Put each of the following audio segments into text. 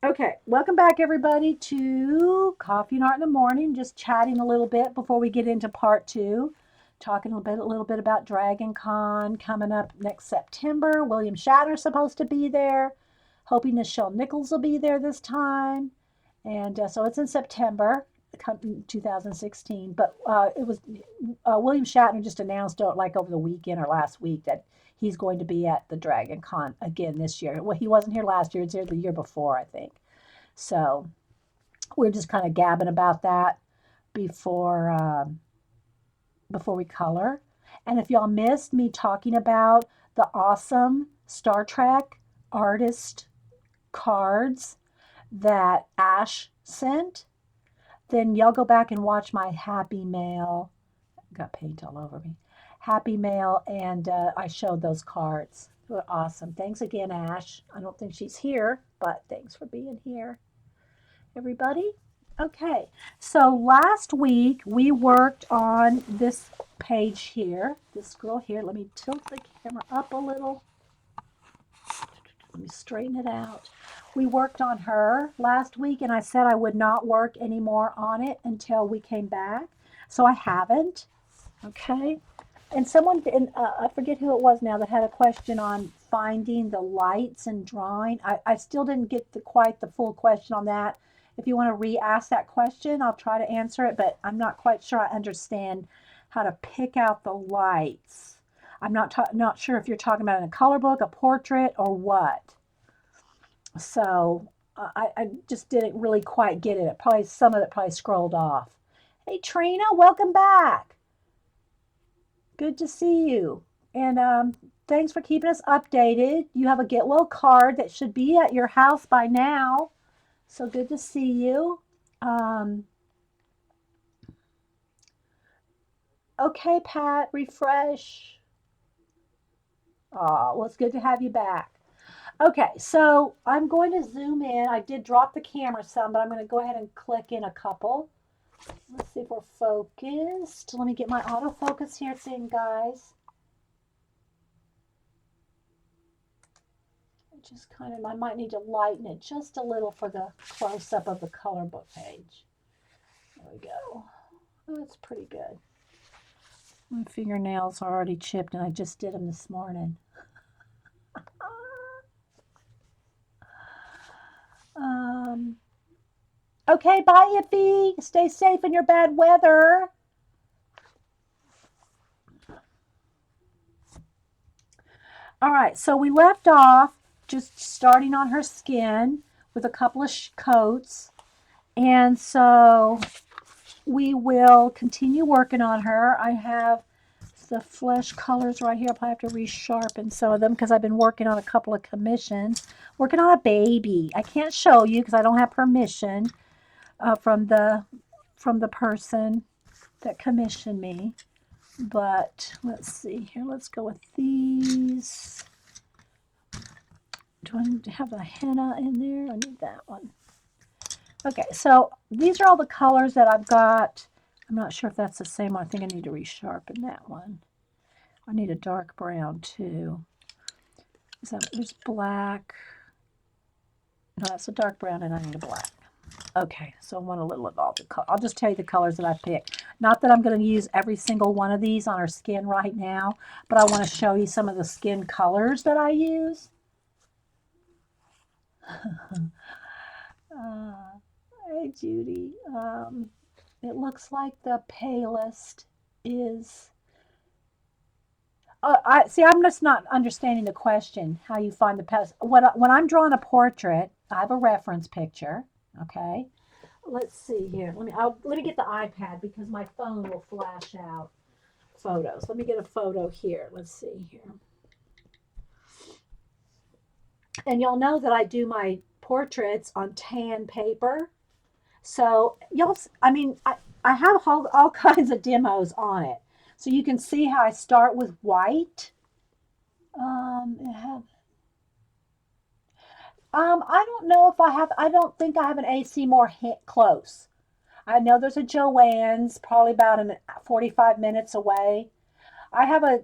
Okay, welcome back everybody to Coffee and Art in the Morning. Just chatting a little bit before we get into part two. Talking a little bit about Dragon Con coming up next September. William Shatner's supposed to be there. Hoping Nichelle Nichols will be there this time. And so it's in September, 2016. But it was William Shatner just announced like over the weekend or last week that he's going to be at the Dragon Con again this year. Well, he wasn't here last year. He was here the year before, I think. So we're just kind of gabbing about that before before we color. And if y'all missed me talking about the awesome Star Trek artist cards that Ash sent, then y'all go back and watch my Happy Mail. Got paint all over me. Happy Mail, and I showed those cards. They were awesome. Thanks again, Ash. I don't think she's here, but thanks for being here, everybody. Okay, so last week we worked on this page here, this girl here. Let me tilt the camera up a little. Let me straighten it out. We worked on her last week, and I said I would not work anymore on it until we came back. So I haven't. Okay. And someone, and I forget who it was now, that had a question on finding the lights and drawing. I still didn't get quite the full question on that. If you want to re-ask that question, I'll try to answer it, but I'm not quite sure I understand how to pick out the lights. I'm not sure if you're talking about in a color book, a portrait, or what. So I just didn't really quite get it. Probably some of it probably scrolled off. Hey Trina, welcome back. Good to see you. And thanks for keeping us updated. You have a Get Well card that should be at your house by now. So good to see you. Um, okay, Pat, refresh. Oh, well, it's good to have you back. Okay, so I'm going to zoom in. I did drop the camera some, but I'm going to go ahead and click in a couple. Let's see if we're focused. Let me get my autofocus here thing, guys. Just kind of, I might need to lighten it just a little for the close-up of the color book page. There we go. Oh, that's pretty good. My fingernails are already chipped and I just did them this morning. um, okay, bye, Iffy. Stay safe in your bad weather. All right, so we left off just starting on her skin with a couple of coats. And so we will continue working on her. I have the flesh colors right here. I'll probably have to resharpen some of them because I've been working on a couple of commissions. Working on a baby. I can't show you because I don't have permission from the person that commissioned me. But let's see here. Let's go with these. Do I need to have a henna in there? I need that one. Okay, so these are all the colors that I've got. I'm not sure if that's the same one. I think I need to resharpen that one. I need a dark brown too. So there's black. No, that's a dark brown and I need a black. Okay, so I want a little of all the color. I'll just tell you the colors that I picked. Not that I'm going to use every single one of these on her skin right now, but I want to show you some of the skin colors that I use. Hey, Judy. It looks like the palest is. I see. I'm just not understanding the question. How you find the palest? When I'm drawing a portrait, I have a reference picture. Okay. Let's see here. Let me get the iPad because my phone will flash out photos. Let me get a photo here. Let's see here. And you'll know that I do my portraits on tan paper. So I have all kinds of demos on it. So you can see how I start with white. Have, I don't know if I have. I don't think I have an AC more close. I know there's a Joann's probably about 45 minutes away. I have a,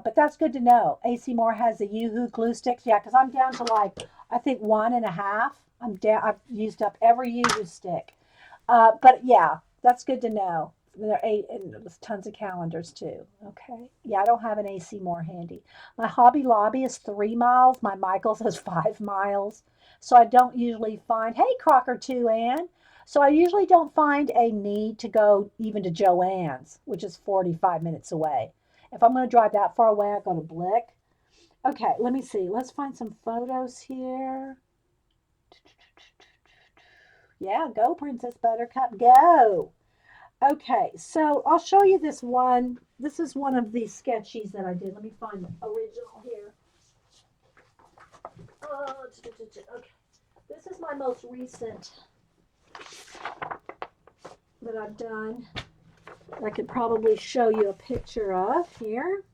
but that's good to know. AC Moore has the Yoo-Hoo glue sticks. Yeah, because I'm down to like I think 1.5. I'm down. I've used up every user stick. But yeah, that's good to know. There are 8, and there's tons of calendars too. Okay. Yeah, I don't have an AC more handy. My Hobby Lobby is 3 miles. My Michael's is 5 miles. So I don't usually find, hey, Crocker too, Ann. So I usually don't find a need to go even to Joann's, which is 45 minutes away. If I'm going to drive that far away, I go to Blick. Okay, let me see. Let's find some photos here. Yeah, go, Princess Buttercup, go. Okay, so I'll show you this one. This is one of these sketches that I did. Let me find the original here. Okay, this is my most recent that I've done. I could probably show you a picture of here.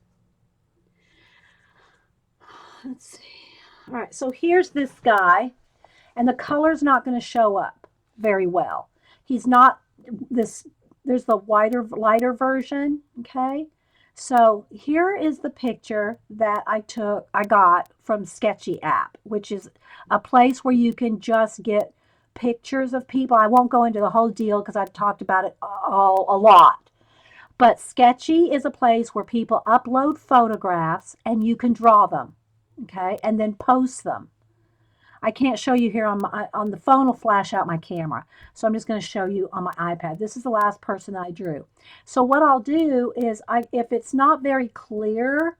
Let's see. All right, so here's this guy, and the color's not going to show up very well. He's not this, there's the lighter version, okay? So here is the picture that I got from Sketchy app, which is a place where you can just get pictures of people. I won't go into the whole deal because I've talked about it all a lot. But Sketchy is a place where people upload photographs and you can draw them, okay, and then post them. I can't show you here on the phone will flash out my camera. So I'm just going to show you on my iPad. This is the last person I drew. So what I'll do is if it's not very clear,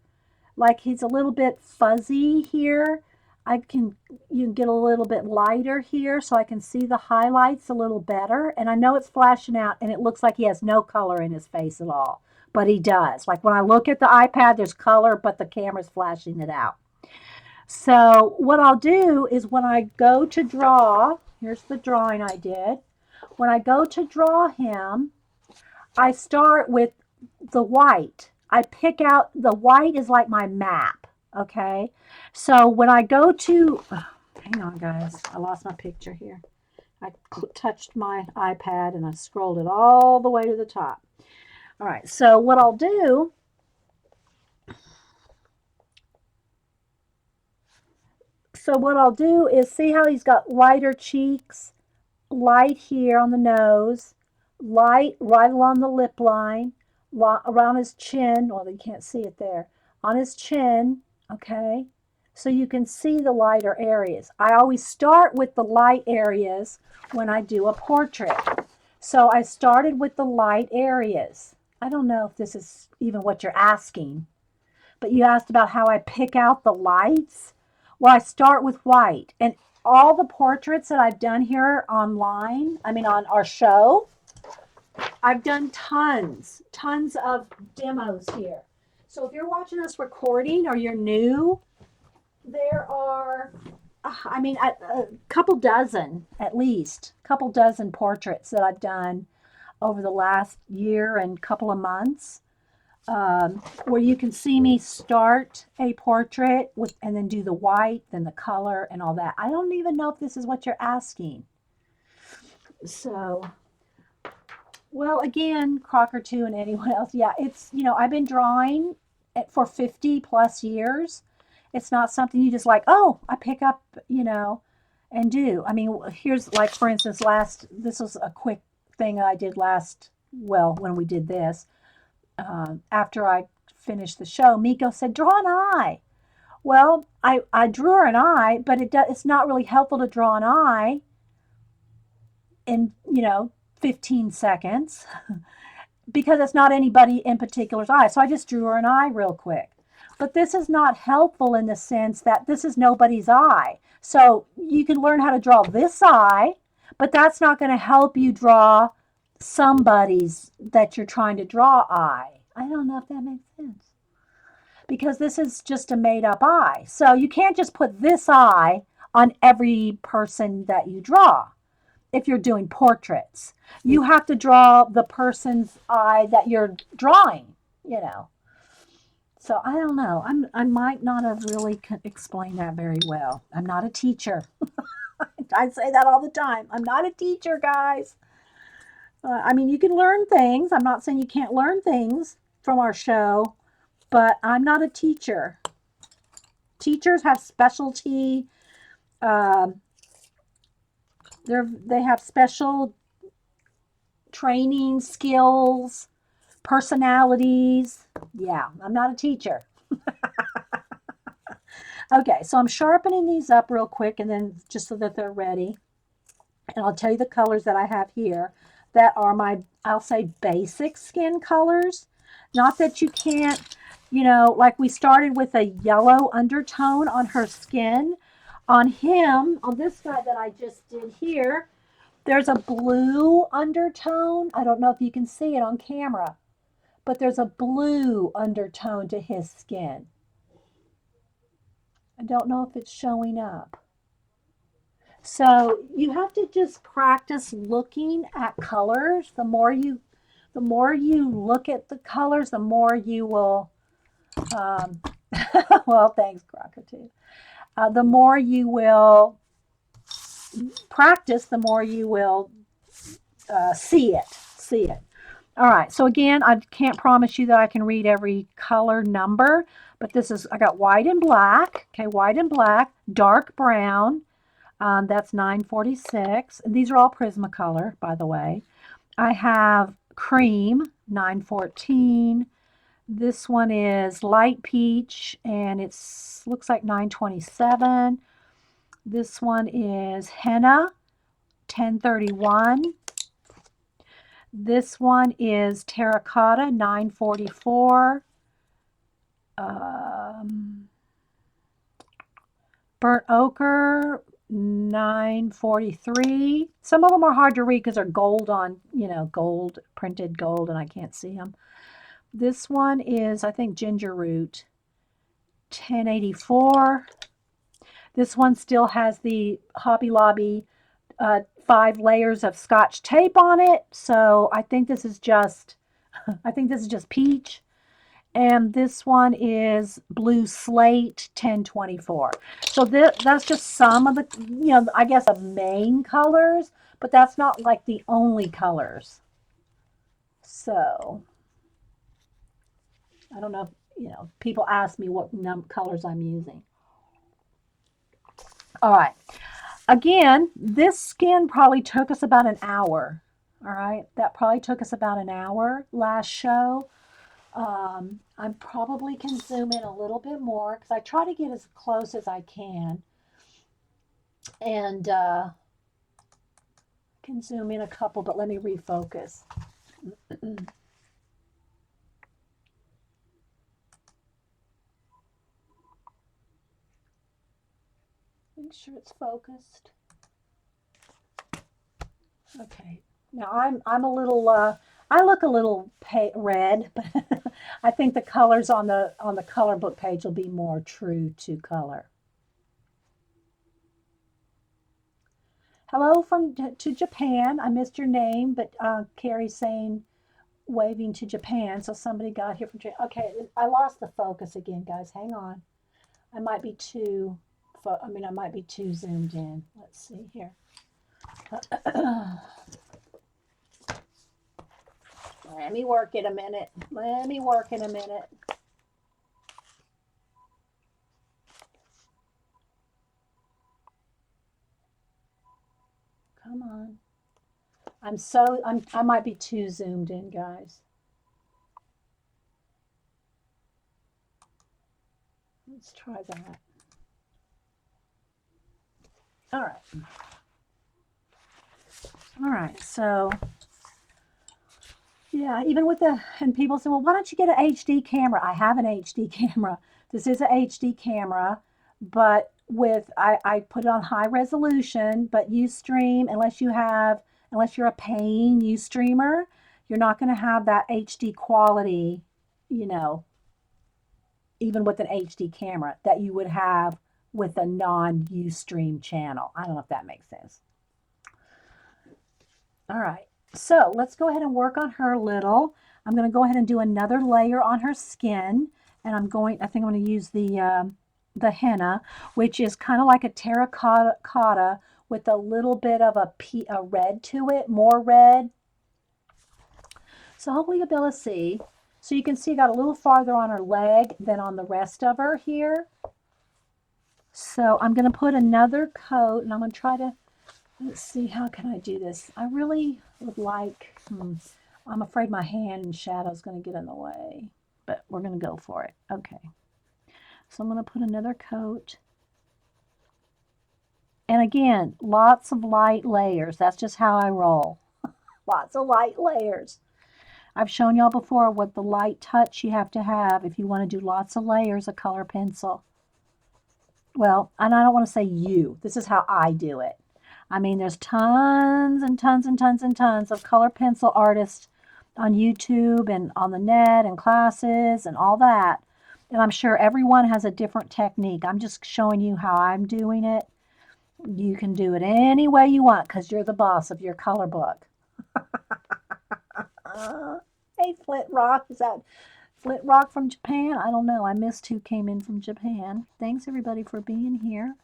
like he's a little bit fuzzy here, you can get a little bit lighter here so I can see the highlights a little better. And I know it's flashing out and it looks like he has no color in his face at all, but he does. Like when I look at the iPad, there's color, but the camera's flashing it out. So what I'll do is when I go to draw, here's the drawing I did. When I go to draw him, I start with the white. I pick out, the white is like my map, okay? So when I go to, hang on guys, I lost my picture here. I touched my iPad and I scrolled it all the way to the top. All right, so what I'll do, is see how he's got lighter cheeks, light here on the nose, light right along the lip line, around his chin. Well, you can't see it there. On his chin, okay? So you can see the lighter areas. I always start with the light areas when I do a portrait. So I started with the light areas. I don't know if this is even what you're asking, but you asked about how I pick out the lights. Well, I start with white. And all the portraits that I've done here online, I mean on our show, I've done tons of demos here. So if you're watching this recording or you're new, there are, I mean, a couple dozen, at least, a couple dozen portraits that I've done over the last year and couple of months, where you can see me start a portrait with, and then do the white, then the color and all that. I don't even know if this is what you're asking. So, well, again, Crocker too and anyone else. Yeah, it's, I've been drawing for 50 plus years. It's not something you just like, oh, I pick up, and do. I mean, here's like, for instance, this was a quick thing I did when we did this. After I finished the show, Miko said, draw an eye. Well, I drew her an eye, but it's not really helpful to draw an eye in, 15 seconds because it's not anybody in particular's eye. So I just drew her an eye real quick. But this is not helpful in the sense that this is nobody's eye. So you can learn how to draw this eye, but that's not going to help you draw somebody's that you're trying to draw eye. I don't know if that makes sense. Because this is just a made up eye. So you can't just put this eye on every person that you draw. If you're doing portraits, you have to draw the person's eye that you're drawing, So I don't know. I might not have really explained that very well. I'm not a teacher. I say that all the time. I'm not a teacher, guys. I mean, you can learn things. I'm not saying you can't learn things from our show, but I'm not a teacher. Teachers have specialty Um, they have special training skills, personalities. Yeah, I'm not a teacher. Okay, so I'm sharpening these up real quick and then just so that they're ready. And I'll tell you the colors that I have here that are my, I'll say, basic skin colors. Not that you can't, like we started with a yellow undertone on her skin. On him, on this guy that I just did here, there's a blue undertone. I don't know if you can see it on camera, but there's a blue undertone to his skin. I don't know if it's showing up. So you have to just practice looking at colors. The more you look at the colors, the more you will, um, well, thanks, Cockatoo. The more you will practice, the more you will see it. See it. All right. So again, I can't promise you that I can read every color number, but I got white and black. Okay, white and black, dark brown. That's 946. These are all Prismacolor, by the way. I have cream, 914. This one is light peach, and it's looks like 927. This one is henna, 1031. This one is terracotta, 944. Um, burnt ochre, 943. Some of them are hard to read because they're gold on, gold, printed gold, and I can't see them. This one is, I think, ginger root, 1084. This one still has the Hobby Lobby 5 layers of Scotch tape on it. So I think this is just, I think this is just peach. And this one is blue slate 1024. So that's just some of the, I guess, the main colors, but that's not like the only colors. So I don't know if, people ask me what colors I'm using. All right. Again, this skin probably took us about an hour. All right. That probably took us about an hour last show. I probably can zoom in a little bit more because I try to get as close as I can. And can zoom in a couple, but let me refocus. Make sure it's focused. Okay. Now I'm a little I look a little red, but I think the colors on the color book page will be more true to color. Hello from to Japan. I missed your name, but Carrie's saying waving to Japan. So somebody got here from Japan. Okay, I lost the focus again, guys. Hang on. I might be too. I might be too zoomed in. Let's see here. Let me work it a minute. Let me work in a minute. Come on. I might be too zoomed in, guys. Let's try that. All right. All right. So, yeah, even with and people say, well, why don't you get an HD camera? I have an HD camera. This is an HD camera, but I put it on high resolution, but Ustream, unless you're a paying Ustreamer, you're not going to have that HD quality, you know, even with an HD camera that you would have with a non-Ustream channel. I don't know if that makes sense. All right, so let's go ahead and work on her a little. I'm going to go ahead and do another layer on her skin, and I think I'm going to use the henna, which is kind of like a terracotta with a little bit of a red to it, more red. So hopefully you'll be able to see. So you can see I got a little farther on her leg than on the rest of her here. So I'm going to put another coat, and I'm going to try to, let's see, how can I do this? I really would like, I'm afraid my hand and shadow is going to get in the way, but we're going to go for it. Okay. So I'm going to put another coat. And again, lots of light layers. That's just how I roll. Lots of light layers. I've shown y'all before what the light touch you have to have if you want to do lots of layers of color pencil. Well, and I don't want to say you. This is how I do it. I mean, there's tons and tons and tons and tons of color pencil artists on YouTube and on the net and classes and all that. And I'm sure everyone has a different technique. I'm just showing you how I'm doing it. You can do it any way you want because you're the boss of your color book. Hey, Flint Rock. Is that Flint Rock from Japan? I don't know. I missed who came in from Japan. Thanks, everybody, for being here.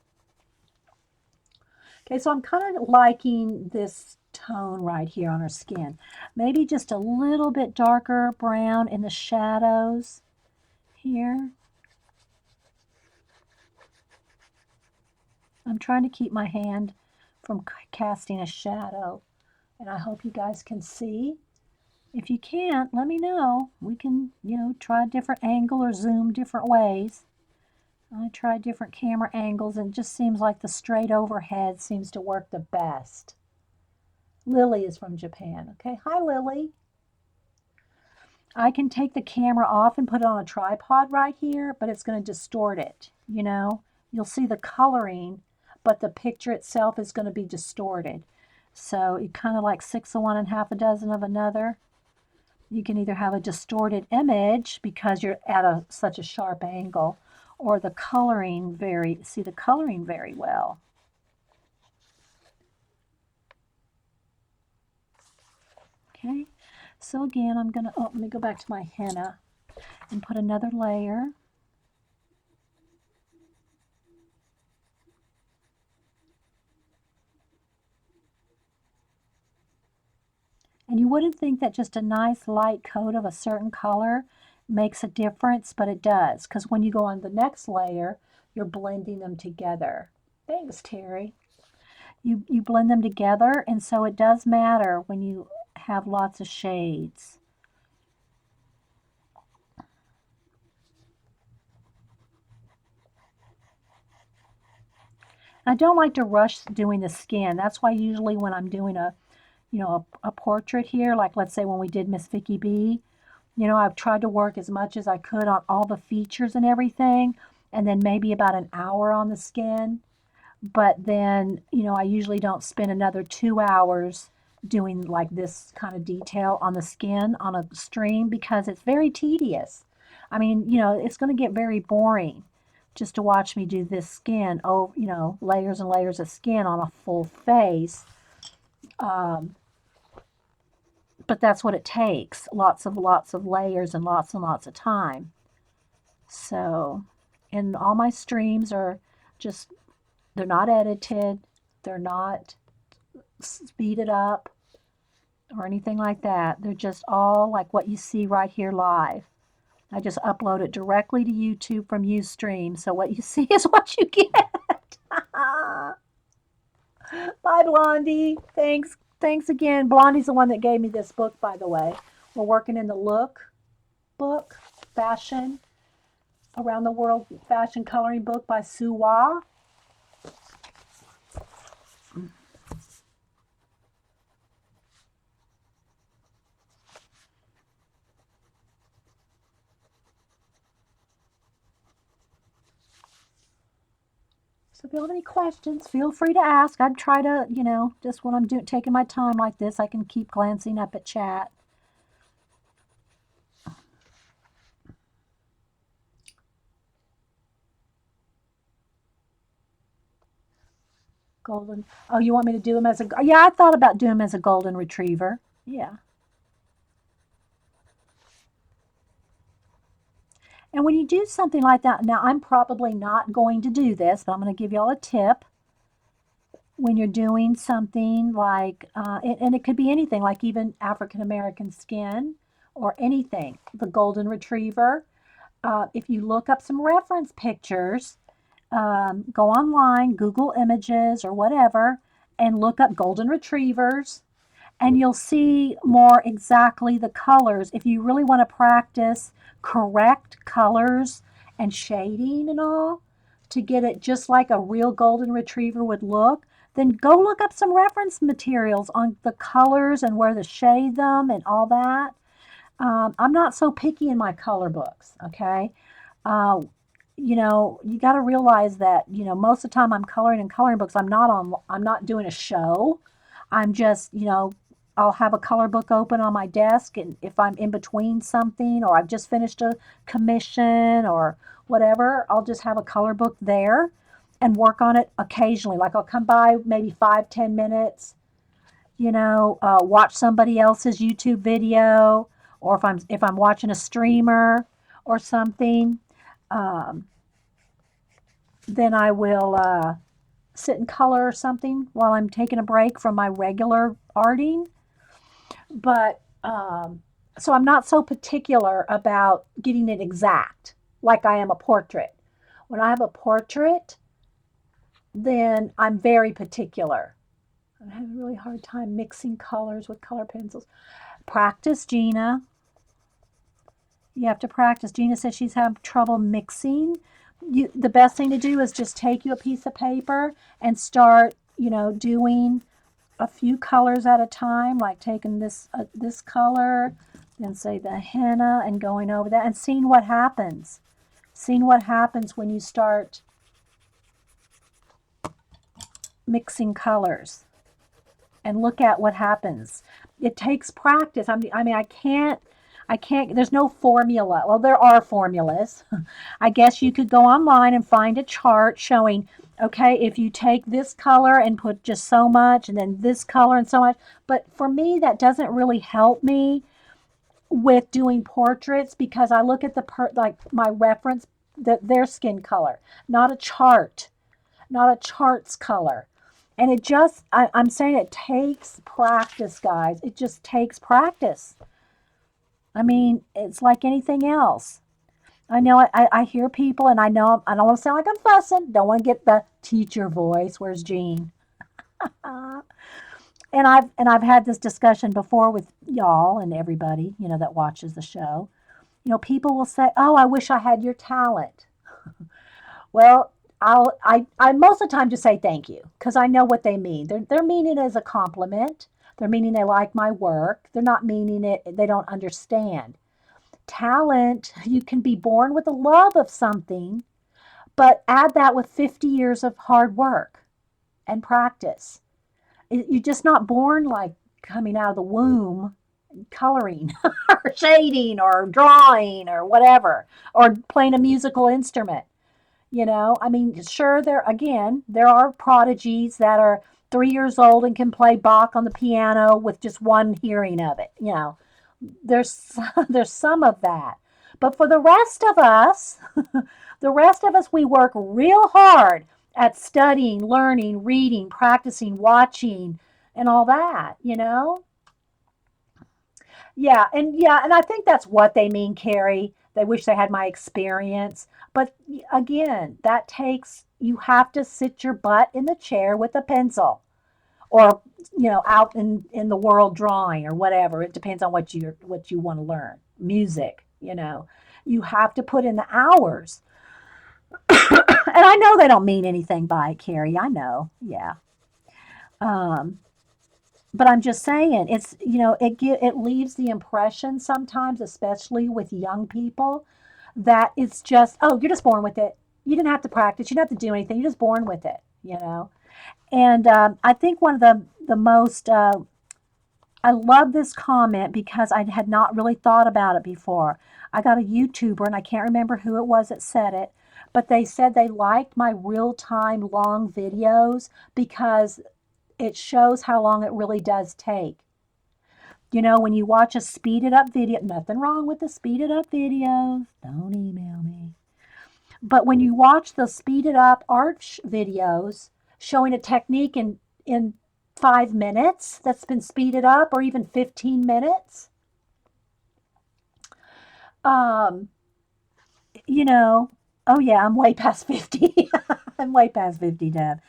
Okay, so I'm kind of liking this tone right here on her skin. Maybe just a little bit darker brown in the shadows here. I'm trying to keep my hand from casting a shadow, and I hope you guys can see. If you can't, let me know. We can, try a different angle or zoom different ways. I tried different camera angles, and it just seems like the straight overhead seems to work the best. Lily is from Japan. Okay, hi Lily. I can take the camera off and put it on a tripod right here, but it's going to distort it, You'll see the coloring, but the picture itself is going to be distorted. So you kind of like 6 of one and half a dozen of another. You can either have a distorted image because you're at such a sharp angle, or the coloring see the coloring very well. Okay, so again, I'm going to, let me go back to my henna and put another layer. And you wouldn't think that just a nice light coat of a certain color makes a difference, but it does, because when you go on the next layer, you're blending them together. Thanks, Terry. You blend them together, and so it does matter when you have lots of shades. I don't like to rush doing the skin. That's why usually when I'm doing a portrait here, like let's say when we did Miss Vicky B, I've tried to work as much as I could on all the features and everything, and then maybe about an hour on the skin. But then, I usually don't spend another 2 hours doing like this kind of detail on the skin on a stream because it's very tedious. I mean, it's going to get very boring just to watch me do this skin, layers and layers of skin on a full face. But that's what it takes. Lots of layers and lots of time. So, and all my streams are just, they're not edited. They're not speeded up or anything like that. They're just all like what you see right here live. I just upload it directly to YouTube from Ustream. So what you see is what you get. Bye, Blondie. Thanks again. Blondie's the one that gave me this book, by the way. We're working in the Look book, Fashion, Around the World Fashion Coloring Book by Sue Wah. So if you have any questions, feel free to ask. I'd try to, just when I'm taking my time like this, I can keep glancing up at chat. Golden. Oh, you want me to do him as a? Yeah, I thought about doing him as a golden retriever. Yeah. And when you do something like that, now I'm probably not going to do this, but I'm going to give y'all a tip. When you're doing something like, and it could be anything, like even African American skin or anything, the golden retriever. If you look up some reference pictures, go online, Google Images or whatever, and look up golden retrievers, and you'll see more exactly the colors. If you really want to practice correct colors and shading and all to get it just like a real golden retriever would look, then go look up some reference materials on the colors and where to shade them and all that. I'm not so picky in my color books, okay? Uh, you got to realize that, most of the time I'm coloring in coloring books, I'm not doing a show. I'm just, I'll have a color book open on my desk, and if I'm in between something or I've just finished a commission or whatever, I'll just have a color book there and work on it occasionally. Like I'll come by maybe 5, 10 minutes, watch somebody else's YouTube video, or if I'm watching a streamer or something, um, then I will sit and color or something while I'm taking a break from my regular arting. But so I'm not so particular about getting it exact like I am a portrait. When I have a portrait, then I'm very particular. I'm having a really hard time mixing colors with color pencils. Practice, Gina. You have to practice. Gina says she's having trouble mixing. The best thing to do is just take you a piece of paper and start, doing a few colors at a time, like taking this color, then say the henna, and going over that and seeing what happens. Seeing what happens when you start mixing colors, and look at what happens. It takes practice. I mean, there's no formula. Well, there are formulas. I guess you could go online and find a chart showing, okay, if you take this color and put just so much, and then this color and so much. But for me, that doesn't really help me with doing portraits, because I look at like my reference, their skin color, not a chart, not a chart's color. And I'm saying it takes practice, guys. It just takes practice. I mean, it's like anything else. I know I hear people, and I know I don't want to sound like I'm fussing. Don't want to get the teacher voice. Where's Jean? And I've had this discussion before with y'all and everybody, that watches the show. People will say, "Oh, I wish I had your talent." Well, I most of the time just say thank you, because I know what they mean. They're meaning it as a compliment. They're meaning they like my work. They're not meaning it, they don't understand. Talent, you can be born with a love of something, but add that with 50 years of hard work and practice. You're just not born like coming out of the womb coloring or shading or drawing or whatever, or playing a musical instrument. I mean, sure, there are prodigies that are 3 years old and can play Bach on the piano with just one hearing of it. There's there's some of that. But for the rest of us, we work real hard at studying, learning, reading, practicing, watching, and all that. Yeah, and I think that's what they mean, Carrie. They wish they had my experience. But again, you have to sit your butt in the chair with a pencil, or, out in the world drawing or whatever. It depends on what you want to learn. Music. You have to put in the hours. And I know they don't mean anything by it, Carrie. I know. Yeah. Um, but I'm just saying, it leaves the impression sometimes, especially with young people, that it's just, oh, you're just born with it. You didn't have to practice. You didn't have to do anything. You're just born with it. And I think one of the most I love this comment, because I had not really thought about it before. I got a YouTuber, and I can't remember who it was that said it, but they said they liked my real time long videos because it shows how long it really does take. When you watch a speeded up video, nothing wrong with the speeded up videos. Don't email me. But when you watch the speeded up arch videos showing a technique in 5 minutes that's been speeded up, or even 15 minutes, um, you know, Oh yeah, I'm way past 50. I'm way past 50, Deb.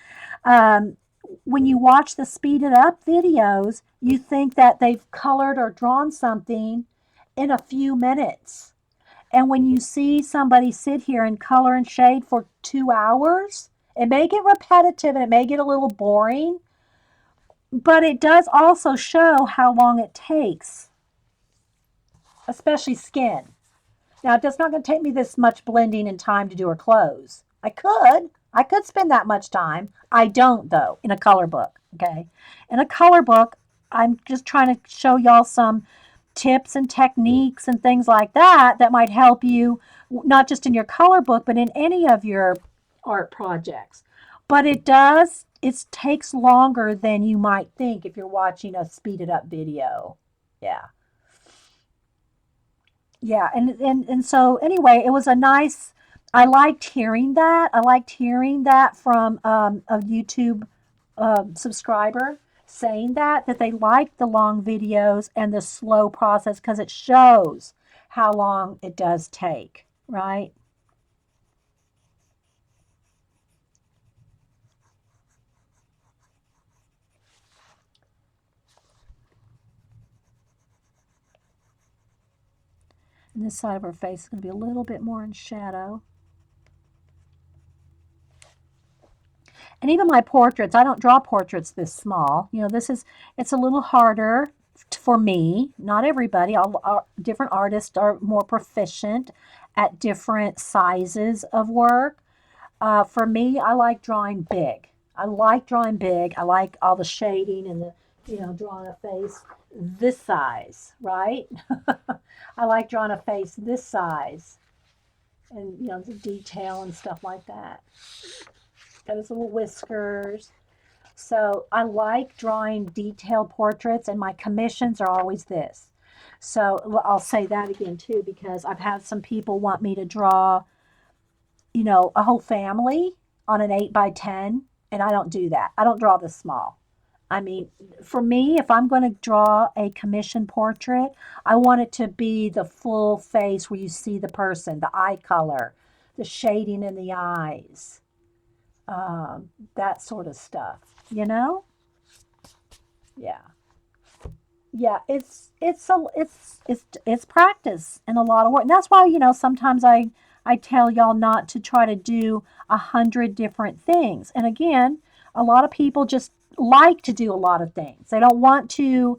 Um, when you watch the speeded up videos, you think that they've colored or drawn something in a few minutes. And when you see somebody sit here and color and shade for 2 hours, it may get repetitive and it may get a little boring, but it does also show how long it takes, especially skin. Now, it's not going to take me this much blending and time to do her clothes. I could spend that much time. I don't, though, in a color book. Okay. In a color book, I'm just trying to show y'all some tips and techniques and things like that that might help you, not just in your color book, but in any of your art projects. But it takes longer than you might think if you're watching a speeded up video. Yeah. Yeah, and so anyway, it was a nice. I liked hearing that. I liked hearing that from a YouTube subscriber saying that they like the long videos and the slow process because it shows how long it does take, right? And this side of her face is going to be a little bit more in shadow. And even my portraits, I don't draw portraits this small. You know, it's a little harder for me. Not everybody. Different artists are more proficient at different sizes of work. For me, I like drawing big. I like drawing big. I like all the shading and drawing a face this size, right? I like drawing a face this size and, the detail and stuff like that. Got his little whiskers. So I like drawing detailed portraits, and my commissions are always this. So I'll say that again too, because I've had some people want me to draw, a whole family on an 8 by 10, and I don't do that. I don't draw this small. I mean, for me, if I'm going to draw a commission portrait, I want it to be the full face where you see the person, the eye color, the shading in the eyes, that sort of stuff. You know? Yeah. Yeah, it's practice and a lot of work. And that's why, sometimes I tell y'all not to try to do 100 different things. And again, a lot of people just like to do a lot of things. They don't want to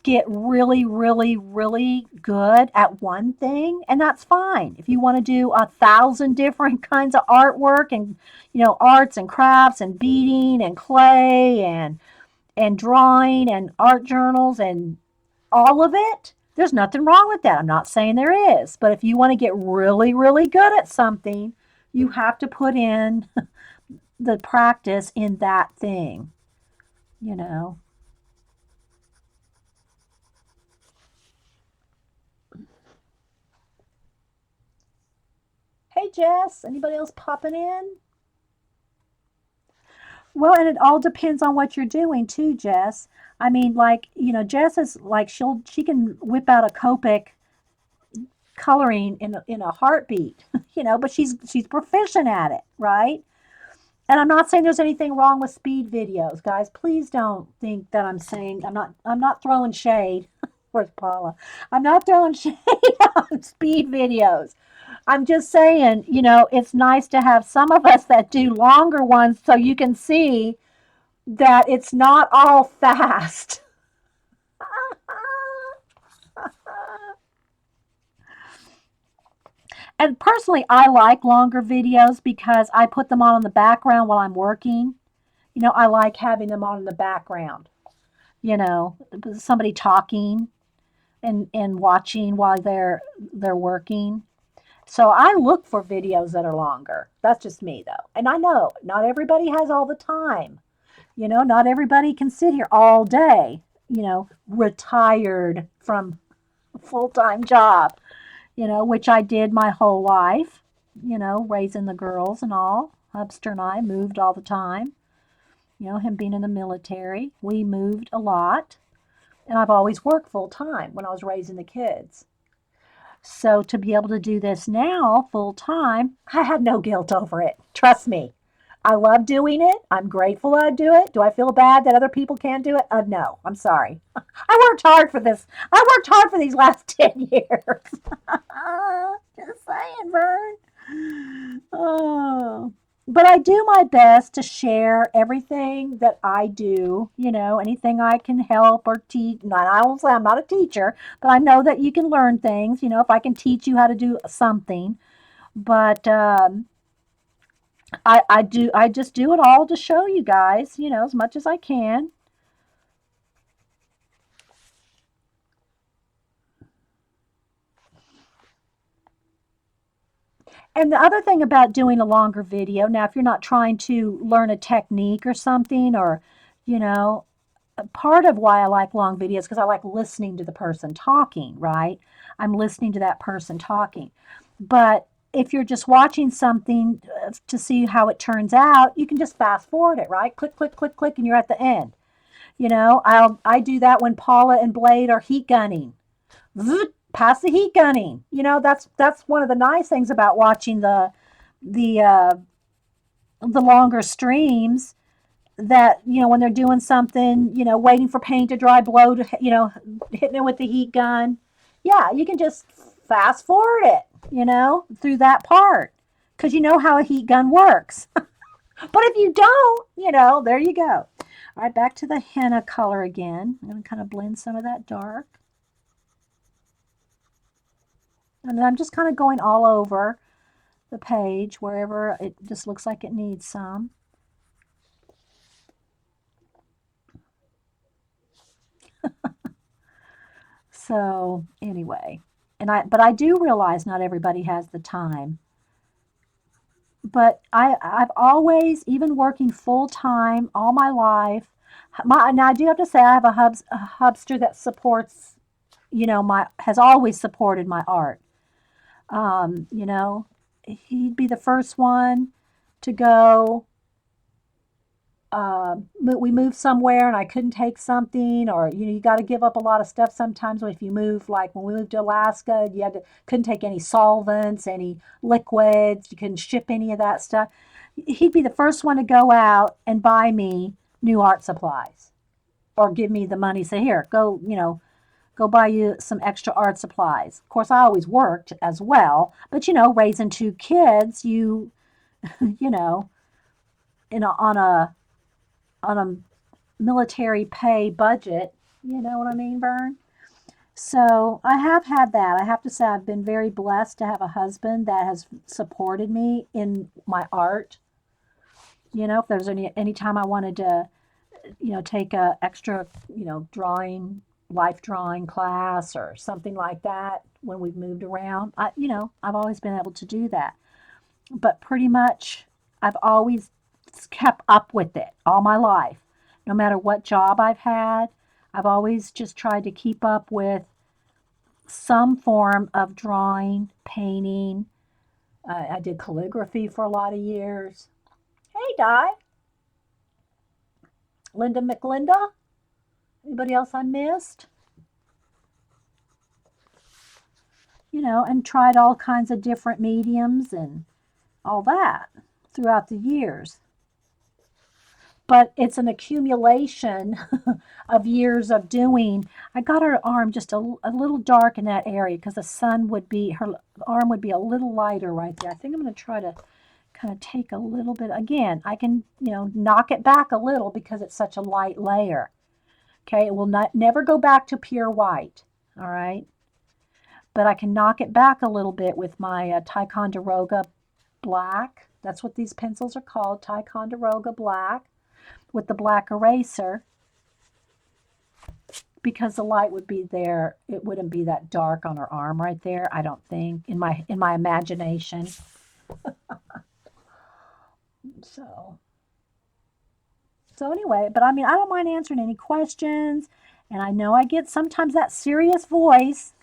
get really, really, really good at one thing, and that's fine. If you want to do 1,000 different kinds of artwork and arts and crafts and beading and clay and drawing and art journals and all of it, there's nothing wrong with that. I'm not saying there is. But if you want to get really, really good at something, you have to put in the practice in that thing, you know. Hey, Jess, anybody else popping in? Well, and it all depends on what you're doing too, Jess. I mean, like, Jess is like she can whip out a Copic coloring in a heartbeat, but she's proficient at it, right? And I'm not saying there's anything wrong with speed videos, guys. Please don't think that I'm not throwing shade. Where's Paula? I'm not throwing shade on speed videos. I'm just saying, it's nice to have some of us that do longer ones so you can see that it's not all fast. And personally, I like longer videos because I put them on in the background while I'm working. I like having them on in the background, somebody talking and watching while they're working. So I look for videos that are longer. That's just me though. And I know not everybody has all the time. Not everybody can sit here all day, retired from a full-time job, which I did my whole life, raising the girls and all. Hubster and I moved all the time. Him being in the military, we moved a lot. And I've always worked full time when I was raising the kids. So to be able to do this now full time, I had no guilt over it. Trust me. I love doing it. I'm grateful I do it. Do I feel bad that other people can't do it? No, I'm sorry. I worked hard for this. I worked hard for these last 10 years. Just saying, Vern. Oh. But I do my best to share everything that I do, anything I can help or teach. Not, I won't say I'm not a teacher, but I know that you can learn things, if I can teach you how to do something. But I just do it all to show you guys, as much as I can. And the other thing about doing a longer video, now if you're not trying to learn a technique or something, or, you know, part of why I like long videos because I like listening to the person talking, right? I'm listening to that person talking. But if you're just watching something to see how it turns out, you can just fast forward it, right? Click, click, click, click, and you're at the end. I do that when Paula and Blade are heat gunning. Past the heat gunning. That's one of the nice things about watching the uh, the longer streams, that when they're doing something, waiting for paint to dry, blow to hitting it with the heat gun. Yeah, you can just fast forward it, through that part, because you know how a heat gun works. But if you don't, there you go. All right, back to the henna color again. I'm going to kind of blend some of that dark. And then I'm just kind of going all over the page wherever it just looks like it needs some. So anyway, but I do realize not everybody has the time. But I've always, even working full time all my life, now I do have to say I have a hubster that supports, my has always supported my art. Um, you know, he'd be the first one to go. We moved somewhere and I couldn't take something, or you got to give up a lot of stuff sometimes if you move. Like when we moved to Alaska, couldn't take any solvents, any liquids, you couldn't ship any of that stuff. He'd be the first one to go out and buy me new art supplies, or give me the money. Say, here, go, go buy you some extra art supplies. Of course, I always worked as well, but raising two kids, you know, on a military pay budget. You know what I mean, Vern? So I have had that. I have to say I've been very blessed to have a husband that has supported me in my art. If there's any time I wanted to, take a extra, drawing, life drawing class or something like that when we've moved around, I've always been able to do that. But pretty much I've always kept up with it all my life. No matter what job I've had, I've always just tried to keep up with some form of drawing, painting. I did calligraphy for a lot of years. Hey, Di. Linda McLinda. Anybody else I missed? And tried all kinds of different mediums and all that throughout the years. But it's an accumulation of years of doing. I got her arm just a little dark in that area because the sun would be, her arm would be a little lighter right there. I think I'm going to try to kind of take a little bit. Again, I can, knock it back a little because it's such a light layer. Okay, it will never go back to pure white. All right. But I can knock it back a little bit with my Ticonderoga black. That's what these pencils are called, Ticonderoga black, with the black eraser, because the light would be there. It wouldn't be that dark on her arm right there, I don't think, in my imagination. So anyway, but I mean, I don't mind answering any questions, and I know I get sometimes that serious voice,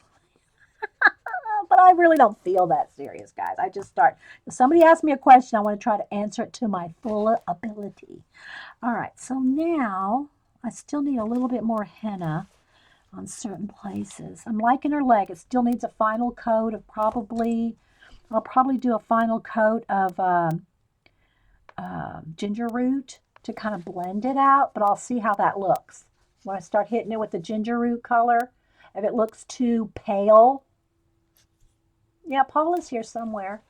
but I really don't feel that serious, guys. I just start. If somebody asks me a question, I want to try to answer it to my full ability. All right, so now I still need a little bit more henna. on certain places. I'm liking her leg. It still needs a final coat of I'll probably do a final coat of ginger root to kind of blend it out, but I'll see how that looks. When I start hitting it with the ginger root color, if it looks too pale. Yeah, Paula's here somewhere,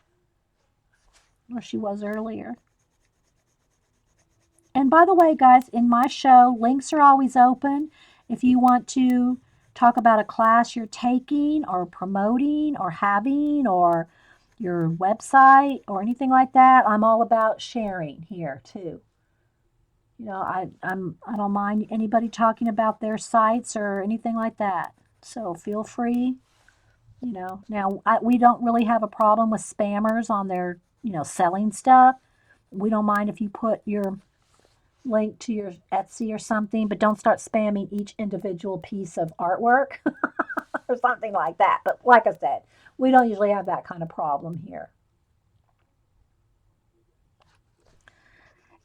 where she was earlier. And by the way, guys, in my show, links are always open. If you want to talk about a class you're taking or promoting or having or your website or anything like that, I'm all about sharing here too. I don't mind anybody talking about their sites or anything like that. So feel free. Now we don't really have a problem with spammers on their selling stuff. We don't mind if you put your link to your Etsy or something, but don't start spamming each individual piece of artwork or something like that. But like I said, we don't usually have that kind of problem here.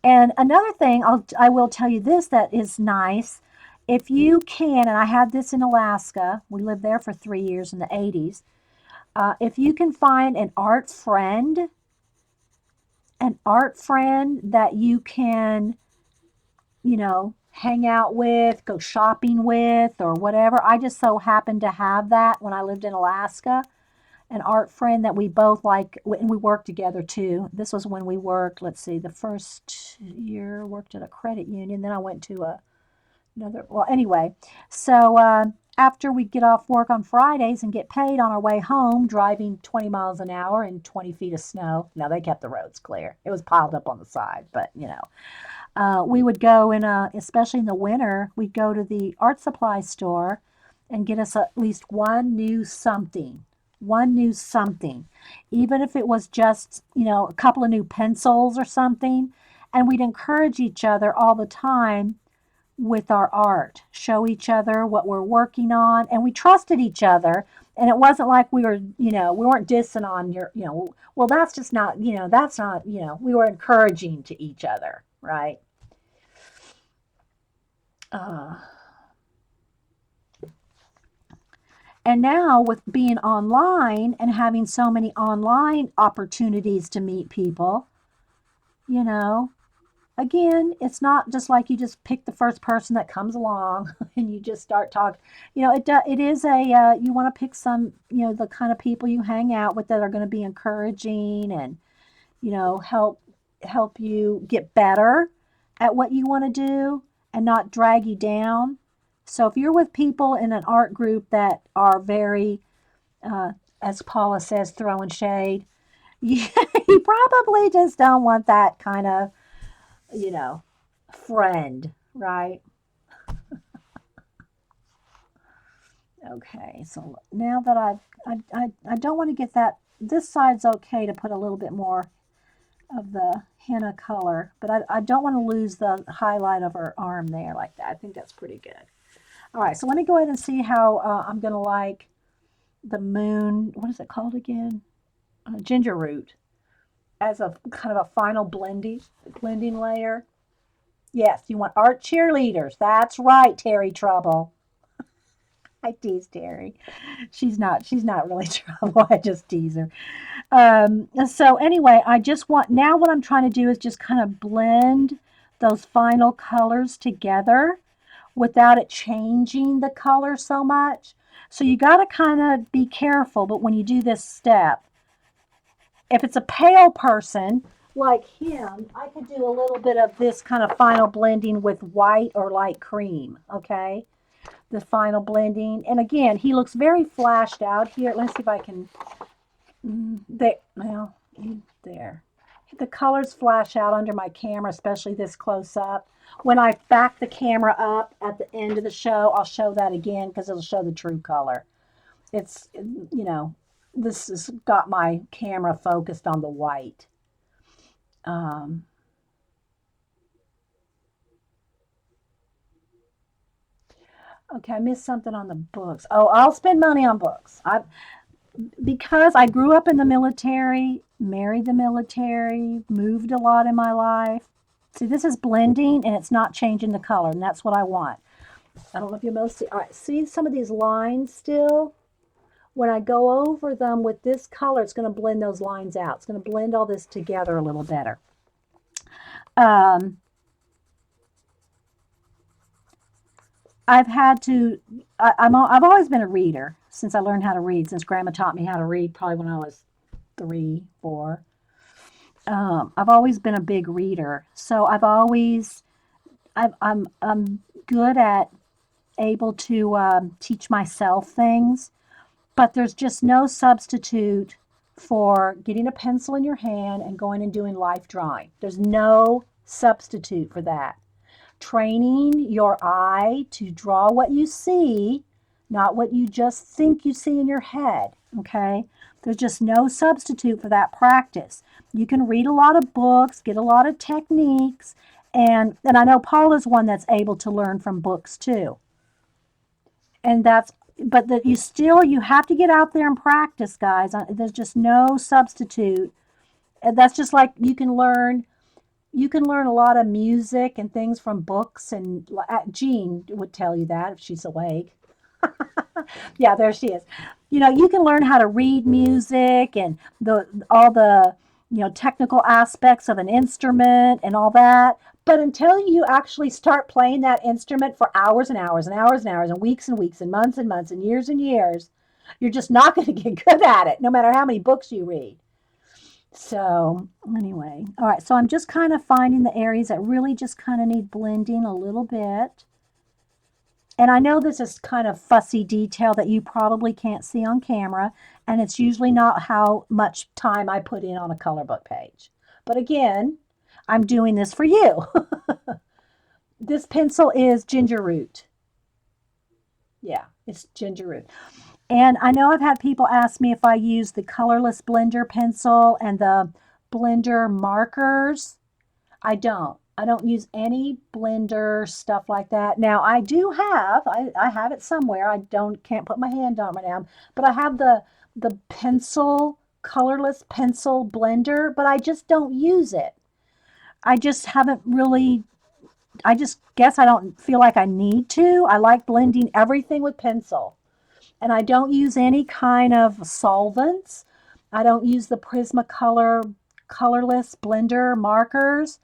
And another thing, I will tell you this that is nice. If you can, and I had this in Alaska, we lived there for 3 years in the 80s. If you can find an art friend that you can, hang out with, go shopping with, or whatever. I just so happened to have that when I lived in Alaska. An art friend that we both like, and we worked together too. This was when we worked, let's see, the first year worked at a credit union, then I went to another, well, anyway. So after we get off work on Fridays and get paid on our way home, driving 20 miles an hour in 20 feet of snow. Now they kept the roads clear. It was piled up on the side, but we would go especially in the winter, we'd go to the art supply store and get us at least one new something, even if it was just, a couple of new pencils or something. And we'd encourage each other all the time with our art, show each other what we're working on, and we trusted each other. And it wasn't like we weren't dissing on well, that's just not, that's not, we were encouraging to each other, right? Uh, and now with being online and having so many online opportunities to meet people, you know, again, it's not just like you just pick the first person that comes along and you just start talking. It is you want to pick some, the kind of people you hang out with that are going to be encouraging and, help you get better at what you want to do and not drag you down. So if you're with people in an art group that are very, uh, as Paula says, throwing shade, you, you probably just don't want that kind of, you know, friend, right? Okay, so now that I don't want to get that, this side's okay to put a little bit more of the henna color, but I don't want to lose the highlight of her arm there like that. I think that's pretty good. All right, so let me go ahead and see how I'm going to like the moon, what is it called again? Ginger root as a kind of a final blending layer. Yes, you want art cheerleaders. That's right, Terry Trouble. I tease Terry. She's not really trouble. I just tease her. So anyway, I just want now what I'm trying to do is just kind of blend those final colors together without it changing the color so much. So you got to kind of be careful, but when you do this step, if it's a pale person like him, I could do a little bit of this kind of final blending with white or light cream, okay? The final blending. And again, he looks very flashed out here. Let's see if I can, there, well, there. The colors flash out under my camera, especially this close up. When I back the camera up at the end of the show, I'll show that again because it'll show the true color. It's, this has got my camera focused on the white. Um, okay, I missed something on the books. Oh, I'll spend money on books. Because I grew up in the military, married the military, moved a lot in my life. See, this is blending and it's not changing the color, and that's what I want. I don't know if you'll be able to see. All right, see some of these lines still? When I go over them with this color, it's going to blend those lines out. It's going to blend all this together a little better. Um, I've had to, I've always been a reader since I learned how to read, since Grandma taught me how to read, probably when I was 3, 4. I've always been a big reader. So I'm good at able to teach myself things, but there's just no substitute for getting a pencil in your hand and going and doing life drawing. There's no substitute for that. Training your eye to draw what you see, not what you just think you see in your head. Okay? There's just no substitute for that practice. You can read a lot of books, get a lot of techniques, and I know Paula's one that's able to learn from books too. And that's but that you have to get out there and practice, guys. There's just no substitute. And that's just like you can learn a lot of music and things from books, and Jean would tell you that if she's awake. Yeah, there she is. You can learn how to read music and the all the technical aspects of an instrument and all that. But until you actually start playing that instrument for hours and hours and hours and hours and weeks and months and years, you're just not going to get good at it, no matter how many books you read. So anyway, all right. So I'm just kind of finding the areas that really just kind of need blending a little bit. And I know this is kind of fussy detail that you probably can't see on camera, and it's usually not how much time I put in on a color book page. But again, I'm doing this for you. This pencil is ginger root. Yeah, it's ginger root. And I know I've had people ask me if I use the colorless blender pencil and the blender markers. I don't. I don't use any blender stuff like that. Now I do have, I have it somewhere. I don't can't put my hand on it right now, but I have the pencil, colorless pencil blender, but I just don't use it. I just haven't really, I just guess I don't feel like I need to. I like blending everything with pencil. And I don't use any kind of solvents. I don't use the Prismacolor colorless blender markers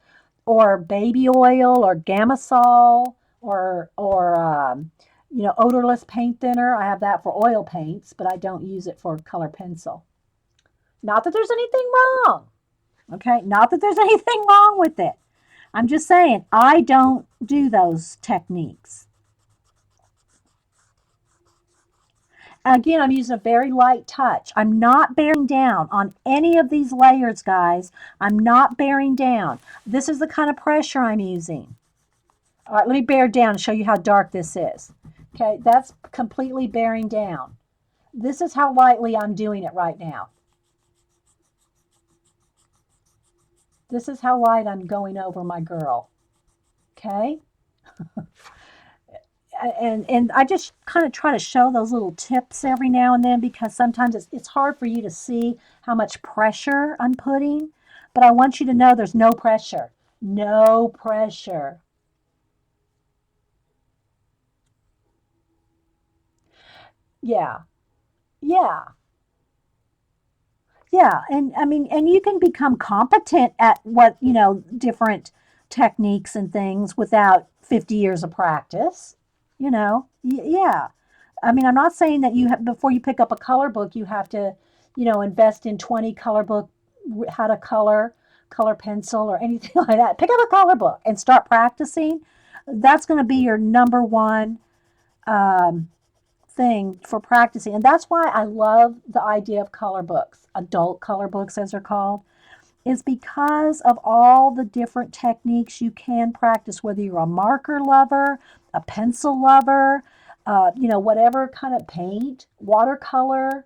or baby oil or Gamasol or odorless paint thinner. I have that for oil paints, but I don't use it for color pencil. Not that there's anything wrong. Okay, not that there's anything wrong with it. I'm just saying I don't do those techniques. Again, I'm using a very light touch. I'm not bearing down on any of these layers, guys. I'm not bearing down. This is the kind of pressure I'm using. All right, let me bear down and show you how dark this is. Okay, that's completely bearing down. This is how lightly I'm doing it right now. This is how light I'm going over my girl. Okay? And I just kind of try to show those little tips every now and then because sometimes it's hard for you to see how much pressure I'm putting. But I want you to know there's no pressure. No pressure. Yeah. Yeah. Yeah, and I mean, and you can become competent at different techniques and things without 50 years of practice. Yeah. I mean, I'm not saying that before you pick up a color book, you have to, invest in 20 color book, how to color pencil or anything like that. Pick up a color book and start practicing. That's going to be your number one um, thing for practicing. And that's why I love the idea of color books, adult color books as they're called, is because of all the different techniques you can practice, whether you're a marker lover, a pencil lover, whatever kind of paint, watercolor.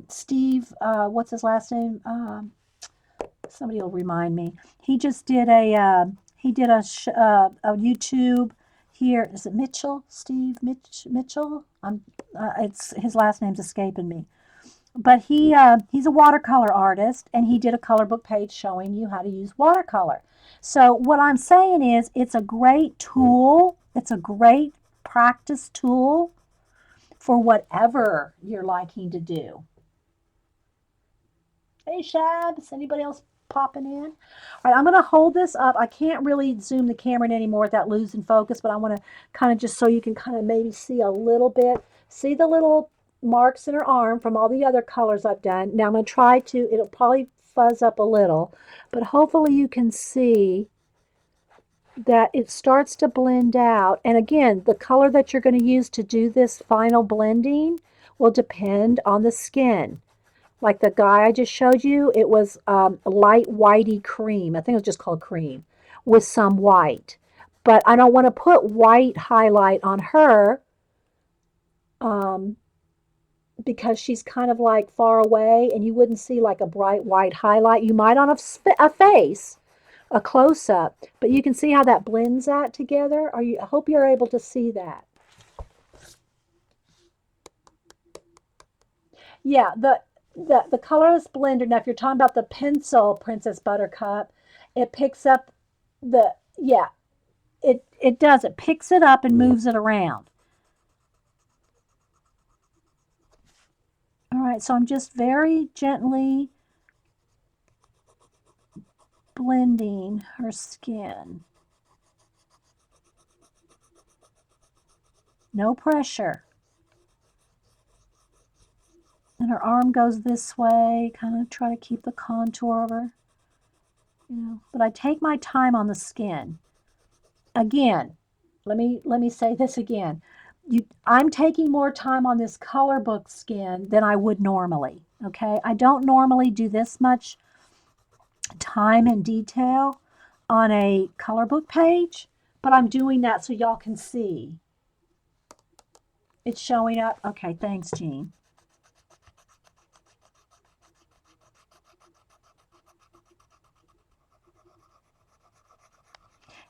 Steve, what's his last name? Somebody will remind me. He just did a YouTube here. Is it Mitchell? Mitchell? It's his last name's escaping me. But he's a watercolor artist, and he did a color book page showing you how to use watercolor. So what I'm saying is, it's a great tool. It's a great practice tool for whatever you're liking to do. Hey, Shabs, anybody else popping in? All right, I'm going to hold this up. I can't really zoom the camera in anymore without losing focus, but I want to kind of just so you can kind of maybe see a little bit. See the little marks in her arm from all the other colors I've done. Now I'm going to try to, it'll probably fuzz up a little, but hopefully you can see that it starts to blend out. And again, the color that you're going to use to do this final blending will depend on the skin. Like the guy I just showed you, it was light whitey cream. I think it was just called cream with some white. But I don't want to put white highlight on her um, because she's kind of like far away and you wouldn't see like a bright white highlight. You might on a face, a close-up, but you can see how that blends that together. I hope you're able to see that. Yeah, the colorless blender. Now, if you're talking about the pencil Princess Buttercup, it picks up the yeah, it does. It picks it up and moves it around. All right, so I'm just very gently blending her skin. No pressure. And her arm goes this way, kind of try to keep the contour of her. But I take my time on the skin. Again, let me say this again. I'm taking more time on this color book skin than I would normally. Okay, I don't normally do this much time and detail on a color book page, but I'm doing that so y'all can see. It's showing up. Okay, thanks, Jean.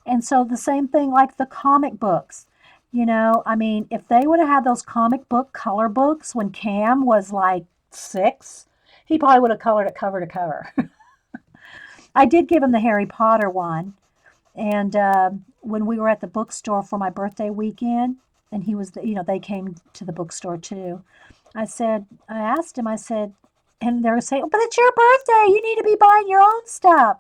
And so the same thing like the comic books. I mean, if they would have had those comic book color books when Cam was like 6, he probably would have colored it cover to cover. I did give him the Harry Potter one. And when we were at the bookstore for my birthday weekend, and they came to the bookstore too. I asked him, I said, and they were saying, oh, but it's your birthday. You need to be buying your own stuff.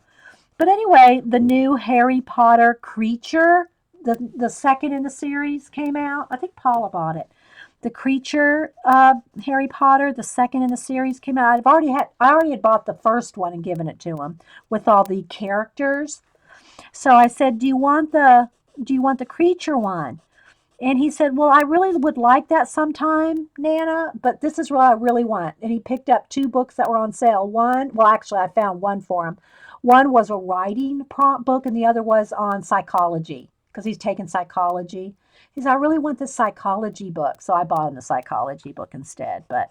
But anyway, the new Harry Potter creature, the second in the series came out. I think Paula bought it. The creature Harry Potter, the second in the series came out. I already had bought the first one and given it to him with all the characters. So I said, do you want the creature one? And he said, well, I really would like that sometime, Nana, but this is what I really want. And he picked up 2 books that were on sale. Well, actually, I found one for him. One was a writing prompt book, and the other was on psychology, because he's taking psychology. He said, I really want this psychology book. So I bought him the psychology book instead. But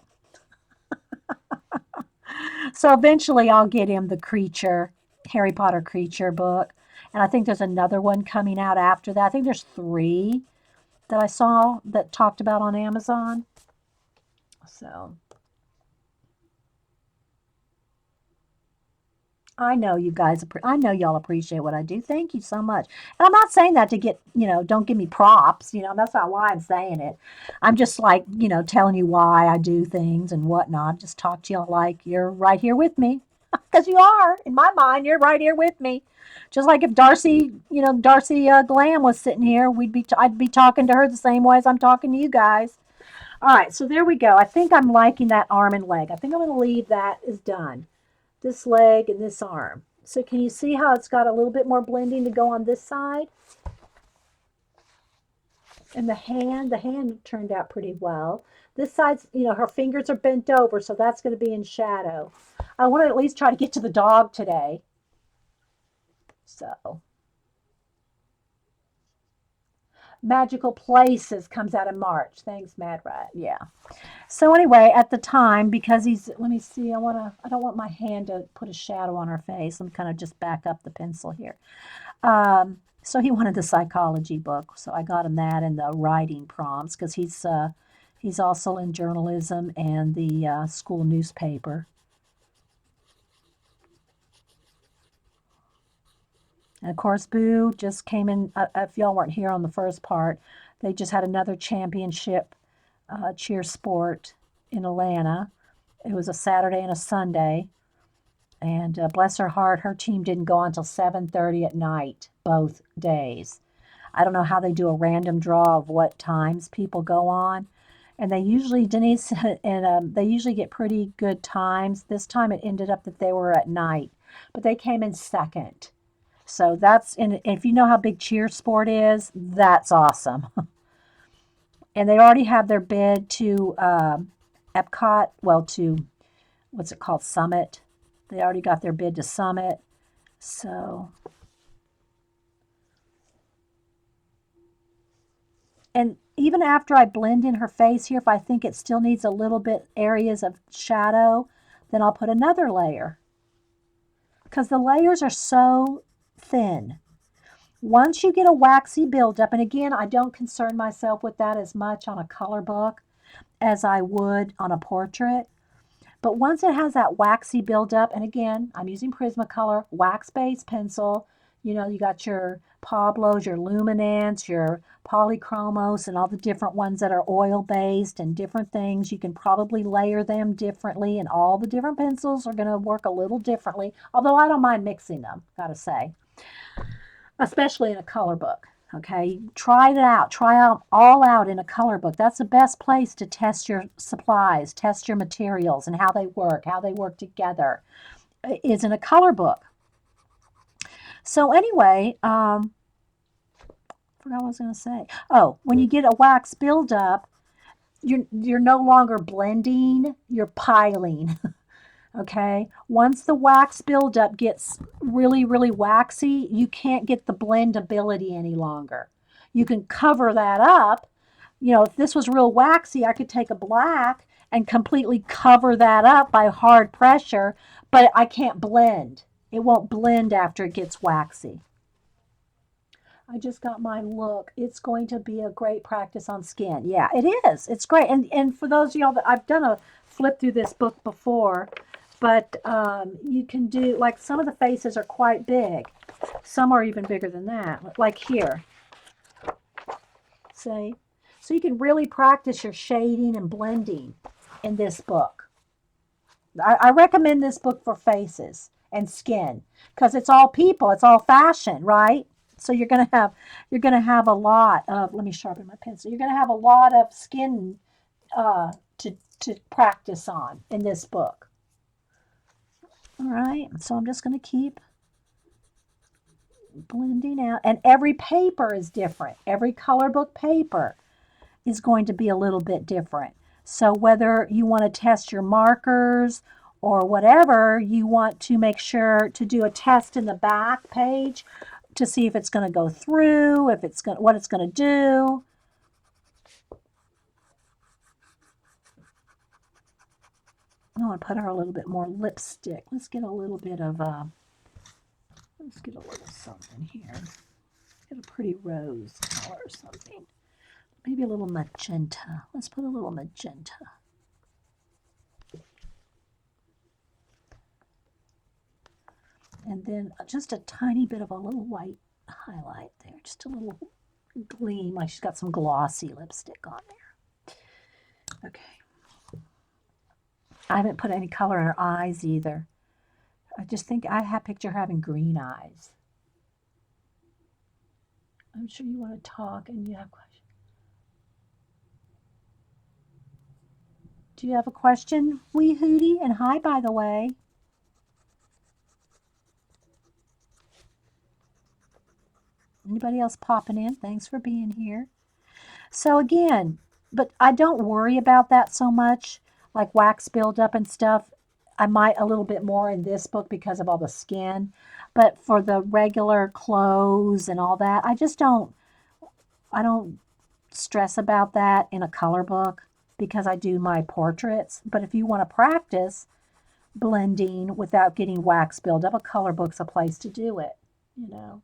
so eventually I'll get him the Harry Potter creature book. And I think there's another one coming out after that. I think there's 3 that I saw that talked about on Amazon. So I know you guys, I know y'all appreciate what I do. Thank you so much. And I'm not saying that to get, don't give me props. That's not why I'm saying it. I'm just like, telling you why I do things and whatnot. Just talk to y'all like you're right here with me. Because you are. In my mind, you're right here with me. Just like if Darcy Glam was sitting here, I'd be talking to her the same way as I'm talking to you guys. All right, so there we go. I think I'm liking that arm and leg. I think I'm going to leave that as done. This leg and this arm. So can you see how it's got a little bit more blending to go on this side? And the hand turned out pretty well. This side's, her fingers are bent over, so that's going to be in shadow. I want to at least try to get to the dog today. So, Magical Places comes out in March. Thanks, Mad Rat. Yeah. So anyway, at the time, because let me see, I don't want my hand to put a shadow on her face. I'm kind of just back up the pencil here. So he wanted the psychology book, so I got him that and the writing prompts because he's also in journalism and the school newspaper. And of course, Boo just came in. If y'all weren't here on the first part, they just had another championship cheer sport in Atlanta. It was a Saturday and a Sunday. And bless her heart, her team didn't go on until 7:30 at night, both days. I don't know how they do a random draw of what times people go on. And they usually, Denise, and they usually get pretty good times. This time it ended up that they were at night, but they came in second. So that's, and if you know how big cheer sport is, that's awesome. And they already have their bid to Epcot, well, to what's it called, Summit. They already got their bid to Summit. So, and even after I blend in her face here, if I think it still needs a little bit areas of shadow, then I'll put another layer because the layers are so thin. Once you get a waxy buildup, and again, I don't concern myself with that as much on a color book as I would on a portrait. But once it has that waxy buildup, and again, I'm using Prismacolor, wax-based pencil. You know, you got your Pablos, your Luminance, your Polychromos, and all the different ones that are oil-based and different things. You can probably layer them differently, and all the different pencils are going to work a little differently, although I don't mind mixing them, gotta say, especially in a color book. Okay, try it out. Try out all out in a color book. That's the best place to test your supplies, test your materials, and how they work together, is in a color book. So anyway, forgot what I was going to say. Oh, when you get a wax buildup, you're no longer blending, you're piling. Okay, once the wax buildup gets really, really waxy, you can't get the blendability any longer. You can cover that up. You know, if this was real waxy, I could take a black and completely cover that up by hard pressure, but I can't blend. It won't blend after it gets waxy. I just got my look. It's going to be a great practice on skin. Yeah, it is. It's great. And for those of y'all that I've done a flip through this book before, but you can do, like, some of the faces are quite big. Some are even bigger than that, like here. See? So you can really practice your shading and blending in this book. I recommend this book for faces and skin because it's all people, it's all fashion, right? So you're gonna have a lot of, let me sharpen my pencil. You're gonna have a lot of skin to practice on in this book. All right, so I'm just gonna keep blending out, and every paper is different. Every color book paper is going to be a little bit different. So whether you want to test your markers or whatever, you want to make sure to do a test in the back page to see if it's going to go through, if it's going, what it's going to do. I want to put her a little bit more lipstick. Let's get a little bit of let's get a little something here. Get a pretty rose color or something. Maybe a little magenta. Let's put a little magenta. And then just a tiny bit of a little white highlight there. Just a little gleam, like she's got some glossy lipstick on there. Okay. I haven't put any color in her eyes either. I just think I have picture her having green eyes. I'm sure you want to talk and you have questions. Do you have a question, Wee Hootie? And hi, by the way. Anybody else popping in? Thanks for being here. So again, but I don't worry about that so much, like wax buildup and stuff. I might a little bit more in this book because of all the skin, but for the regular clothes and all that, I don't stress about that in a color book because I do my portraits. But if you want to practice blending without getting wax buildup, a color book's a place to do it, you know.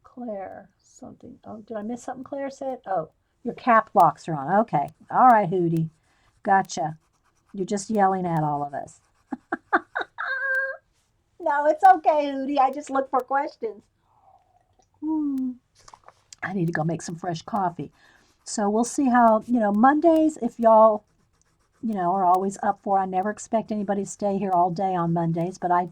Claire, something. Oh, did I miss something Claire said? Oh, your cap locks are on. Okay. All right, Hootie. Gotcha. You're just yelling at all of us. No, it's okay, Hootie. I just look for questions. Hmm. I need to go make some fresh coffee. So we'll see how, Mondays, if y'all, are always up for. I never expect anybody to stay here all day on Mondays, but I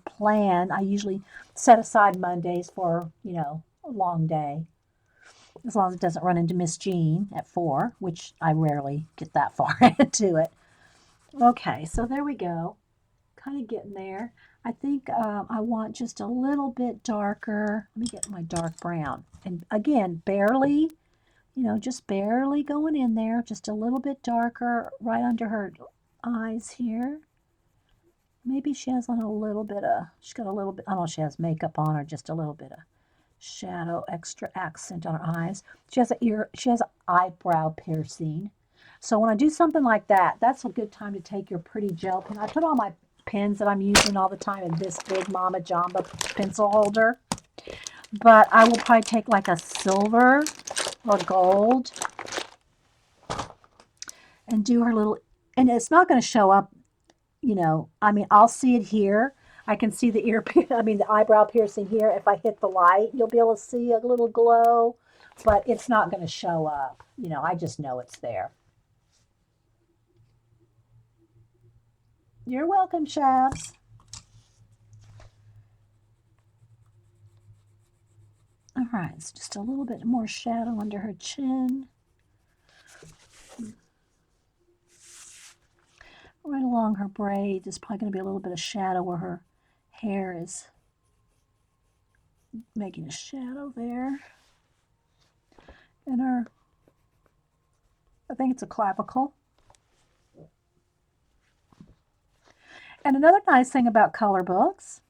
usually set aside Mondays for, a long day. As long as it doesn't run into Miss Jean at 4, which I rarely get that far into it. Okay, so there we go. Kind of getting there. I think I want just a little bit darker. Let me get my dark brown. And again, barely, just barely going in there. Just a little bit darker right under her eyes here. Maybe she has on a little bit of, she's got a little bit, I don't know if she has makeup on or just a little bit of shadow, extra accent on her eyes. She has an eyebrow piercing. So when I do something like that, that's a good time to take your pretty gel pen. I put all my pens that I'm using all the time in this big Mama Jamba pencil holder. But I will probably take like a silver or gold and do her little, and it's not going to show up, I mean, I'll see it here. I can see the the eyebrow piercing here. If I hit the light, you'll be able to see a little glow, but it's not going to show up. I just know it's there. You're welcome, Shabs. All right, it's just a little bit more shadow under her chin. Right along her braids, there's probably going to be a little bit of shadow where her hair is making a shadow there. And I think it's a clavicle. And another nice thing about color books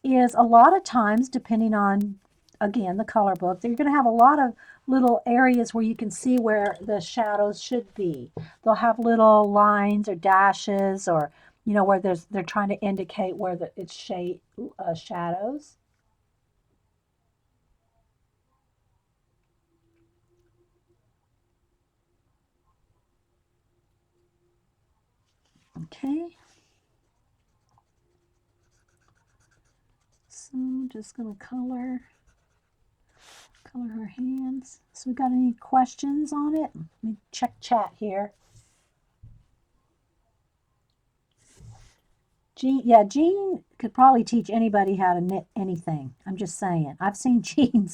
is a lot of times, depending on, again, the color book, you're going to have a lot of little areas where you can see where the shadows should be. They'll have little lines or dashes or, where they're trying to indicate where it's shadows. Okay. So just going to color her hands. So we got any questions on it? Let me check chat here. Jean could probably teach anybody how to knit anything. I'm just saying. I've seen Jean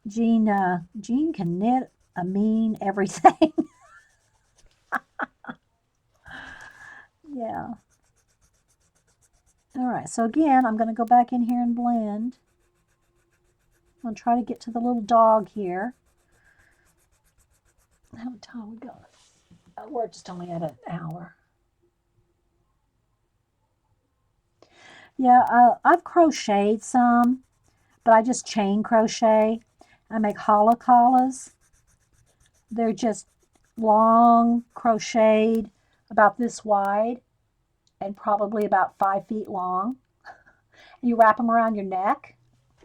can knit a mean everything. Yeah. All right. So again, I'm going to go back in here and blend. I'm going to try to get to the little dog here. How much time we got? We're just only at an hour. Yeah, I've crocheted some, but I just chain crochet. I make halacalas. They're just long crocheted, about this wide and probably about 5 feet long. And you wrap them around your neck,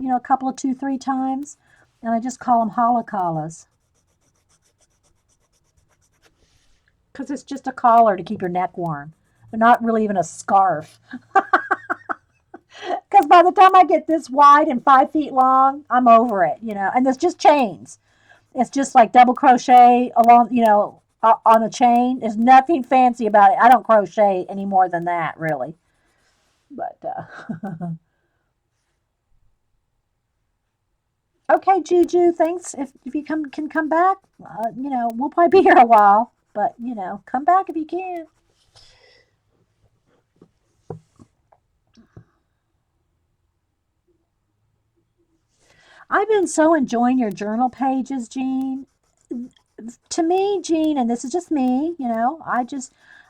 a couple of 2, 3 times, and I just call them halacalas because it's just a collar to keep your neck warm. They're not really even a scarf. Because by the time I get this wide and 5 feet long, I'm over it, and it's just chains. It's just like double crochet along, on a chain. There's nothing fancy about it. I don't crochet any more than that, really. But okay, Juju, thanks. If you can come back, we'll probably be here a while. But come back if you can. I've been so enjoying your journal pages, Jean. To me, Jean, and this is just me,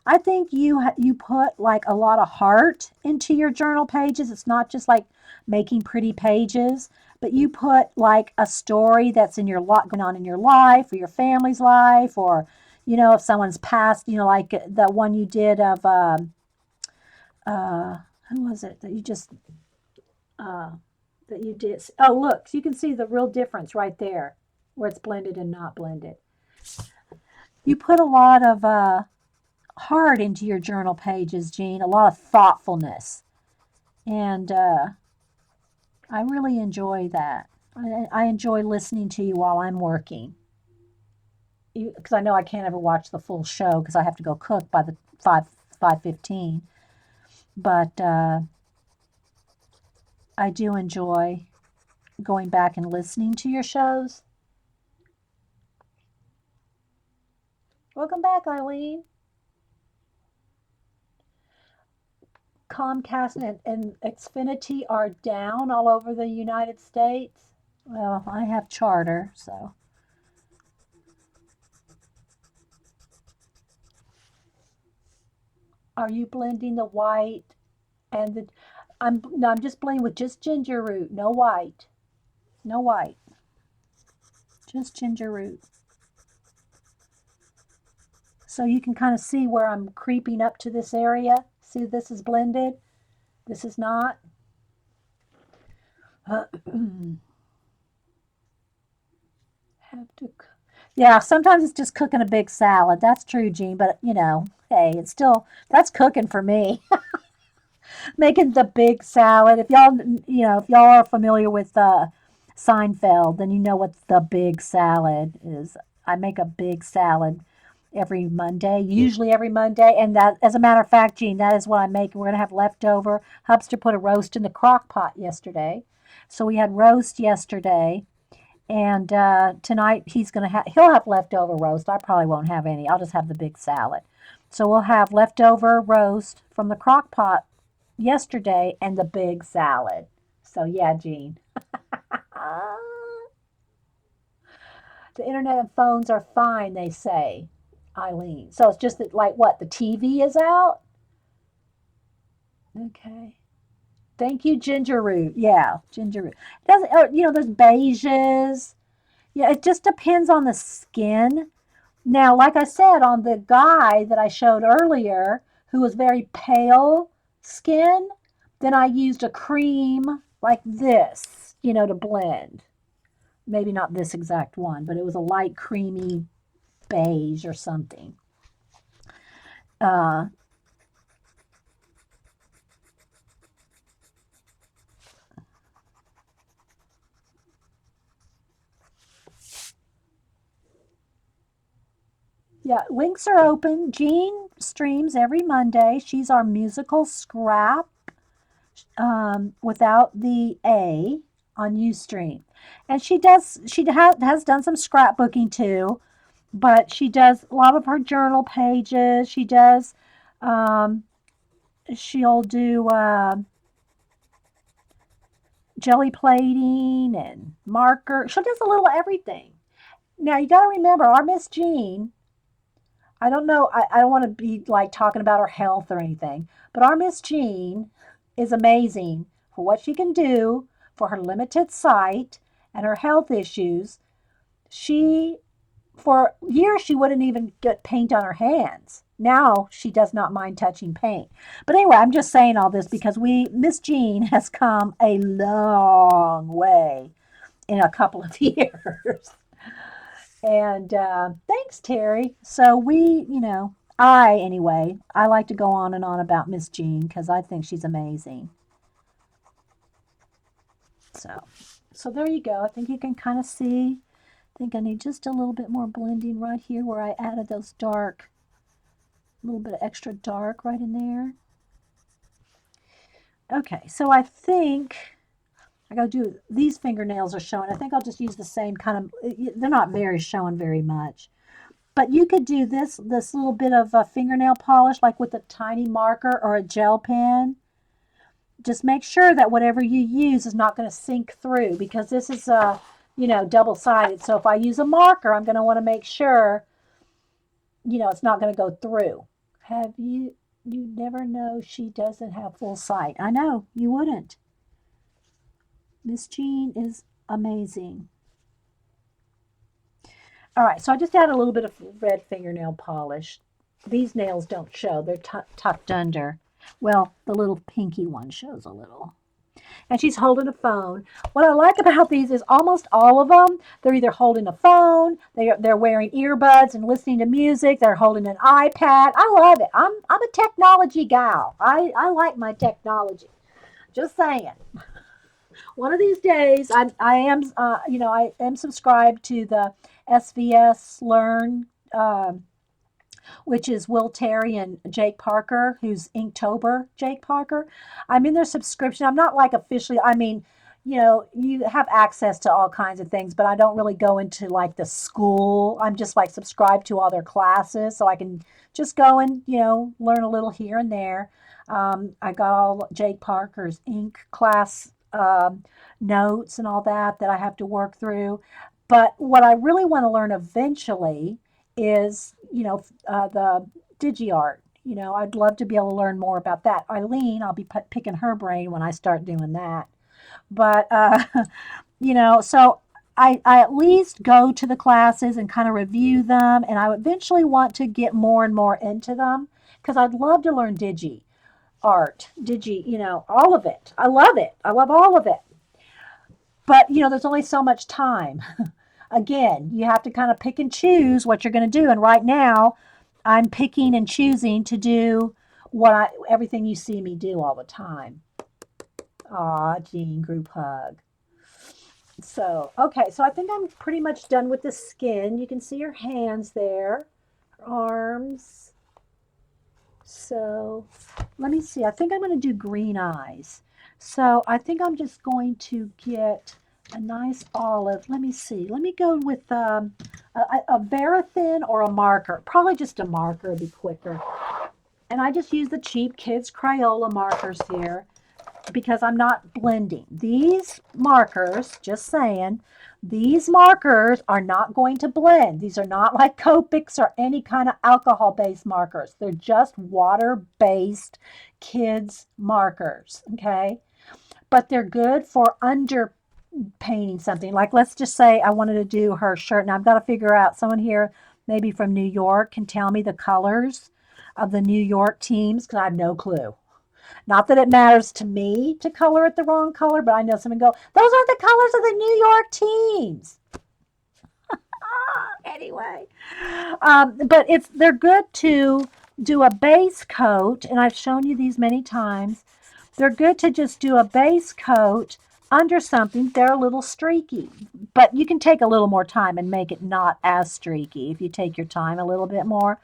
I think you put like a lot of heart into your journal pages. It's not just like making pretty pages, but you put like a story that's in your lot going on in your life or your family's life, or if someone's passed, like the one you did of uh, who was it that you just uh, that you did? Oh, look, so you can see the real difference right there, where it's blended and not blended. You put a lot of heart into your journal pages, Jean, a lot of thoughtfulness. And I really enjoy that. I enjoy listening to you while I'm working. Because I know I can't ever watch the full show because I have to go cook by the 5:15. But I do enjoy going back and listening to your shows. Welcome back, Eileen. Comcast and Xfinity are down all over the United States. Well, I have Charter, so are you blending the white and the? I'm just blending with just ginger root, no white, no white, just ginger root. So you can kind of see where I'm creeping up to this area. See, this is blended. This is not. Have to. Yeah, sometimes it's just cooking a big salad. That's true, Jean. But hey, it's still that's cooking for me. Making the big salad. If y'all are familiar with Seinfeld, then you know what the big salad is. I make a big salad every Monday, usually every Monday, and that, as a matter of fact, Jean, that is what I make. We're gonna have leftover. Hubster put a roast in the crock pot yesterday, so we had roast yesterday, and tonight he'll have leftover roast. I probably won't have any. I'll just have the big salad. So we'll have leftover roast from the crock pot yesterday and the big salad. So yeah, Jean. The internet and phones are fine, they say, Eileen. So it's just that, like, what, the TV is out? Okay. Thank you, ginger root. Yeah, ginger root. It doesn't, there's beiges. Yeah, it just depends on the skin. Now, like I said, on the guy that I showed earlier, who was very pale skin, then I used a cream like this, to blend. Maybe not this exact one, but it was a light creamy beige or something. Uh, yeah, links are open. Jean streams every Monday. She's our musical scrap without the A on Ustream. And she has done some scrapbooking too, but she does a lot of her journal pages. Um, she'll do jelly plating and marker. She does a little everything. Now you got to remember, our Miss Jean. I don't know. I don't want to be like talking about her health or anything, but our Miss Jean is amazing for what she can do for her limited sight and her health issues. She For years she wouldn't even get paint on her hands. Now she does not mind touching paint. But anyway, I'm just saying all this because Miss Jean has come a long way in a couple of years. And thanks, Terry. So I like to go on and on about Miss Jean because I think she's amazing. So, so there you go. I think you can kind of see. I think I need just a little bit more blending right here where I added those dark, a little bit of extra dark right in there. Okay, so I think I gotta do, these fingernails are showing. I think I'll just use the same kind of, they're not very showing very much. But you could do this little bit of a fingernail polish like with a tiny marker or a gel pen. Just make sure that whatever you use is not going to sink through because this is double-sided. So if I use a marker, I'm going to want to make sure it's not going to go through. Have you never know she doesn't have full sight. I know, you wouldn't. Miss Jean is amazing. All right, so I just added a little bit of red fingernail polish. These nails don't show. They're tucked under. Well, the little pinky one shows a little. And she's holding a phone. What I like about these is almost all of them, they're either holding a phone, they're wearing earbuds and listening to music, they're holding an iPad. I love it. I'm a technology gal. I like my technology. Just saying. One of these days, I am, I am subscribed to the SVS Learn, which is Will Terry and Jake Parker, who's Inktober Jake Parker. I'm in their subscription. I'm not like officially, I mean, you have access to all kinds of things, but I don't really go into like the school. I'm just like subscribed to all their classes so I can just go and, learn a little here and there. I got all Jake Parker's ink class notes and all that I have to work through. But what I really want to learn eventually is, the DigiArt. I'd love to be able to learn more about that. Eileen, I'll be picking her brain when I start doing that. But, so I at least go to the classes and kind of review them, and I eventually want to get more and more into them because I'd love to learn all of it. I love it. I love all of it. But, there's only so much time. Again, you have to kind of pick and choose what you're going to do. And right now, I'm picking and choosing to do everything you see me do all the time. Aw, Jean, group hug. So, okay, so I think I'm pretty much done with the skin. You can see her hands there, her arms. So, let me see. I think I'm going to do green eyes. So, I think I'm just going to get a nice olive. Let me see. Let me go with a Verithin or a marker. Probably just a marker would be quicker. And I just use the cheap kids Crayola markers here because I'm not blending. These markers, just saying, these markers are not going to blend. These are not like Copics or any kind of alcohol-based markers. They're just water-based kids markers, okay? But they're good for underpainting something. Like let's just say I wanted to do her shirt. Now I've got to figure out, someone here maybe from New York can tell me the colors of the New York teams because I have no clue. Not that it matters to me to color it the wrong color, but I know someone go, those aren't the colors of the New York teams. Anyway, but they're good to do a base coat, and I've shown you these many times. They're good to just do a base coat under something. They're a little streaky, but you can take a little more time and make it not as streaky if you take your time a little bit more.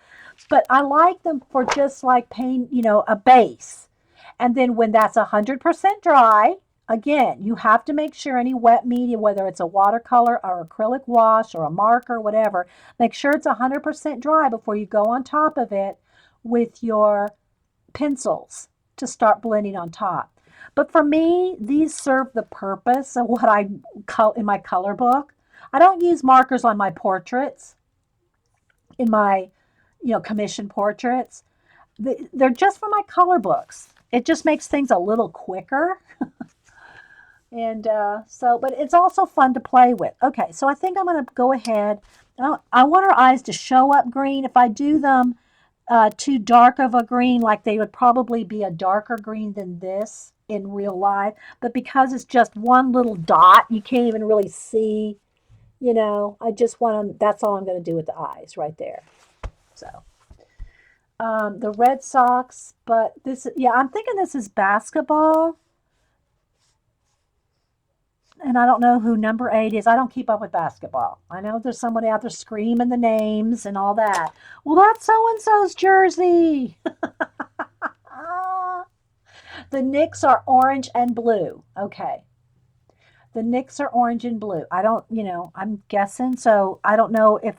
But I like them for just like paint, a base. And then when that's 100% dry, again, you have to make sure any wet media, whether it's a watercolor or acrylic wash or a marker, whatever, make sure it's 100% dry before you go on top of it with your pencils to start blending on top. But for me, these serve the purpose of what I call in my color book. I don't use markers on my portraits, in my, commission portraits. They're just for my color books. It just makes things a little quicker. And but it's also fun to play with. Okay, so I think I'm going to go ahead. I want our eyes to show up green. If I do them too dark of a green, like they would probably be a darker green than this in real life. But because it's just one little dot, you can't even really see, I just want them, that's all I'm going to do with the eyes right there. So the Red Sox, but I'm thinking this is basketball. And I don't know who number 8 is. I don't keep up with basketball. I know there's somebody out there screaming the names and all that. Well, that's so-and-so's jersey. The Knicks are orange and blue. Okay. The Knicks are orange and blue. I don't, I'm guessing. So I don't know if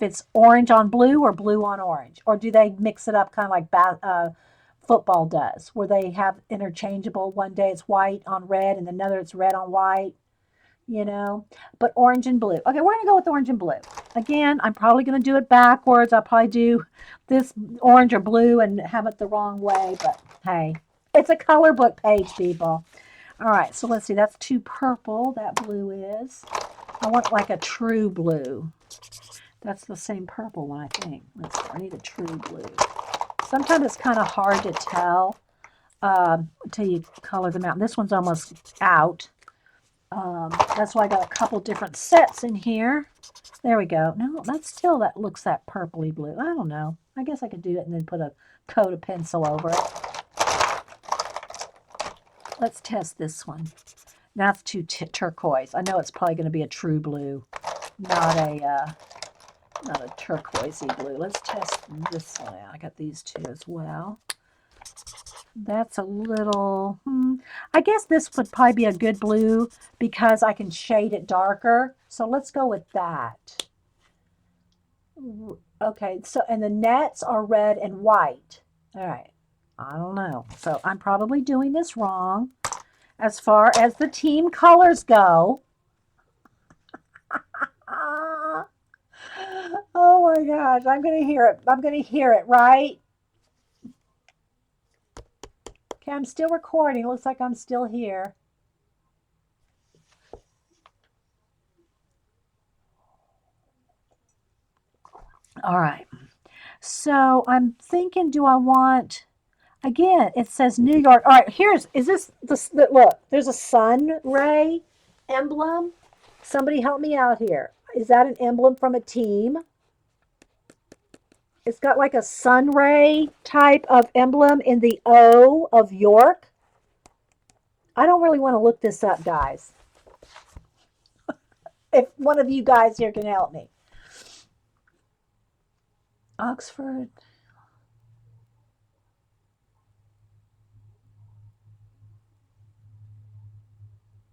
it's orange on blue or blue on orange. Or do they mix it up kind of like football does, where they have interchangeable. One day it's white on red and another it's red on white, but orange and blue. Okay, we're going to go with orange and blue. Again, I'm probably going to do it backwards. I'll probably do this orange or blue and have it the wrong way, but hey, it's a color book page, people. All right, so let's see. That's too purple, that blue is. I want like a true blue. That's the same purple one, I think. Let's see, I need a true blue. Sometimes it's kind of hard to tell until you color them out. And this one's almost out. That's why I got a couple different sets in here. There we go. No, that looks that purpley blue. I don't know. I guess I could do it and then put a coat of pencil over it. Let's test this one. That's too turquoise. I know it's probably going to be a true blue, not a turquoisey blue. Let's test this one out. I got these two as well. That's a little, I guess this would probably be a good blue because I can shade it darker. So let's go with that. Okay, so, and the nets are red and white. All right, I don't know. So I'm probably doing this wrong. As far as the team colors go, oh my gosh, I'm going to hear it. I'm going to hear it, right? Okay, I'm still recording. Looks like I'm still here. All right. So I'm thinking, do I want, again, it says New York. All right, is this, look, there's a sun ray emblem. Somebody help me out here. Is that an emblem from a team? It's got like a sun ray type of emblem in the O of York. I don't really want to look this up, guys. If one of you guys here can help me. Oxford.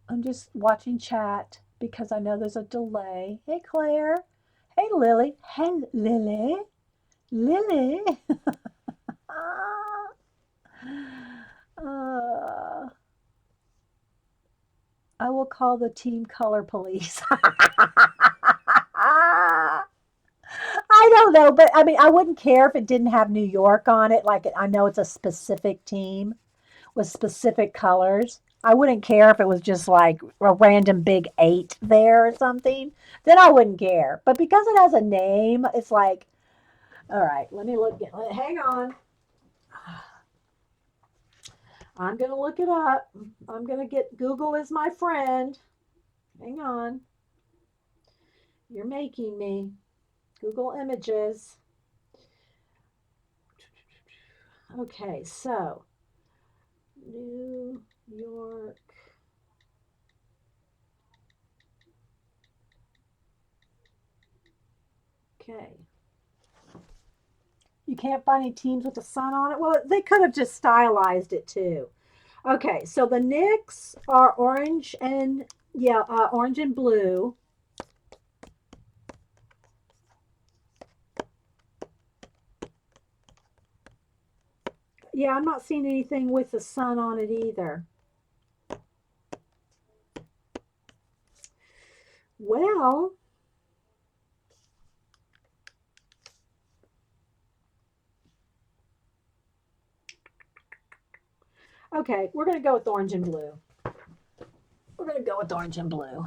I'm just watching chat because I know there's a delay. Hey, Claire. Hey, Lily. Hey, Lily. Lily. I will call the team color police. I don't know, but I mean, I wouldn't care if it didn't have New York on it. Like, I know it's a specific team with specific colors. I wouldn't care if it was just like a random big 8 there or something. Then I wouldn't care. But because it has a name, it's like, all right, let me look. Hang on. I'm going to look it up. I'm going to get Google as my friend. Hang on. You're making me. Google Images. Okay, so New York. Okay. You can't find any teams with the sun on it? Well, they could have just stylized it too. Okay, so the Knicks are orange and, yeah, orange and blue. Yeah, I'm not seeing anything with the sun on it either. Well, okay, we're going to go with orange and blue. We're going to go with orange and blue.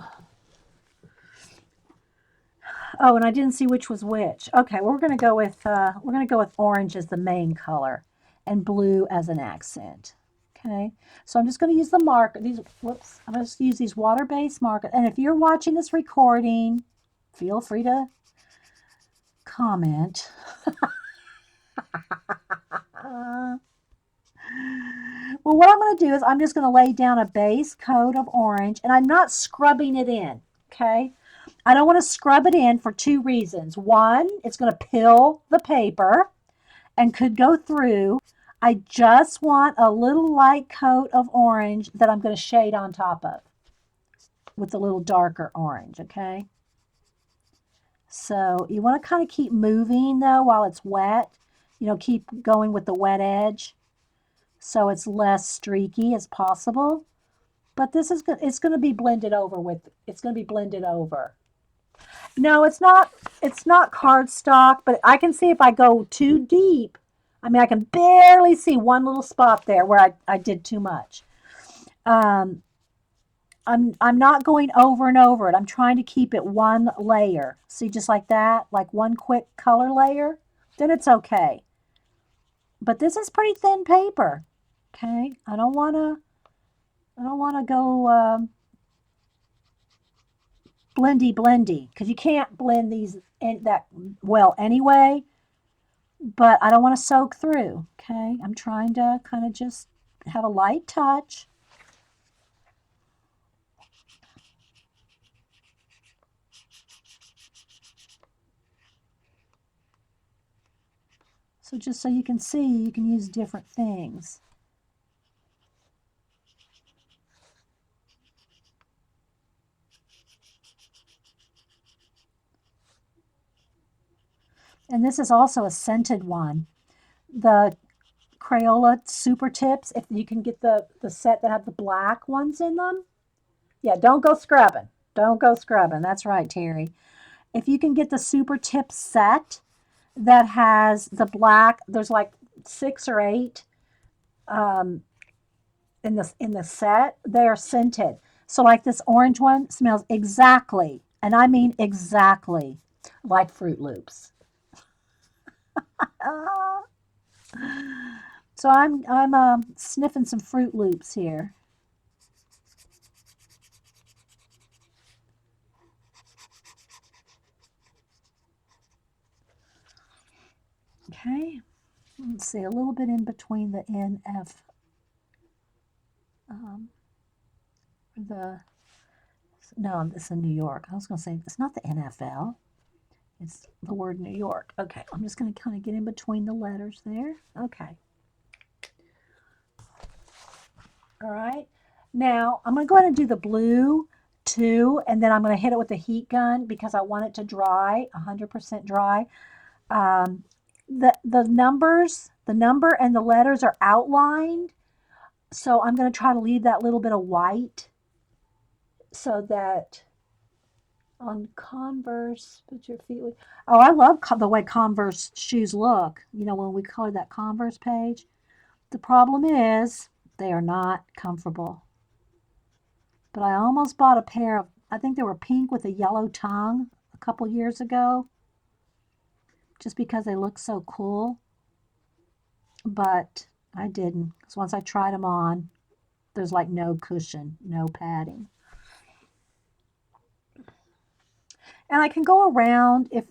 Oh, and I didn't see which was which. Okay, well, we're going to go with orange as the main color and blue as an accent. Okay, so I'm just going to use the marker. I'm going to use these water-based markers. And if you're watching this recording, feel free to comment. Well, what I'm going to do is I'm just going to lay down a base coat of orange, and I'm not scrubbing it in, okay? I don't want to scrub it in for 2 reasons. One, it's going to pill the paper and could go through. I just want a little light coat of orange that I'm going to shade on top of with a little darker orange, okay? So you want to kind of keep moving, though, while it's wet. Keep going with the wet edge so it's less streaky as possible. But it's going to be blended over it's going to be blended over. No, it's not cardstock, but I can see if I go too deep. I mean, I can barely see one little spot there where I did too much. I'm not going over and over it. I'm trying to keep it one layer. See, just like that, like one quick color layer, then it's okay. But this is pretty thin paper. Okay, I don't want to go blendy because you can't blend these that well anyway. But I don't want to soak through. Okay, I'm trying to kind of just have a light touch. So just so you can see, you can use different things. And this is also a scented one. The Crayola Super Tips, if you can get the set that have the black ones in them. Yeah, don't go scrubbing. Don't go scrubbing. That's right, Terry. If you can get the Super Tips set that has the black, there's like 6 or 8 um, in the set. They are scented. So like this orange one smells exactly, and I mean exactly, like Fruit Loops. Ah. So I'm sniffing some Fruit Loops here. Okay, let's see, a little bit in between the NF, um, the no, it's in New York. I was going to say it's not the NFL. It's the word New York. Okay, I'm just going to kind of get in between the letters there. Okay. All right. Now I'm going to go ahead and do the blue too, and then I'm going to hit it with the heat gun because I want it to dry, 100% dry. Um, the numbers, the number and the letters are outlined, so I'm going to try to leave that little bit of white so that on Converse, put your feet. Oh, I love the way Converse shoes look. You know, when we color that Converse page. The problem is they are not comfortable. But I almost bought a pair of, I think they were pink with a yellow tongue a couple years ago, just because they look so cool. But I didn't, because once I tried them on, there's like no cushion, no padding. And I can go around if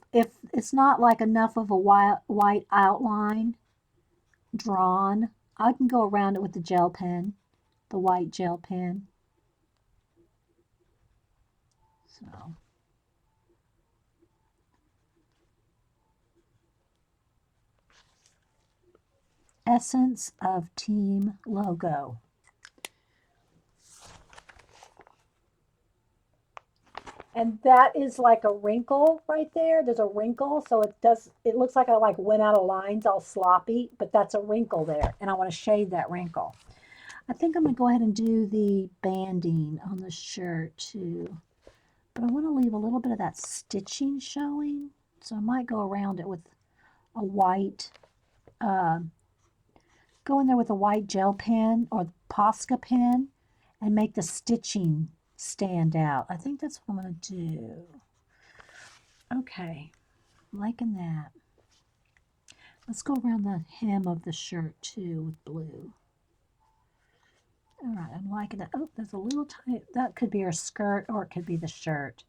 it's not like enough of a white outline drawn. I can go around it with the gel pen, the white gel pen. So, essence of team logo. And that is like a wrinkle right there. There's a wrinkle, so it looks like I like went out of lines all sloppy, but that's a wrinkle there, and I want to shade that wrinkle. I think I'm gonna go ahead and do the banding on the shirt too, but I want to leave a little bit of that stitching showing, so I might go around it with a white, uh, go in there with a white gel pen or Posca pen and make the stitching stand out. I think that's what I'm gonna do. Okay, I'm liking that. Let's go around the hem of the shirt too with blue. All right, I'm liking it. Oh, there's a little tiny, that could be her skirt or it could be the shirt.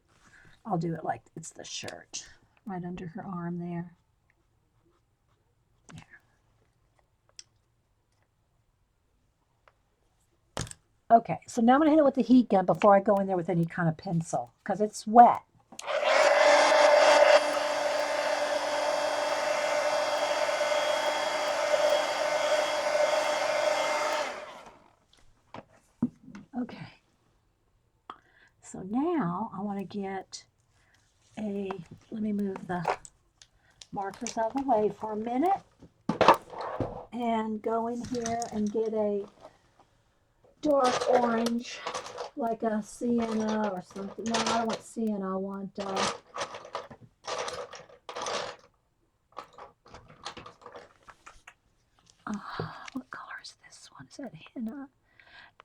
I'll do it like it's the shirt, right under her arm there. There. Okay, so now I'm gonna hit it with the heat gun before I go in there with any kind of pencil because it's wet. Okay, so now I want to get let me move the markers out of the way for a minute and go in here and get a dark orange, like a sienna or something. No, I don't want sienna. I want what color is this one? Is that henna?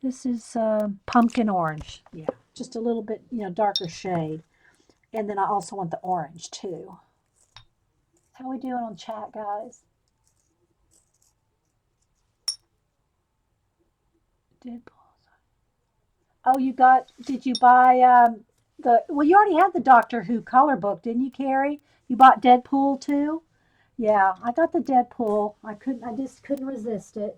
This is pumpkin orange. Yeah, just a little bit, darker shade. And then I also want the orange too. How we doing on chat, guys? Deadpool. Oh, did you buy well, you already had the Doctor Who color book, didn't you, Carrie? You bought Deadpool too? Yeah, I got the Deadpool. I just couldn't resist it.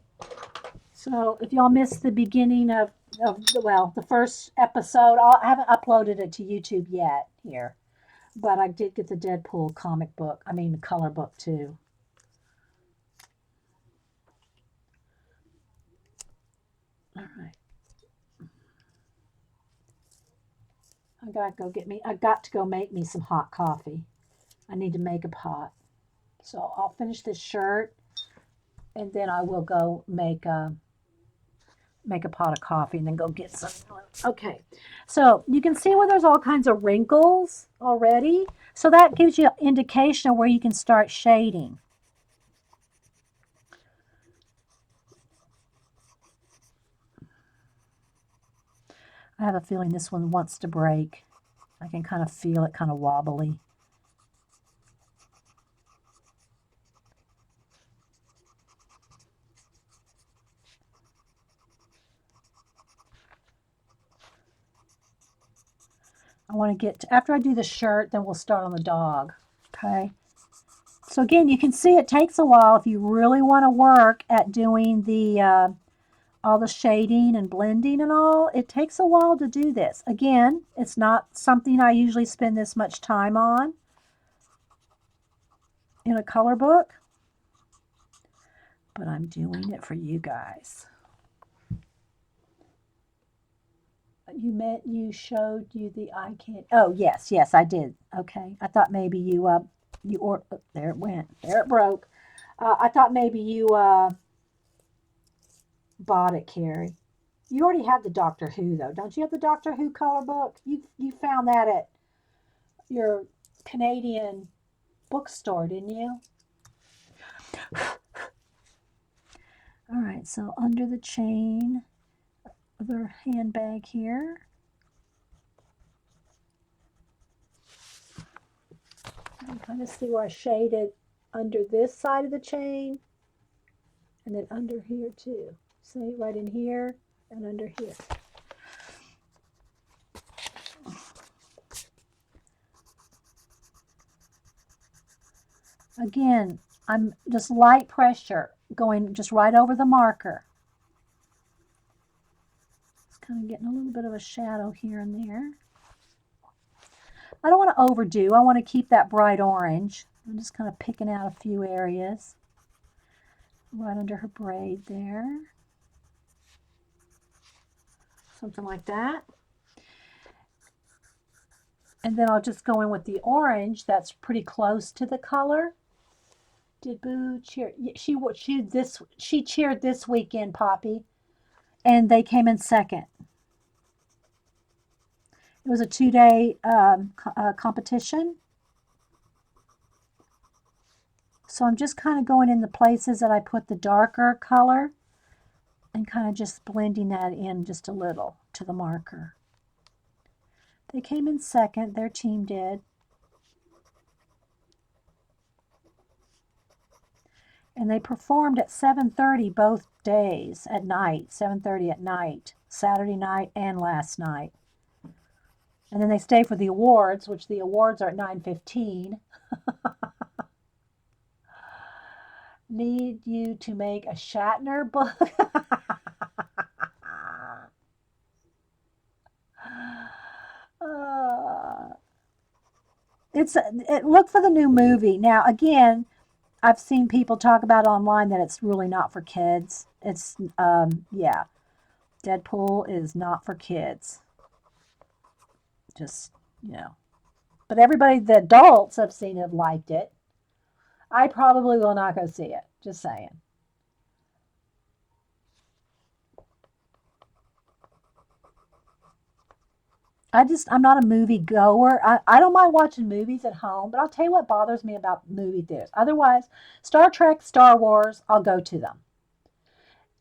So if y'all missed the beginning the first episode, I haven't uploaded it to YouTube yet here, but I did get the Deadpool comic book. I mean, the color book too. I got to go make me some hot coffee. I need to make a pot. So I'll finish this shirt and then I will go make a pot of coffee and then go get some. Okay, so you can see where there's all kinds of wrinkles already. So that gives you an indication of where you can start shading. I have a feeling this one wants to break. I can kind of feel it kind of wobbly. I want to get to, after I do the shirt, then we'll start on the dog. Okay. So again, you can see it takes a while if you really want to work at doing the all the shading and blending and all. It takes a while to do this. Again, it's not something I usually spend this much time on in a color book, but I'm doing it for you guys. You showed you the eye candy. Oh, yes, yes, I did. Okay. I thought maybe there it went. There it broke. I thought maybe you bought it, Carrie. You already have the Doctor Who though. Don't you have the Doctor Who color book? You found that at your Canadian bookstore, didn't you? All right, so under the chain of their handbag here. You kind of see where I shaded under this side of the chain and then under here too. See, right in here and under here. Again, I'm just light pressure going just right over the marker. It's kind of getting a little bit of a shadow here and there. I don't want to overdo. I want to keep that bright orange. I'm just kind of picking out a few areas. Right under her braid there. Something like that. And then I'll just go in with the orange that's pretty close to the color. Did Boo cheer? She cheered this weekend, Poppy, and they came in second. It was a 2-day competition. So I'm just kind of going in the places that I put the darker color and kind of just blending that in just a little to the marker. They came in second, their team did. And they performed at 7:30 both days at night, 7:30 at night, Saturday night and last night. And then they stay for the awards, which the awards are at 9:15. Need you to make a Shatner book. Look for the new movie. Now, again, I've seen people talk about online that it's really not for kids. It's, yeah, Deadpool is not for kids. Just, But everybody, the adults I've seen have liked it. I probably will not go see it. Just saying. I'm not a movie goer. I don't mind watching movies at home, but I'll tell you what bothers me about movie theaters. Otherwise, Star Trek, Star Wars, I'll go to them.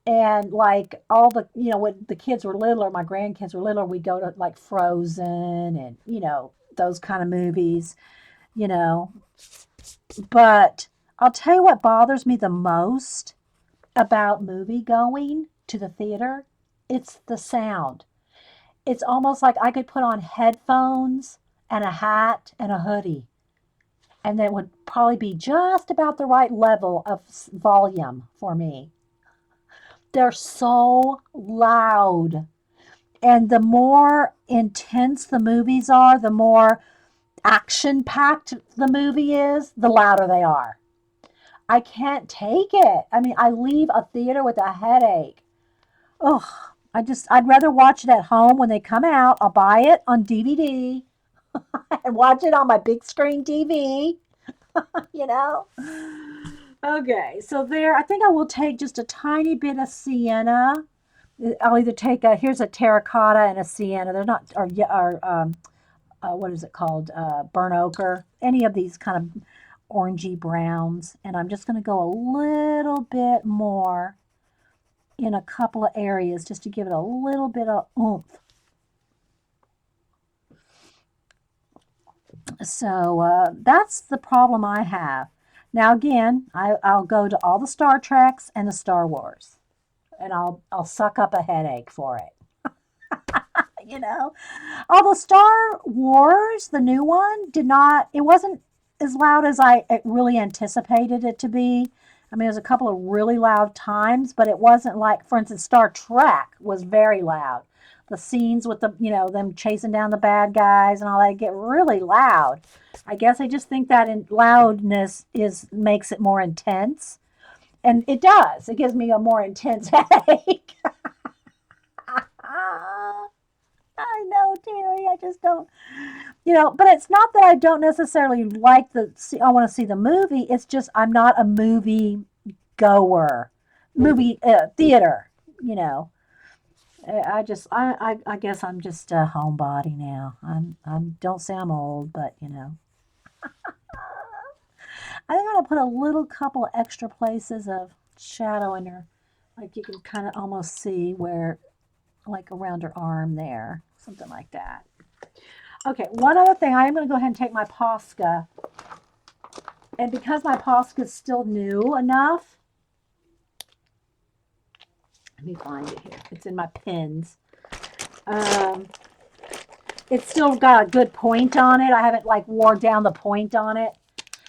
And like all the, when the kids were little or my grandkids were little, we go to like Frozen and, those kind of movies, you know. But I'll tell you what bothers me the most about movie going to the theater. It's the sound. It's almost like I could put on headphones and a hat and a hoodie, and that would probably be just about the right level of volume for me. They're so loud. And the more intense the movies are, the more action packed the movie is, the louder they are. I can't take it. I mean, I leave a theater with a headache. Oh, I'd rather watch it at home when they come out. I'll buy it on DVD and watch it on my big screen TV, you know? Okay, so there, I think I will take just a tiny bit of sienna. I'll either take here's a terracotta and a sienna. They're not, or what is it called? Burnt ochre. Any of these kind of orangey browns. And I'm just going to go a little bit more in a couple of areas just to give it a little bit of oomph. So that's the problem I have. Now again, I'll go to all the Star Treks and the Star Wars, and I'll suck up a headache for it. You know, although Star Wars, the new one, did not. It wasn't as loud as I really anticipated it to be. I mean, there's a couple of really loud times, but it wasn't like, for instance, Star Trek was very loud. The scenes with the, them chasing down the bad guys and all that get really loud. I guess I just think that loudness makes it more intense, and it does. It gives me a more intense headache. I know, Terry. I just don't, but it's not that I don't necessarily like I want to see the movie. It's just I'm not a movie goer, movie theater, you know. I guess I'm just a homebody now. Don't say I'm old, but I think I'm gonna put a little couple of extra places of shadow in her, like you can kind of almost see where, like around her arm there, something like that. Okay, one other thing, I am going to go ahead and take my Posca, and because my Posca is still new enough, let me find it here. It's in my pins. Um, it's still got a good point on it. I haven't like wore down the point on it.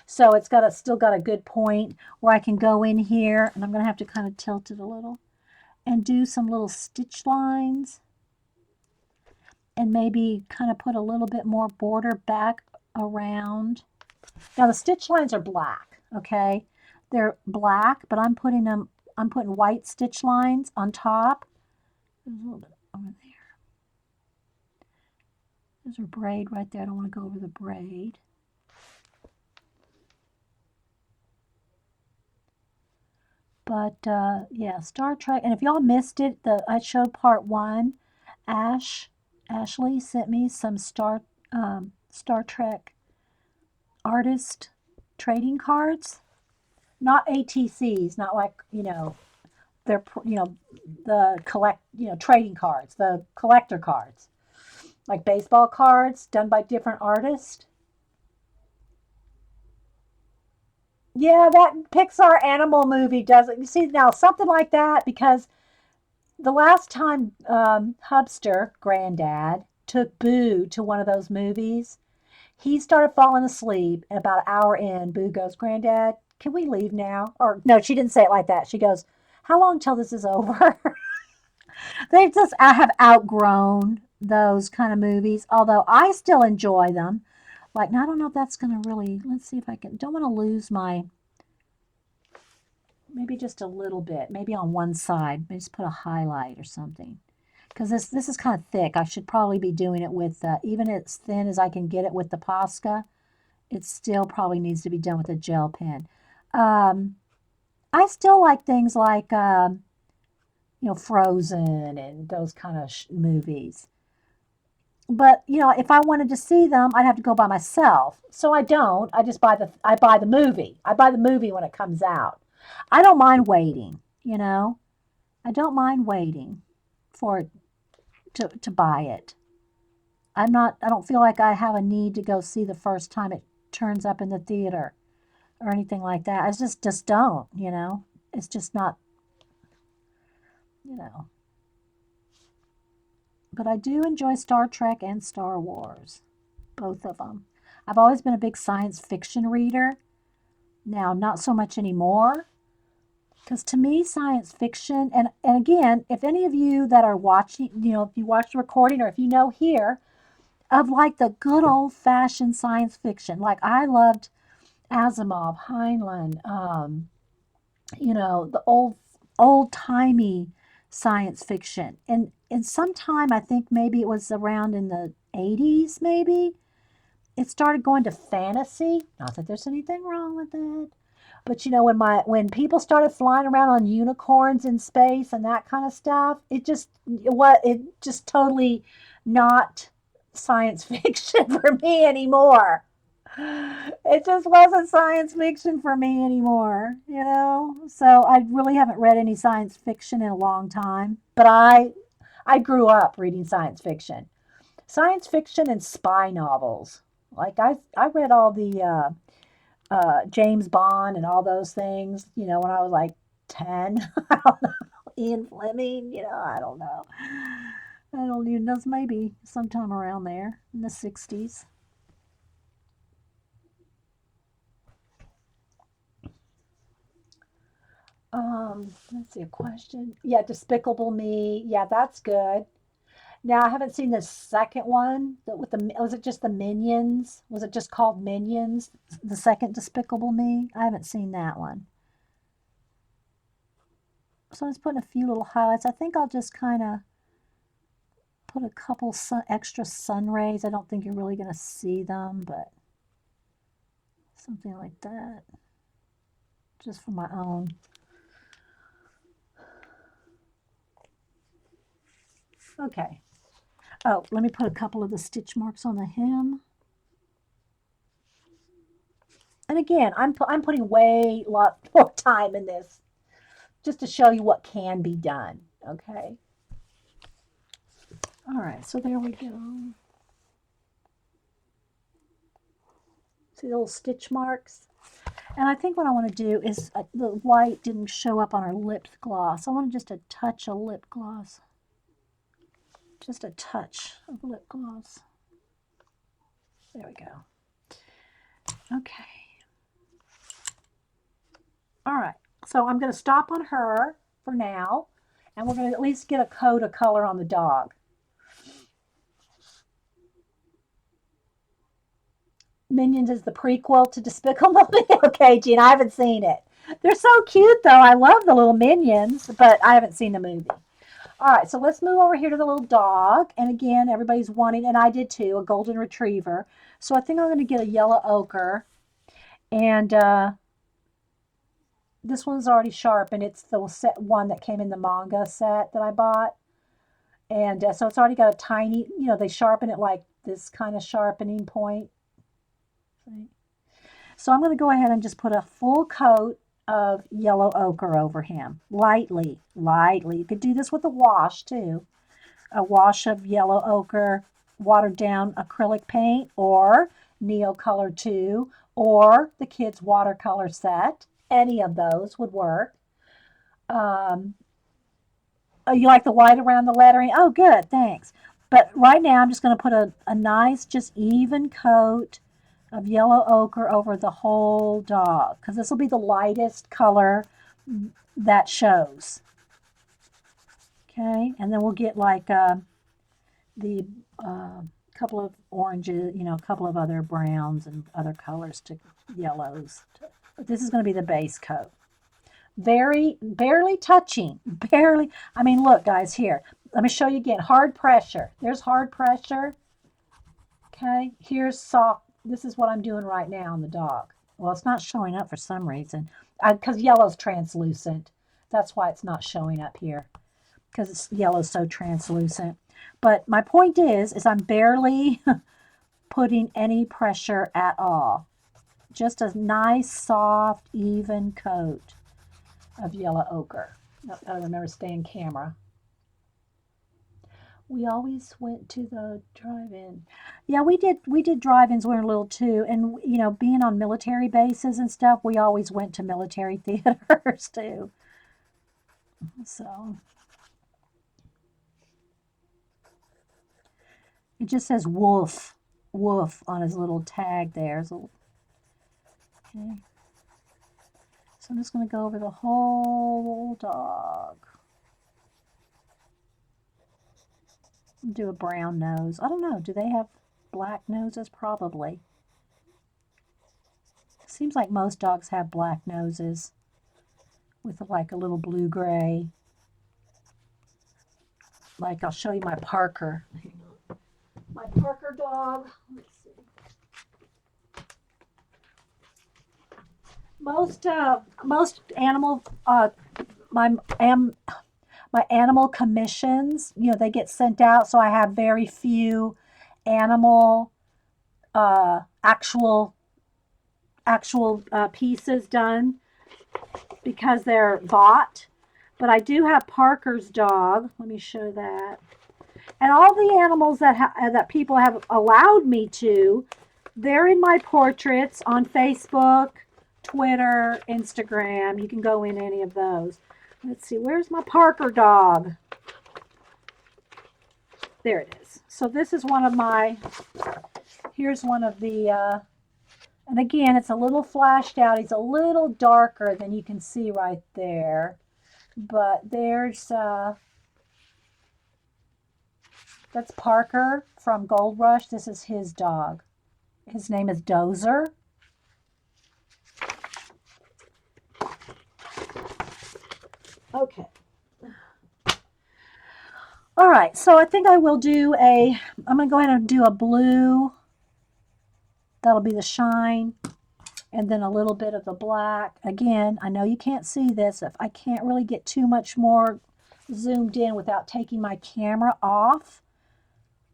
So it's still got a good point where I can go in here, and I'm going to have to kind of tilt it a little and do some little stitch lines and maybe kind of put a little bit more border back around. Now the stitch lines are black, okay? They're black, but I'm putting white stitch lines on top. There's a little bit over there. There's a braid right there. I don't want to go over the braid. But yeah, Star Trek. And if y'all missed it, I showed part one. Ashley sent me some Star Trek artist trading cards, not ATCs, not like they're the trading cards, the collector cards, like baseball cards done by different artists. Yeah, that Pixar animal movie does it. You see now something like that because the last time Hubster, Granddad, took Boo to one of those movies, he started falling asleep, and about an hour in, Boo goes, "Granddad, can we leave now?" Or no, she didn't say it like that. She goes, "How long till this is over?" I have outgrown those kind of movies, although I still enjoy them. Like, now I don't know if that's going to really, let's see if I can, don't want to lose maybe just a little bit, maybe on one side, maybe just put a highlight or something. Because this is kind of thick. I should probably be doing it with, even as thin as I can get it with the Posca, it still probably needs to be done with a gel pen. Um, I still like things like, Frozen and those kind of movies. But if I wanted to see them, I'd have to go by myself. So I don't. I buy the movie. I buy the movie when it comes out. I don't mind waiting. I don't mind waiting for it to buy it. I don't feel like I have a need to go see the first time it turns up in the theater or anything like that. I just don't. It's just not, you know. But I do enjoy Star Trek and Star Wars, both of them. I've always been a big science fiction reader. Now, not so much anymore. Because to me, science fiction, and again, if any of you that are watching, if you watch the recording or if you know here, of like the good old fashioned science fiction, like I loved Asimov, Heinlein, the old timey science fiction. And sometime, I think maybe it was around in the 80s, maybe, it started going to fantasy. Not that there's anything wrong with it. But you know, when people started flying around on unicorns in space and that kind of stuff, it just totally not science fiction for me anymore. It just wasn't science fiction for me anymore, you know? So I really haven't read any science fiction in a long time, but I grew up reading science fiction. Science fiction and spy novels. Like I read all the James Bond and all those things, you know, when I was like 10. I don't know. Ian Fleming, you know, I don't know. I don't even know. Maybe sometime around there in the 60s. Let's see a question. Yeah, Despicable Me. Yeah, that's good. Now I haven't seen the second one. With the was it just the Minions? Was it just called Minions? The second Despicable Me? I haven't seen that one. So I was putting a few little highlights. I think I'll just kind of put a couple extra sun rays. I don't think you're really going to see them, but something like that, just for my own. Okay. Oh, let me put a couple of the stitch marks on the hem. And again, I'm putting way lot more time in this just to show you what can be done. Okay. All right. So there we go. See the little stitch marks? And I think what I want to do is the white didn't show up on our lip gloss. I want just a touch of lip gloss. Just a touch of lip gloss. There we go. Okay. All right. So I'm going to stop on her for now. And we're going to at least get a coat of color on the dog. Minions is the prequel to Despicable Me. Okay, Gene, I haven't seen it. They're so cute, though. I love the little minions, but I haven't seen the movie. All right, so let's move over here to the little dog. And again, everybody's wanting, and I did too, a golden retriever. So I think I'm going to get a yellow ochre. And this one's already sharpened. It's the set one that came in the manga set that I bought. And so it's already got a tiny, you know, they sharpen it like this kind of sharpening point. So I'm going to go ahead and just put a full coat of yellow ochre over him. Lightly, lightly. You could do this with a wash too. A wash of yellow ochre, watered down acrylic paint, or Neocolor 2, or the kids' watercolor set. Any of those would work. Um, oh, you like the white around the lettering? Oh, good, thanks. But right now I'm just going to put a nice, just even coat of yellow ochre over the whole dog, because this will be the lightest color that shows. Okay, and then we'll get like the couple of oranges, you know, a couple of other browns and other colors to yellows. But this is going to be the base coat. Very, barely touching, barely. I mean, look, guys, here. Let me show you again. Hard pressure. There's hard pressure. Okay, here's soft. This is what I'm doing right now on the dog. Well, it's not showing up for some reason. Because yellow's translucent. That's why it's not showing up here. Because yellow's so translucent. But my point is I'm barely putting any pressure at all. Just a nice, soft, even coat of yellow ochre. I remember staying camera. We always went to the drive-in. Yeah, we did drive-ins when we were little too. And you know, being on military bases and stuff, we always went to military theaters too. So it just says wolf, wolf on his little tag there. So, okay. So I'm just going to go over the whole dog. Do a brown nose. I don't know. Do they have black noses? Probably. Seems like most dogs have black noses with like a little blue-gray. like I'll show you my Parker. My Parker dog. Let's see. Most animal my my animal commissions, they get sent out, so I have very few animal actual pieces done because they're bought. But I do have Parker's dog. Let me show that. And all the animals that people have allowed me to, they're in my portraits on Facebook, Twitter, Instagram. You can go in any of those. Let's see, where's my Parker dog? There it is. So this is one of my, here's one of the, and again, it's a little flashed out. He's a little darker than you can see right there. But there's, that's Parker from Gold Rush. This is his dog. His name is Dozer. Okay. All right, so I think I will do I'm going to go ahead and do a blue. That'll be the shine. And then a little bit of the black. Again, I know you can't see this. If I can't really get too much more zoomed in without taking my camera off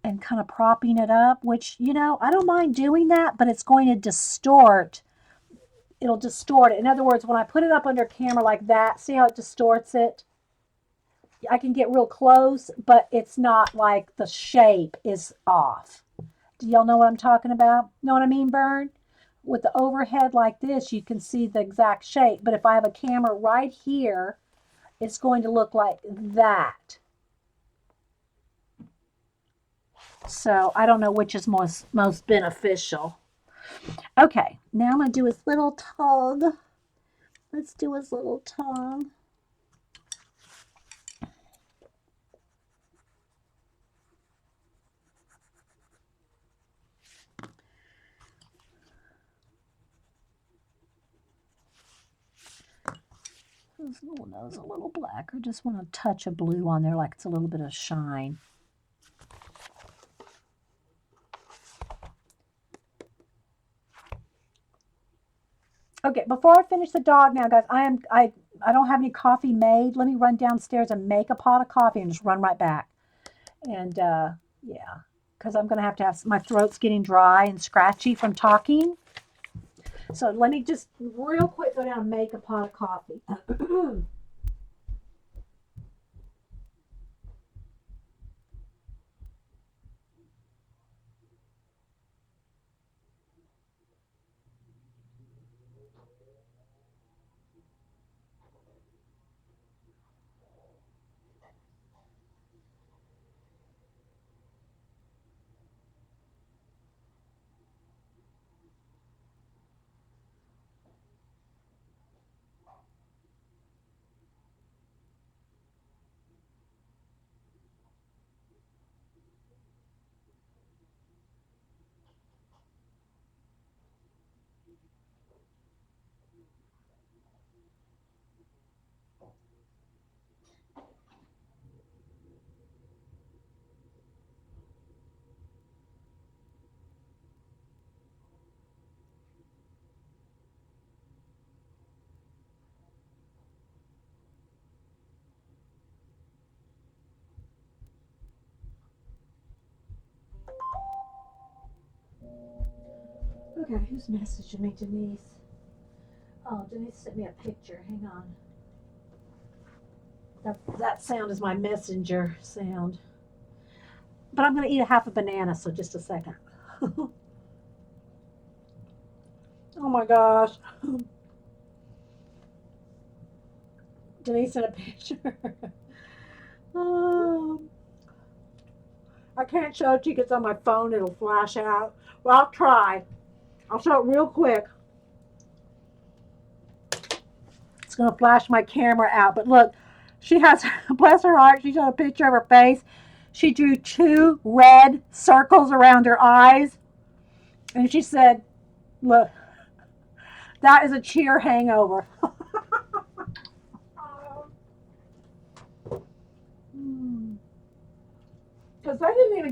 and kind of propping it up, which, I don't mind doing that, but it's going to distort. It'll distort it. In other words, when I put it up under camera like that, see how it distorts it? I can get real close, but it's not like the shape is off. Do y'all know what I'm talking about? Know what I mean, Vern? With the overhead like this, you can see the exact shape. But if I have a camera right here, it's going to look like that. So I don't know which is most beneficial. Okay, now I'm going to do his little tongue. Let's do his little tongue. His little nose a little black. I just want to touch a blue on there like it's a little bit of shine. Okay, before I finish the dog now, guys, I don't have any coffee made. Let me run downstairs and make a pot of coffee and just run right back. And yeah, because I'm going to have my throat's getting dry and scratchy from talking. So let me just real quick go down and make a pot of coffee. Okay, who's messaging me? Denise. Oh, Denise sent me a picture. Hang on. That sound is my messenger sound. But I'm going to eat a half a banana, so just a second. Oh my gosh. Denise sent a picture. Oh. I can't show it to you because on my phone it'll flash out. Well, I'll try. I'll show it real quick. It's going to flash my camera out. But look, she has, bless her heart, she showed a picture of her face. She drew 2 red circles around her eyes. And she said, look, that is a cheer hangover.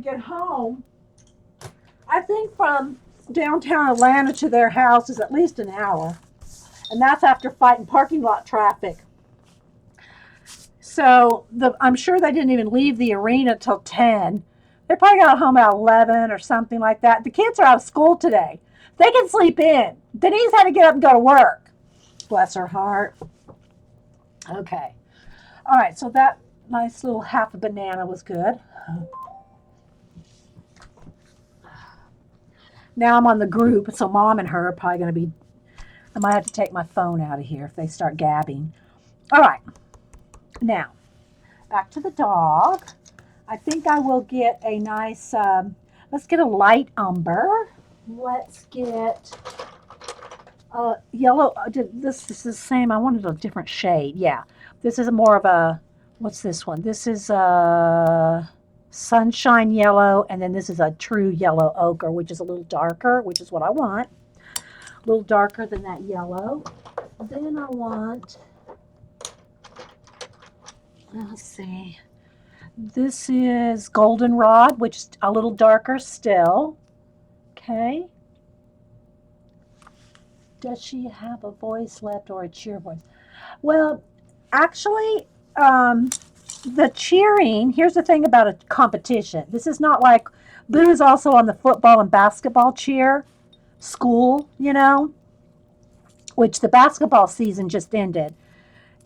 get home. I think from downtown Atlanta to their house is at least an hour. And that's after fighting parking lot traffic. So I'm sure they didn't even leave the arena till 10. They probably got home at 11 or something like that. The kids are out of school today. They can sleep in. Denise had to get up and go to work. Bless her heart. Okay. All right, so that nice little half a banana was good. Now I'm on the group, so Mom and her are probably going to be, I might have to take my phone out of here if they start gabbing. All right. Now, back to the dog. I think I will get a nice, let's get a light umber. Let's get yellow. This is the same. I wanted a different shade. Yeah. This is more of a, what's this one? This is a sunshine yellow, and then this is a true yellow ochre, which is a little darker, which is what I want. A little darker than that yellow. Then I want, let's see. This is goldenrod, which is a little darker still. Okay. Does she have a voice left or a cheer voice? Well, actually, the cheering, here's the thing about a competition. This is not like, Boo is also on the football and basketball cheer school, you know, which the basketball season just ended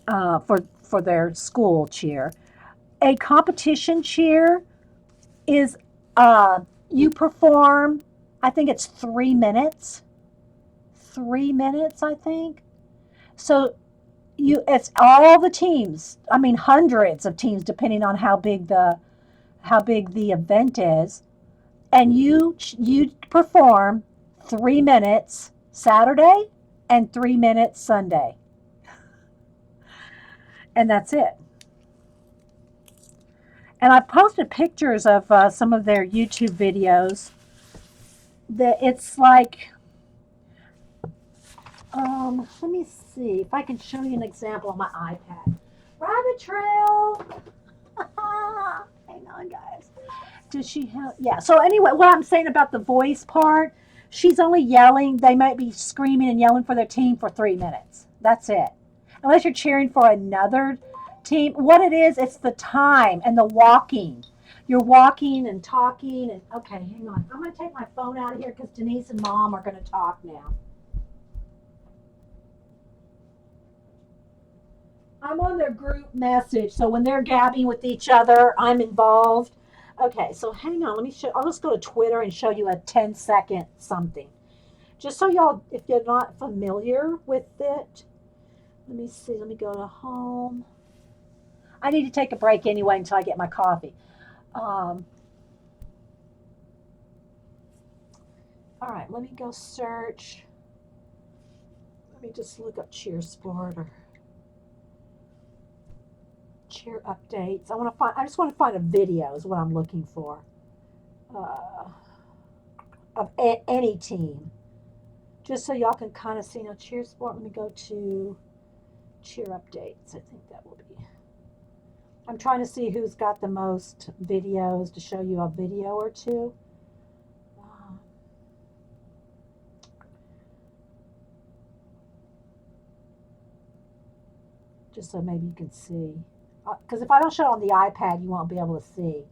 for their school cheer. A competition cheer is you perform, I think it's 3 minutes. 3 minutes, I think. So it's all the teams. I mean, hundreds of teams, depending on how big the event is, and you perform 3 minutes Saturday and 3 minutes Sunday, and that's it. And I posted pictures of some of their YouTube videos. That it's like, let me see if I can show you an example on my iPad. Rabbit trail. Hang on, guys. Does she have? Yeah. So anyway, what I'm saying about the voice part, she's only yelling. They might be screaming and yelling for their team for 3 minutes. That's it. Unless you're cheering for another team. What it is, it's the time and the walking. You're walking and talking. And okay, hang on. I'm going to take my phone out of here because Denise and Mom are going to talk now. I'm on their group message, so when they're gabbing with each other, I'm involved. Okay, so hang on. Let me show. I'll just go to Twitter and show you a 10-second something. Just so y'all, if you're not familiar with it, let me see. Let me go to home. I need to take a break anyway until I get my coffee. All right, let me go search. Let me just look up cheer sport or cheer updates. I just want to find a video is what I'm looking for. Of any team. Just so y'all can kind of see. Now, cheer sport, let me go to cheer updates. I think that will be. I'm trying to see who's got the most videos to show you a video or two. Just so maybe you can see. Because if I don't show it on the iPad, you won't be able to see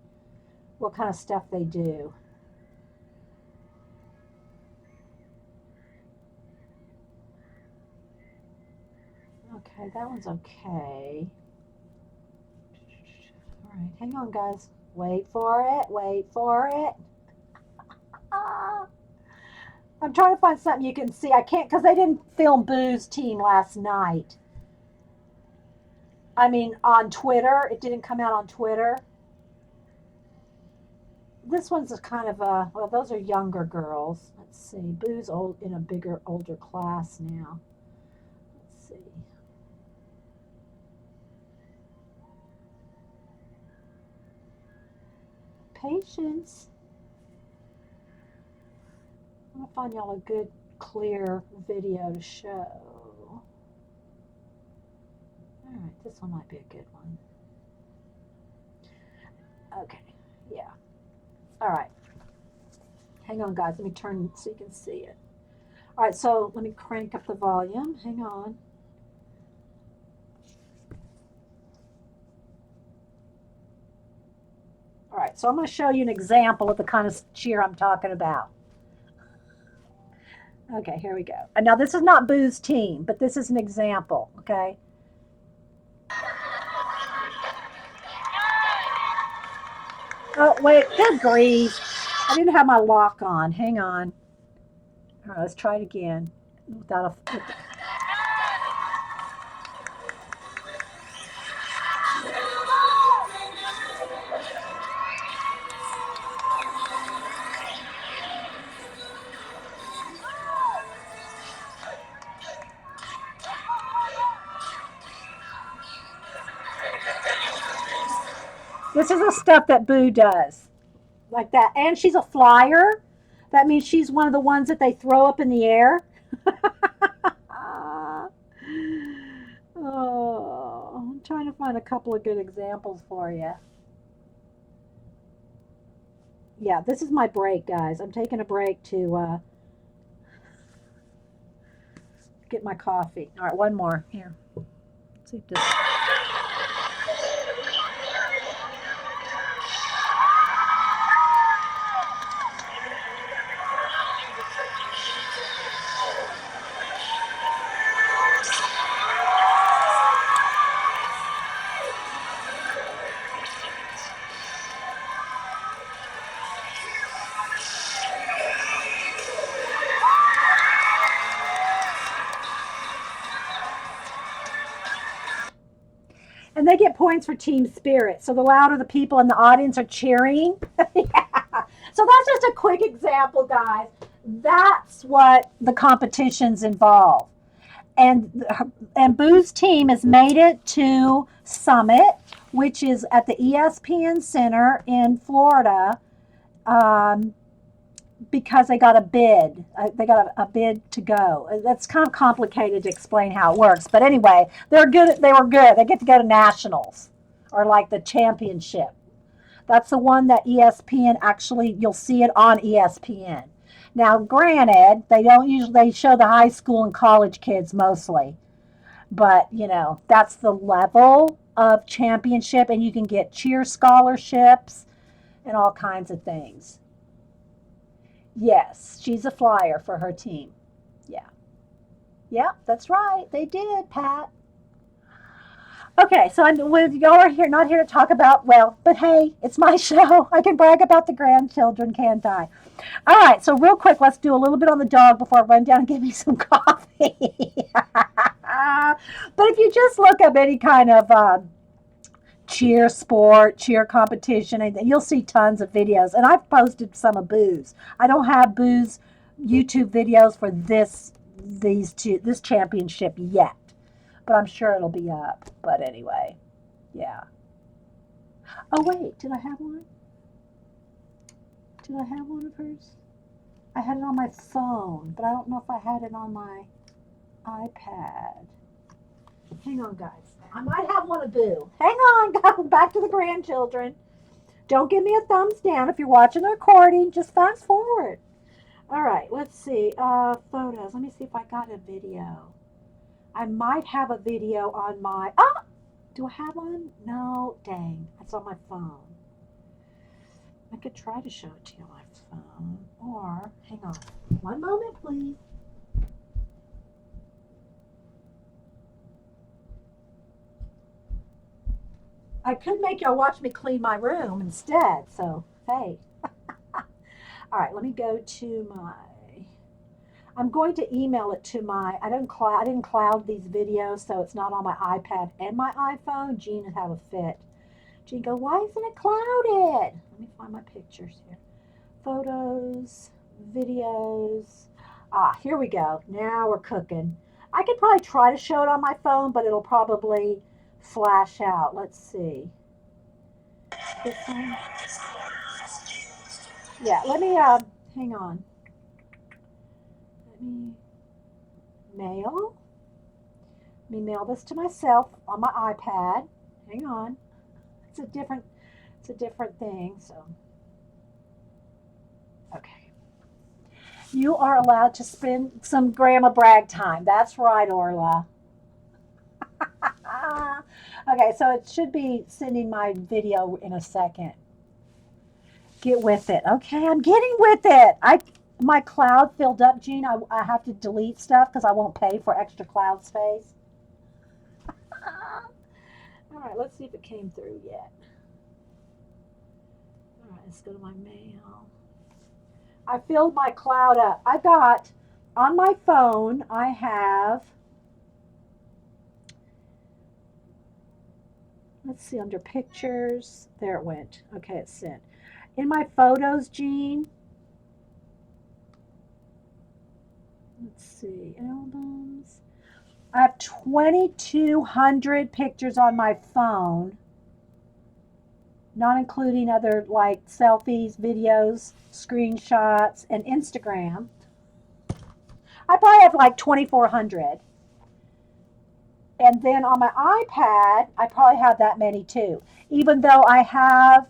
what kind of stuff they do. Okay, that one's okay. All right, hang on, guys. Wait for it. Wait for it. I'm trying to find something you can see. I can't because they didn't film Boo's team last night. I mean, on Twitter. It didn't come out on Twitter. This one's a kind of a, well, those are younger girls. Let's see. Boo's old in a bigger, older class now. Let's see. Patience. I'm going to find y'all a good, clear video to show. All right, this one might be a good one. Okay, yeah. All right. Hang on, guys. Let me turn so you can see it. All right, so let me crank up the volume. Hang on. All right, so I'm going to show you an example of the kind of cheer I'm talking about. Okay, here we go. And now this is not Boo's team, but this is an example, okay? Oh, wait, good grief. I didn't have my lock on. Hang on. All right, let's try it again. Without a... This is the stuff that Boo does. Like that. And she's a flyer. That means she's one of the ones that they throw up in the air. Oh, I'm trying to find a couple of good examples for you. Yeah, this is my break, guys. I'm taking a break to get my coffee. All right, one more. Here. Let's see if this... And they get points for team spirit. So the louder the people in the audience are cheering. Yeah. So that's just a quick example, guys. That's what the competitions involve. And Boo's team has made it to Summit, which is at the ESPN Center in Florida, because they got a bid. They got a bid to go. That's kind of complicated to explain how it works. But anyway, they're good. They were good. They get to go to nationals or like the championship. That's the one that ESPN actually, you'll see it on ESPN. Now, granted, they don't usually, they show the high school and college kids mostly. But, you know, that's the level of championship, and you can get cheer scholarships and all kinds of things. Yes, she's a flyer for her team. Yeah. Yeah, that's right. They did, Pat. Okay, so y'all are here, not here to talk about, well, but hey, it's my show. I can brag about the grandchildren, can't I? All right, so real quick, let's do a little bit on the dog before I run down and get me some coffee. But if you just look up any kind of cheer sport, cheer competition, and you'll see tons of videos. And I've posted some of Boo's. I don't have Boo's YouTube videos for this championship yet, but I'm sure it'll be up. But anyway, yeah. Oh wait, did I have one? Did I have one of hers? I had it on my phone, but I don't know if I had it on my iPad. Hang on, guys. I might have one of Boo. Hang on, guys. Back to the grandchildren. Don't give me a thumbs down if you're watching the recording. Just fast forward. All right, let's see. Photos. Let me see if I got a video. I might have a video on my... Ah! Do I have one? No. Dang. It's on my phone. I could try to show it to you on my phone. Or, hang on. One moment, please. I could make y'all watch me clean my room instead, so hey. All right, let me go to my... I'm going to email it to my... I didn't cloud these videos, so it's not on my iPad and my iPhone. Jean would have a fit. Jean go, why isn't it clouded? Let me find my pictures here. Photos, videos. Ah, here we go. Now we're cooking. I could probably try to show it on my phone, but it'll probably flash out. Let's see. This one. Yeah, let me, hang on. Let me mail. Let me mail this to myself on my iPad. Hang on. It's a different thing, so. Okay. You are allowed to spend some grandma brag time. That's right, Orla. Okay, so it should be sending my video in a second. Get with it. Okay, I'm getting with it. My cloud filled up, Gene. I have to delete stuff because I won't pay for extra cloud space. All right, let's see if it came through yet. All right, let's go to my mail. I filled my cloud up. I got on my phone, I have, let's see, under pictures. There it went. Okay, it's sent. In my photos, Gene, let's see, albums. I have 2,200 pictures on my phone, not including other like selfies, videos, screenshots, and Instagram. I probably have like 2,400. And then on my iPad, I probably have that many too, even though I have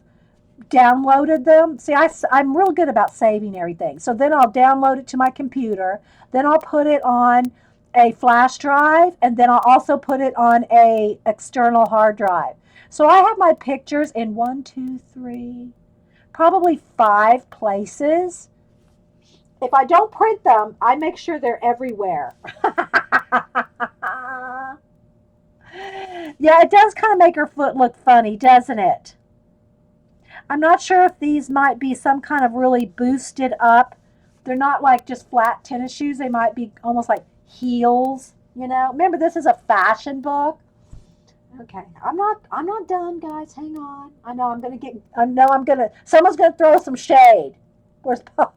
downloaded them. See, I'm real good about saving everything. So then I'll download it to my computer. Then I'll put it on a flash drive, and then I'll also put it on a external hard drive. So I have my pictures in 1, 2, 3, probably 5 places. If I don't print them, I make sure they're everywhere. Yeah, it does kind of make her foot look funny, doesn't it? I'm not sure if these might be some kind of really boosted up. They're not like just flat tennis shoes. They might be almost like heels, you know. Remember, this is a fashion book. Okay, I'm not done, guys. Hang on. Someone's gonna throw some shade. Where's Paul?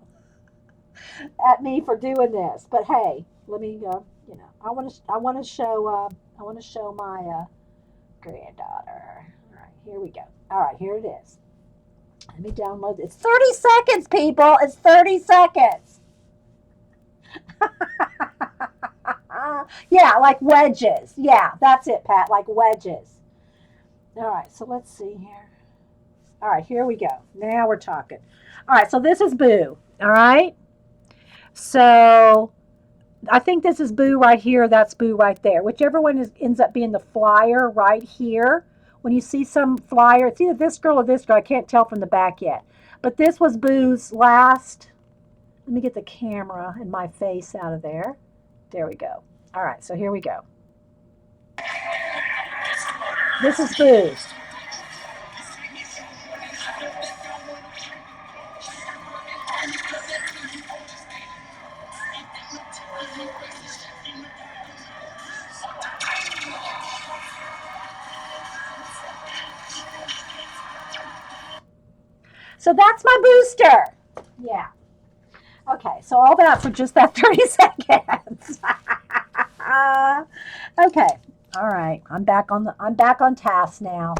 At me for doing this. But hey, let me I want to show my granddaughter. All right, here we go. All right, here it is. Let me download this. 30 seconds, people. It's 30 seconds. Yeah, like wedges. Yeah, that's it, Pat. Like wedges. All right, so let's see here. All right, here we go. Now we're talking. All right, so this is Boo. All right. So I think this is Boo right here. That's Boo right there. Whichever one ends up being the flyer right here. When you see some flyer, it's either this girl or this girl. I can't tell from the back yet. But this was Boo's last. Let me get the camera and my face out of there. There we go. All right, so here we go. This is Boo's. So that's my booster. Yeah. Okay, so all that for just that 30 seconds. Okay. All right. I'm back on task now.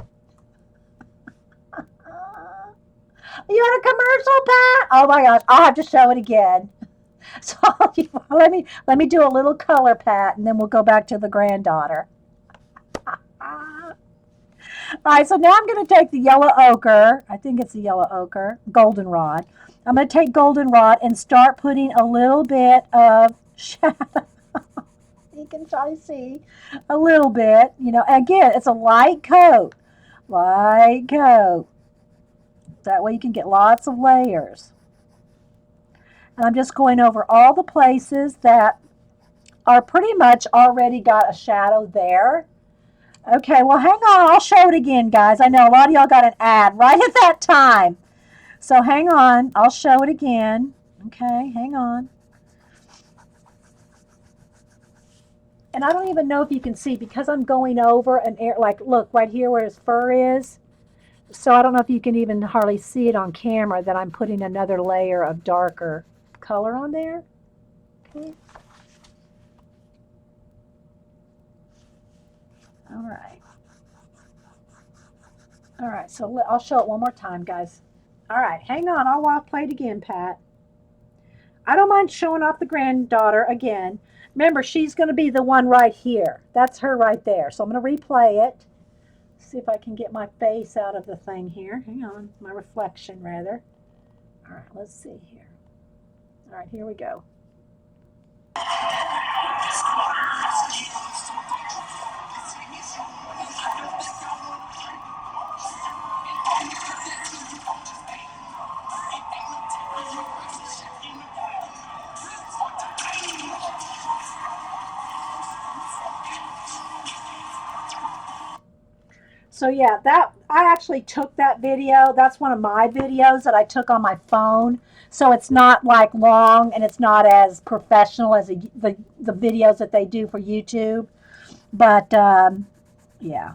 You had a commercial, Pat? Oh my gosh, I'll have to show it again. So let me do a little color, Pat, and then we'll go back to the granddaughter. All right, so now I'm going to take the yellow ochre. I think it's the yellow ochre, goldenrod. I'm going to take goldenrod and start putting a little bit of shadow. You can try to see a little bit. You know, again, it's a light coat. Light coat. That way you can get lots of layers. And I'm just going over all the places that are pretty much already got a shadow there. Okay, well, hang on. I'll show it again, guys. I know a lot of y'all got an ad right at that time. So hang on. I'll show it again. Okay, hang on. And I don't even know if you can see because I'm going over an air, like, look, right here where his fur is. So I don't know if you can even hardly see it on camera that I'm putting another layer of darker color on there. Okay. All right. All right, so I'll show it one more time, guys. All right, hang on. I'll play it again, Pat. I don't mind showing off the granddaughter again. Remember, she's going to be the one right here. That's her right there. So I'm going to replay it. See if I can get my face out of the thing here. Hang on, my reflection, rather. All right, let's see here. All right, here we go. So yeah, that I actually took that video. That's one of my videos that I took on my phone. So it's not like long and it's not as professional as the videos that they do for YouTube. But yeah,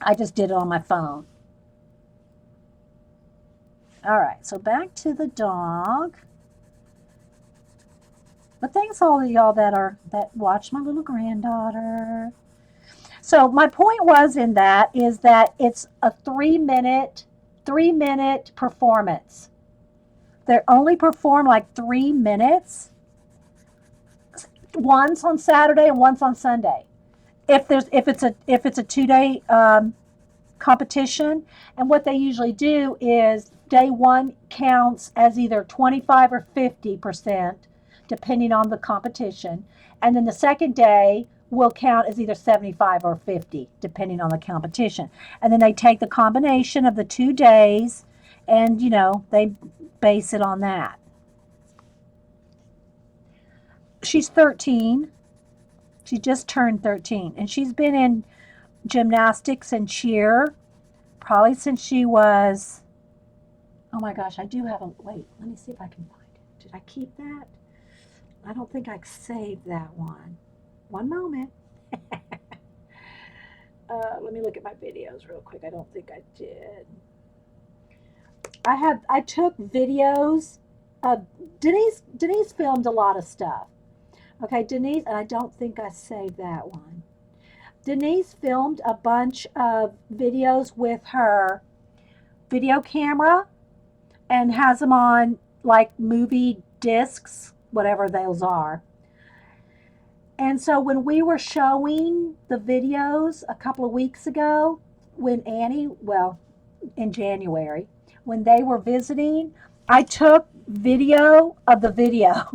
I just did it on my phone. All right, so back to the dog. But thanks all of y'all that watched my little granddaughter. So my point was in that is that it's a 3 minute performance. They only perform like 3 minutes, once on Saturday and once on Sunday. If it's a 2 day competition, and what they usually do is day one counts as either 25 or 50%, depending on the competition, and then the second day will count as either 75 or 50, depending on the competition. And then they take the combination of the 2 days, and they base it on that. She's 13. She just turned 13, and she's been in gymnastics and cheer probably since she was, oh my gosh, I do have a, wait, let me see if I can find it. Did I keep that? I don't think I saved that one. One moment. Let me look at my videos real quick. I don't think I did. I took videos of Denise filmed a lot of stuff. Okay, Denise, and I don't think I saved that one. Denise filmed a bunch of videos with her video camera and has them on like movie discs, whatever those are. And so when we were showing the videos a couple of weeks ago, when in January, when they were visiting, I took video of the video.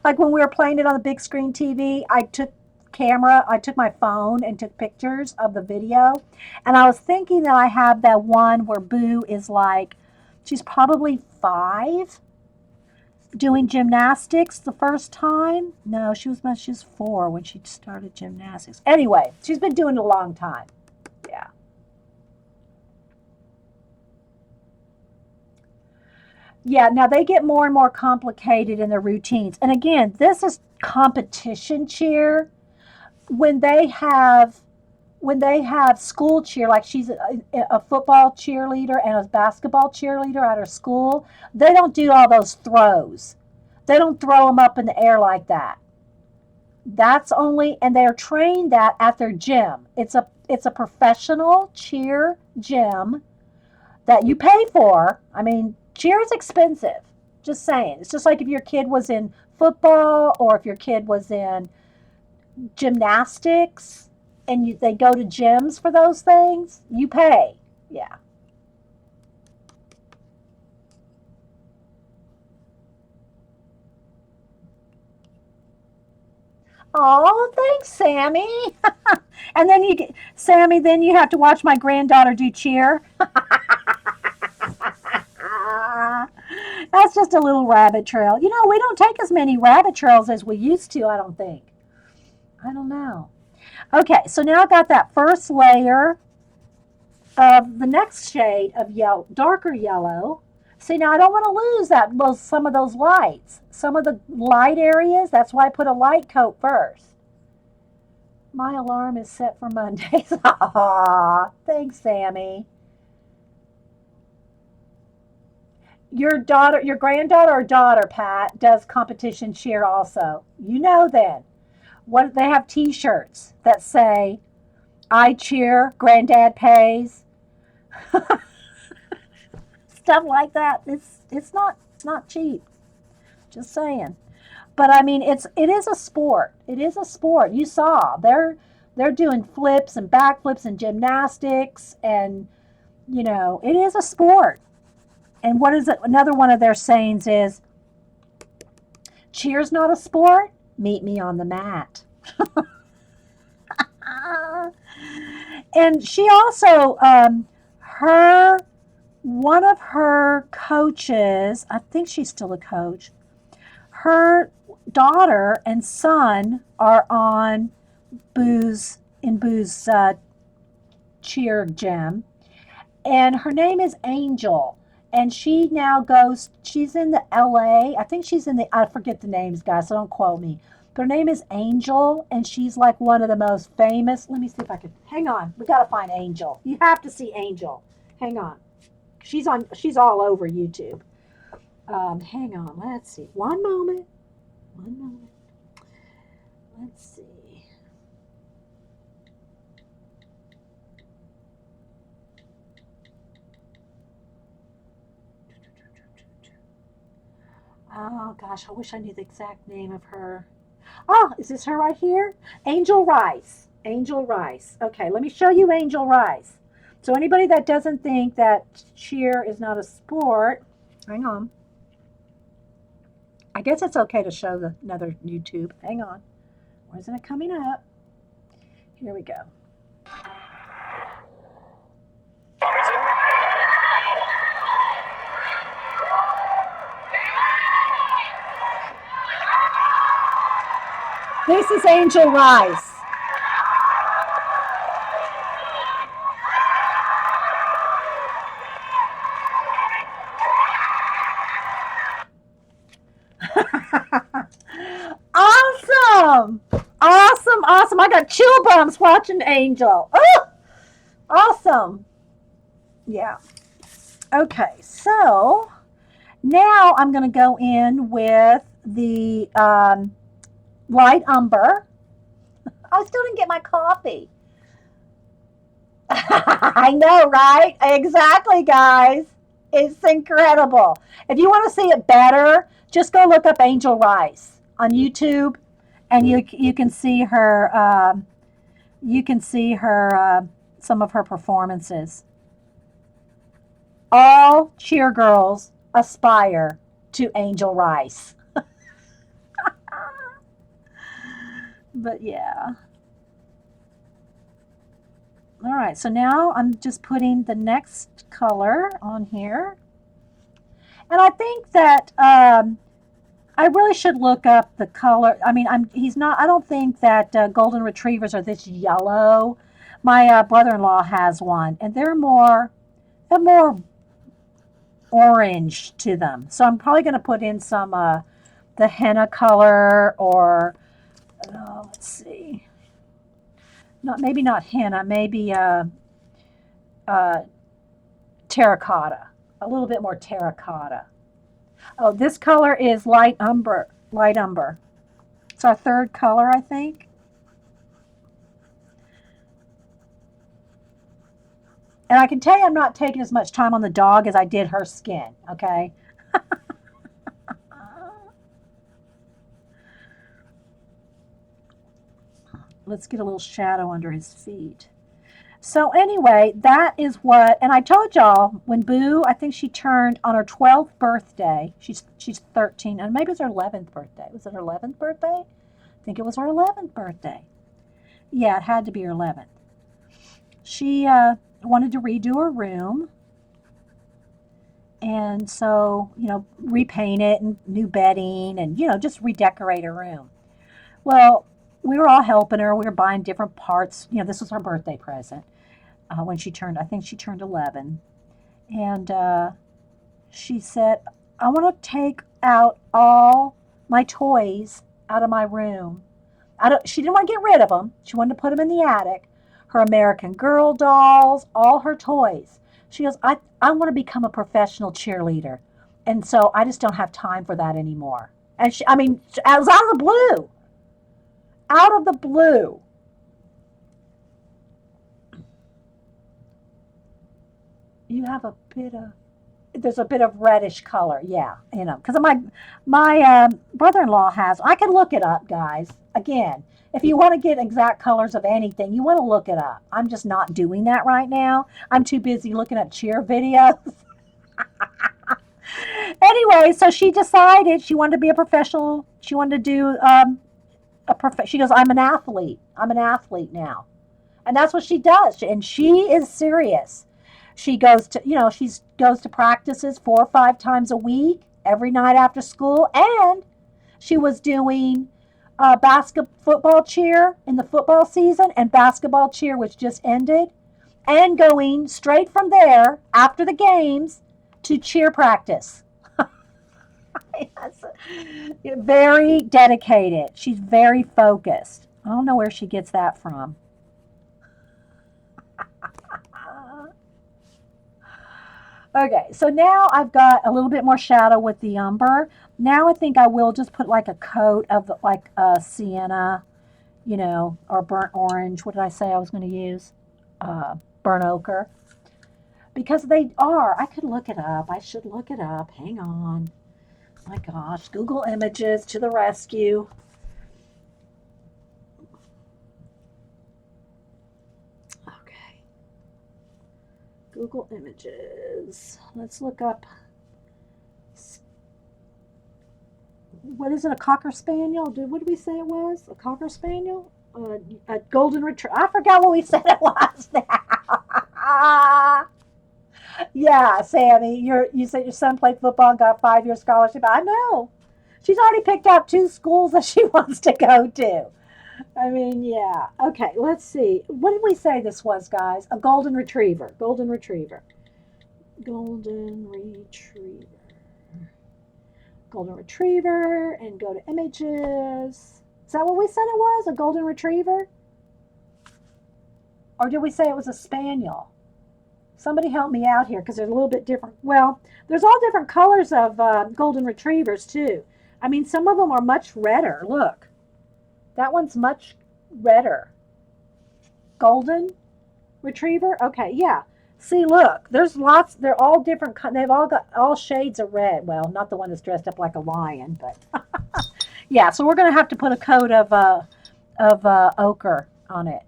Like when we were playing it on the big screen TV, I took my phone and took pictures of the video. And I was thinking that I have that one where Boo is like, she's probably 5, doing gymnastics the first time. No, she was 4 when she started gymnastics. Anyway, she's been doing it a long time. Yeah. Yeah, now they get more and more complicated in their routines. And again, this is competition cheer. When they have school cheer, like she's a football cheerleader and a basketball cheerleader at her school, they don't do all those throws. They don't throw them up in the air like that. That's only, and they're trained that at their gym. It's a professional cheer gym that you pay for. I mean, cheer is expensive. Just saying. It's just like if your kid was in football or if your kid was in gymnastics and they go to gyms for those things, you pay. Yeah. Oh, thanks, Sammy. And then Sammy, then you have to watch my granddaughter do cheer. That's just a little rabbit trail. We don't take as many rabbit trails as we used to, I don't think. I don't know. Okay, so now I got that first layer of the next shade of yellow, darker yellow. See, now I don't want to lose some of those lights. Some of the light areas, that's why I put a light coat first. My alarm is set for Mondays. Aw, thanks, Sammy. Your granddaughter or daughter, Pat, does competition cheer also. Then. What they have T-shirts that say, "I cheer, Granddad pays," stuff like that. It's not cheap. Just saying. But I mean, it is a sport. It is a sport. You saw they're doing flips and backflips and gymnastics, and it is a sport. And what is it? Another one of their sayings is, Cheer's not a sport? Meet me on the mat. And she also, her one of her coaches, I think she's still a coach, her daughter and son are on Boo's cheer gym, and her name is Angel. And she now goes, she's in the LA, I think she's in the, I forget the names, guys, so don't quote me. But her name is Angel, and she's like one of the most famous. Let me see if I can, hang on, we gotta find Angel. You have to see Angel. Hang on. She's all over YouTube. Hang on, let's see. One moment. Let's see. Oh gosh, I wish I knew the exact name of her. Oh, is this her right here? Angel Rice. Angel Rice. Okay, let me show you Angel Rice. So anybody that doesn't think that cheer is not a sport, hang on. I guess it's okay to show another YouTube. Hang on. Why isn't it coming up? Here we go. This is Angel Rice. Awesome! Awesome, awesome. I got chill bumps watching Angel. Oh, awesome. Yeah. Okay, so now I'm going to go in with the light umber. I still didn't get my coffee. I know, right? Exactly, guys. It's incredible. If you want to see it better, just go look up Angel Rice on YouTube, and you can see her. Some of her performances. All cheer girls aspire to Angel Rice. But yeah. All right, so now I'm just putting the next color on here. And I think that I really should look up the color. I mean, I don't think that golden retrievers are this yellow. My brother-in-law has one, and they're more orange to them. So I'm probably going to put in some the henna color, or let's see, maybe not henna, maybe terracotta, a little bit more terracotta. Oh, this color is light umber. Light umber. It's our third color, I think. And I can tell you I'm not taking as much time on the dog as I did her skin, okay? Let's get a little shadow under his feet. So anyway, that is what, and I told y'all when Boo, I think she turned on her 12th birthday. She's 13, and maybe it was her 11th birthday. Was it her 11th birthday? I think it was her 11th birthday. Yeah, it had to be her 11th. She wanted to redo her room, and so, repaint it and new bedding and, just redecorate her room. Well, we were all helping her. We were buying different parts. This was her birthday present when I think she turned 11. And she said, I want to take out all my toys out of my room. She didn't want to get rid of them. She wanted to put them in the attic. Her American Girl dolls, all her toys. She goes, I want to become a professional cheerleader. And so I just don't have time for that anymore. And it was out of the blue. Out of the blue. You have there's a bit of reddish color, yeah, because my brother-in-law has. I can look it up, guys. Again, if you want to get exact colors of anything, you want to look it up. I'm just not doing that right now. I'm too busy looking at cheer videos. Anyway, so she decided she wanted to be a professional. She wanted to do she goes, I'm an athlete. I'm an athlete now. And that's what she does. And she is serious. She goes to, she goes to practices 4 or 5 times a week, every night after school. And she was doing football cheer in the football season and basketball cheer, which just ended, and going straight from there after the games to cheer practice. Yes. Very dedicated. She's very focused. I don't know where she gets that from. Okay, so now I've got a little bit more shadow with the umber. Now I think I will just put like a coat of like sienna, or burnt orange. What did I say I was going to use? Burnt ochre. Because they are. I could look it up. I should look it up. Hang on. My gosh, Google Images to the rescue. Okay. Google Images. Let's look up. What is it? A Cocker Spaniel? What did we say it was? A Cocker Spaniel? A Golden Retriever? I forgot what we said it was now. Yeah, Sammy, you said your son played football and got a 5-year scholarship. I know. She's already picked out 2 schools that she wants to go to. I mean, yeah. Okay, let's see. What did we say this was, guys? A golden retriever. Golden retriever. Golden retriever. Golden retriever, and go to images. Is that what we said it was? A golden retriever? Or did we say it was a spaniel? Somebody help me out here because they're a little bit different. Well, there's all different colors of golden retrievers too. I mean, some of them are much redder. Look, that one's much redder. Golden retriever. Okay, yeah. See, look, there's lots. They're all different. They've all got all shades of red. Well, not the one that's dressed up like a lion, but yeah. So we're gonna have to put a coat of ochre on it.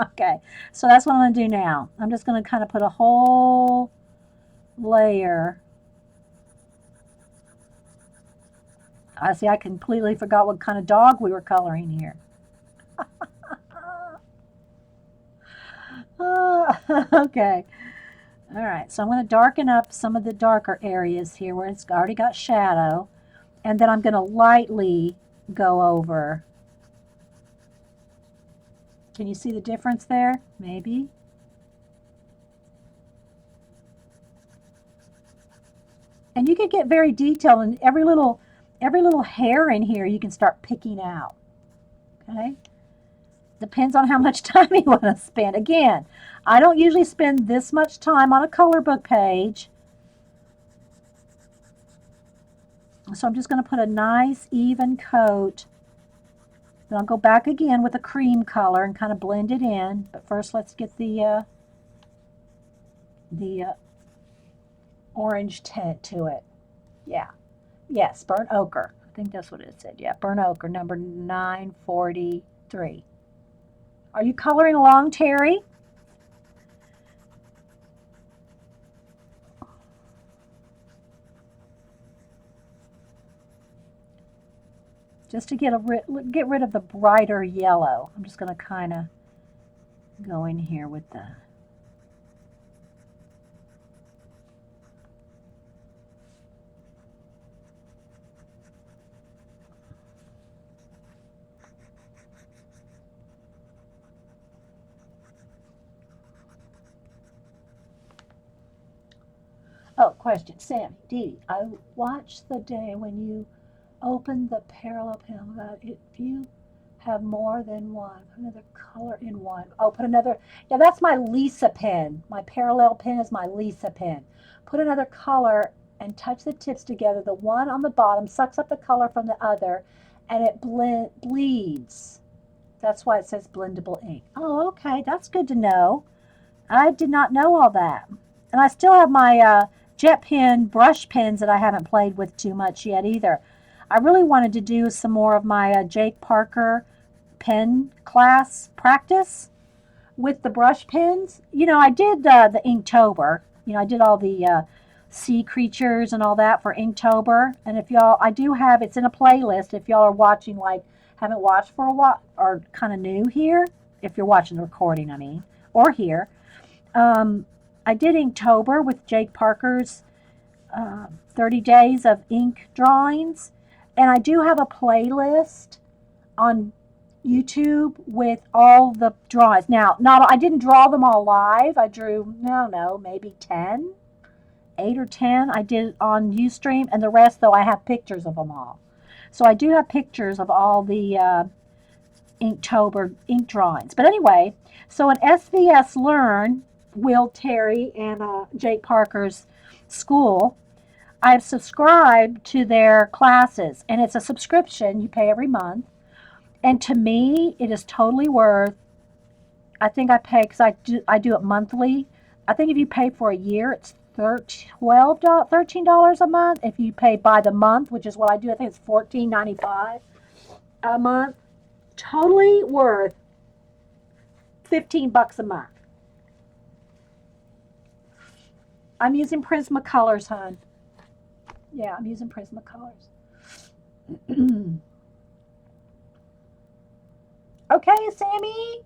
Okay, so that's what I'm going to do now. I'm just going to kind of put a whole layer. I see I completely forgot what kind of dog we were coloring here. Okay. All right, so I'm going to darken up some of the darker areas here where it's already got shadow. And then I'm going to lightly go over. Can you see the difference there? Maybe. And you can get very detailed, and every little hair in here you can start picking out. Okay? Depends on how much time you want to spend. Again, I don't usually spend this much time on a color book page. So I'm just going to put a nice even coat. Then I'll go back again with a cream color and kind of blend it in. But first, let's get the orange tint to it. Yeah. Yes, burnt ochre. I think that's what it said. Yeah, burnt ochre, number 943. Are you coloring along, Terry? Just to get rid of the brighter yellow. I'm just going to kind of go in here with the... Oh, question. Sammy, Dee, I watched the day when you opened the parallel pen. If you have more than one, put another color in one. Oh, put another. Yeah, that's my Lisa pen. My parallel pen is my Lisa pen. Put another color and touch the tips together. The one on the bottom sucks up the color from the other, and it bleeds. That's why it says blendable ink. Oh, okay. That's good to know. I did not know all that. And I still have my jet pen brush pens that I haven't played with too much yet either. I really wanted to do some more of my Jake Parker pen class practice with the brush pens. I did the Inktober. I did all the sea creatures and all that for Inktober. And if y'all, I do have, it's in a playlist if y'all are watching, like, haven't watched for a while, or kind of new here, if you're watching the recording, I mean, or here. I did Inktober with Jake Parker's 30 days of ink drawings. And I do have a playlist on YouTube with all the drawings. Now, not I didn't draw them all live. I drew, no, no, maybe 10, 8 or 10 I did on Ustream, and the rest, though, I have pictures of them all. So I do have pictures of all the Inktober ink drawings. But anyway, so at SVS Learn, Will Terry and Jake Parker's school, I've subscribed to their classes, and it's a subscription you pay every month. And to me, it is totally worth. I think I pay because I do it monthly. I think if you pay for a year, it's $13 a month. If you pay by the month, which is what I do, I think it's $14.95 a month. Totally worth $15 a month. I'm using Prismacolors, hon. Yeah, I'm using Prismacolors. Okay, Sammy.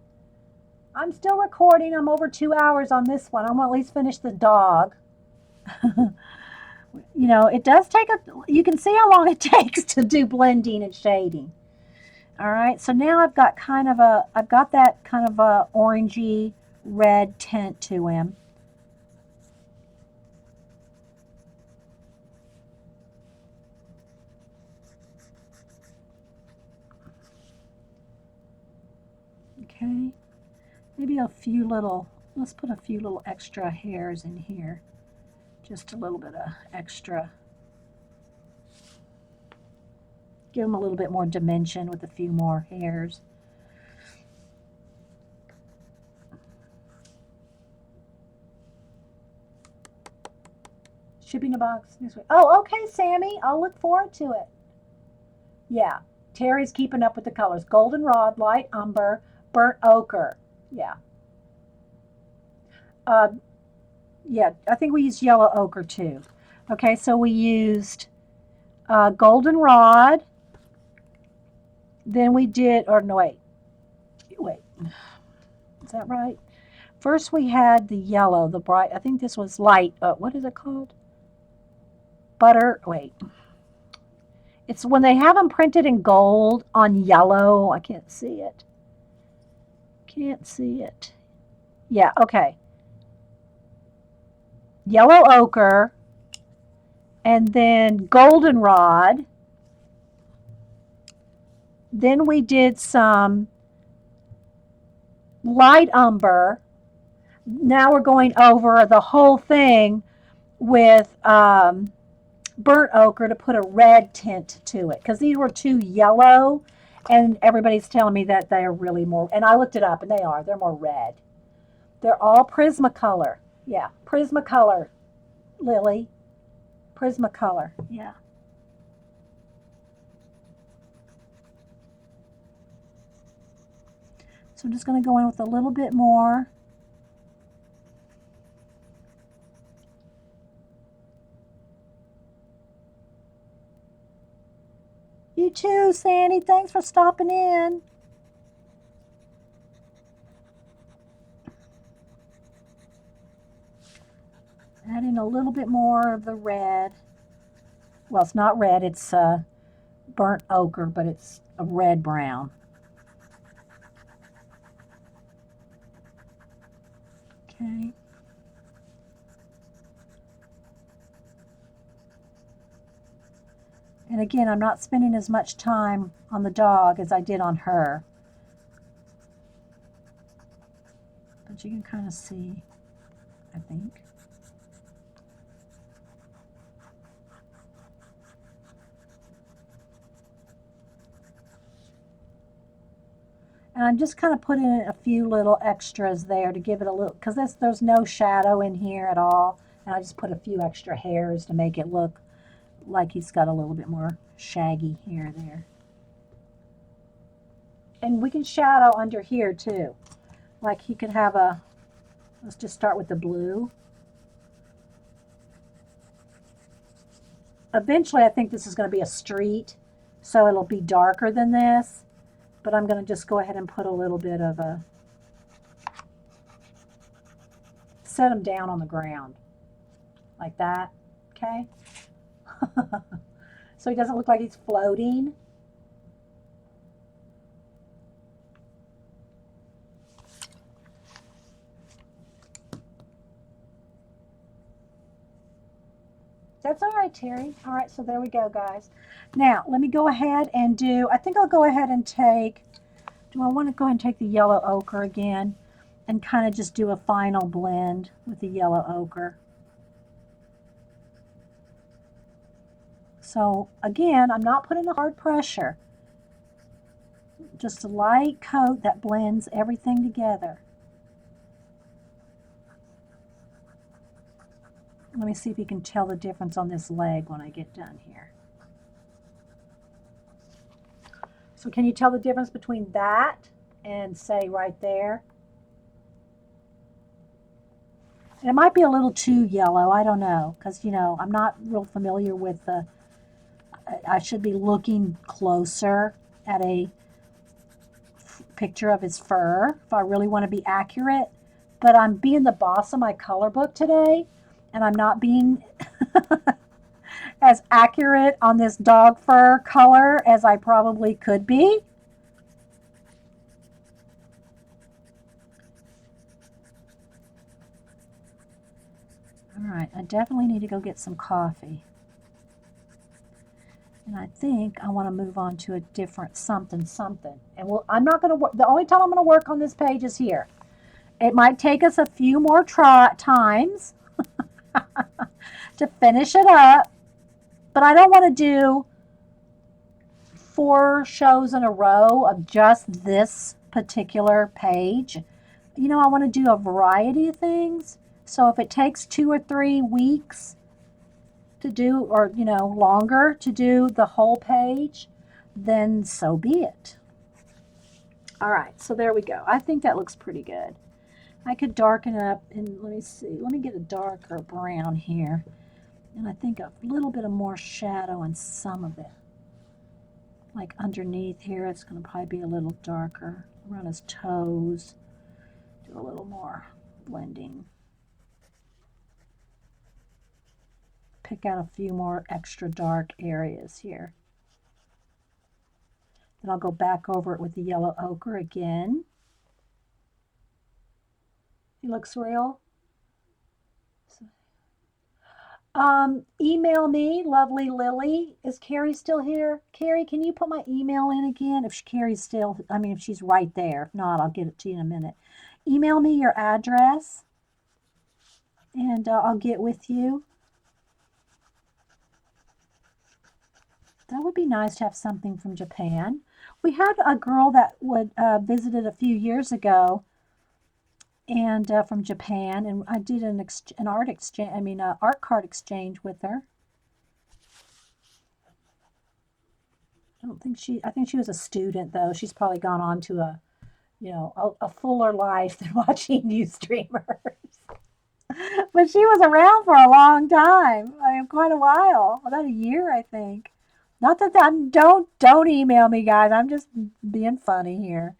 I'm still recording. I'm over 2 hours on this one. I'm going to at least finish the dog. You know, it does take you can see how long it takes to do blending and shading. All right, so now I've got that kind of a orangey red tint to him. Okay, maybe let's put a few little extra hairs in here. Just a little bit of extra. Give them a little bit more dimension with a few more hairs. Shipping a box next week. Oh, okay, Sammy. I'll look forward to it. Yeah, Terry's keeping up with the colors. Goldenrod, light umber, burnt ochre. Yeah. Yeah, I think we used yellow ochre too. Okay, so we used goldenrod. Then we did, or no, wait. Is that right? First we had the yellow, the bright, I think this was light, what is it called? Wait. It's when they have them printed in gold on yellow. I can't see it. Can't see it. Yeah, okay. Yellow ochre, and then goldenrod. Then we did some light umber. Now we're going over the whole thing with burnt ochre to put a red tint to it, because these were too yellow, and everybody's telling me that they are really more, and I looked it up, and they're more red. They're all Prismacolor. Yeah, Prismacolor, Lily. Prismacolor, yeah. So I'm just going to go in with a little bit more. You too, Sandy. Thanks for stopping in. Adding a little bit more of the red. Well, it's not red, it's burnt ochre, but it's a red-brown. Okay. And again, I'm not spending as much time on the dog as I did on her. But you can kind of see, I think. And I'm just kind of putting in a few little extras there to give it a little, because there's no shadow in here at all. And I just put a few extra hairs to make it look like he's got a little bit more shaggy hair there. And we can shadow under here too. Like he could have let's just start with the blue. eventually I think this is going to be a street, so it'll be darker than this, but I'm going to just go ahead and put a little bit of a, set him down on the ground like that, okay? So he doesn't look like he's floating. That's all right, Terry. All right, so there we go, guys. Now, let me go ahead and do, I think I'll go ahead and take, do I want to go ahead and take the yellow ochre again and kind of just do a final blend with the yellow ochre. So again, I'm not putting a hard pressure. Just a light coat that blends everything together. Let me see if you can tell the difference on this leg when I get done here. So can you tell the difference between that and say right there? And it might be a little too yellow, I don't know, because, you know, I'm not real familiar with the, I should be looking closer at a picture of his fur if I really want to be accurate. But I'm being the boss of my color book today, and I'm not being as accurate on this dog fur color as I probably could be. All right, I definitely need to go get some coffee. And I think I want to move on to a different something. And I'm not going to work, the only time I'm going to work on this page is here. It might take us a few more times to finish it up, but I don't want to do 4 shows in a row of just this particular page. You know, I want to do a variety of things. So if it takes 2 or 3 weeks to do, or, you know, longer to do the whole page, then so be it. All right, so there we go. I think that looks pretty good. I could darken it up, and let me see. Let me get a darker brown here. And I think a little bit of more shadow in some of it. Like underneath here, it's going to probably be a little darker. Around his toes, do a little more blending. Pick out a few more extra dark areas here. Then I'll go back over it with the yellow ochre again. He looks real. Email me, lovely Lily. Is Carrie still here? Carrie, can you put my email in again? If Carrie's still, I mean, if she's right there. If not, I'll get it to you in a minute. Email me your address, and I'll get with you. That would be nice to have something from Japan. We had a girl that visited a few years ago, and from Japan, and I did an art exchange. I mean, art card exchange with her. I don't think I think she was a student though. She's probably gone on to a, you know, a fuller life than watching you streamers. But she was around for a long time. I mean, quite a while, about a year, I think. Not that don't email me, guys. I'm just being funny here.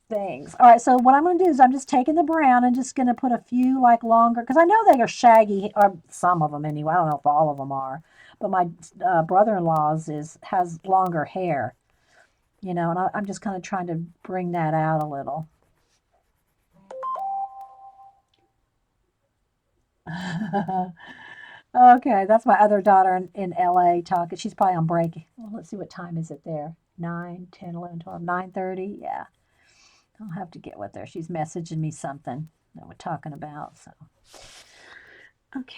Things. All right, so what I'm going to do is I'm just taking the brown and just going to put a few like longer, because I know they are shaggy, or some of them anyway. I don't know if all of them are, but my brother-in-law's has longer hair, you know, and I'm just kind of trying to bring that out a little. Okay, that's my other daughter in LA talking. She's probably on break. Well, let's see, what time is it there? 9, 10, 11, 12, 9:30. Yeah. I'll have to get with her. She's messaging me something that we're talking about. So, okay.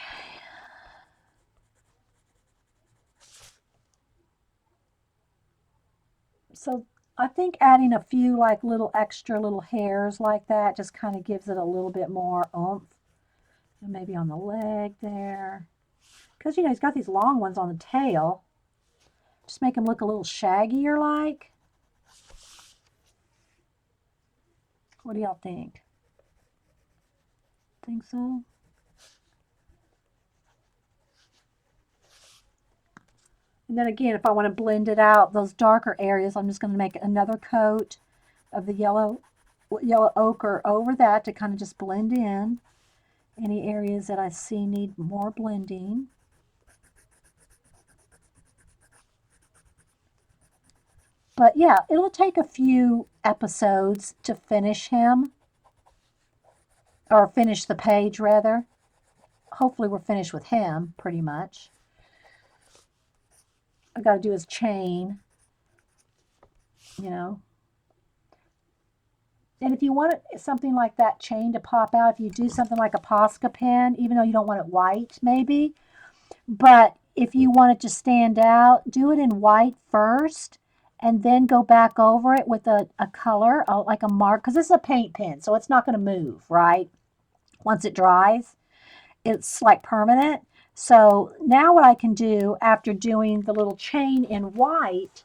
So I think adding a few like little extra little hairs like that just kind of gives it a little bit more oomph. And maybe on the leg there. Because, you know, he's got these long ones on the tail. Just make him look a little shaggier like. What do y'all think? Think so? And then again, if I want to blend it out, those darker areas, I'm just going to make another coat of the yellow ochre over that to kind of just blend in any areas that I see need more blending. But yeah, it'll take a few episodes to finish him, or finish the page rather. Hopefully we're finished with him pretty much. I got to do his chain, you know. And if you want something like that chain to pop out, if you do something like a Posca pen, even though you don't want it white maybe, but if you want it to stand out, do it in white first and then go back over it with a color, like a mark, because this is a paint pen, so it's not going to move, right? Once it dries, it's like permanent. So now what I can do after doing the little chain in white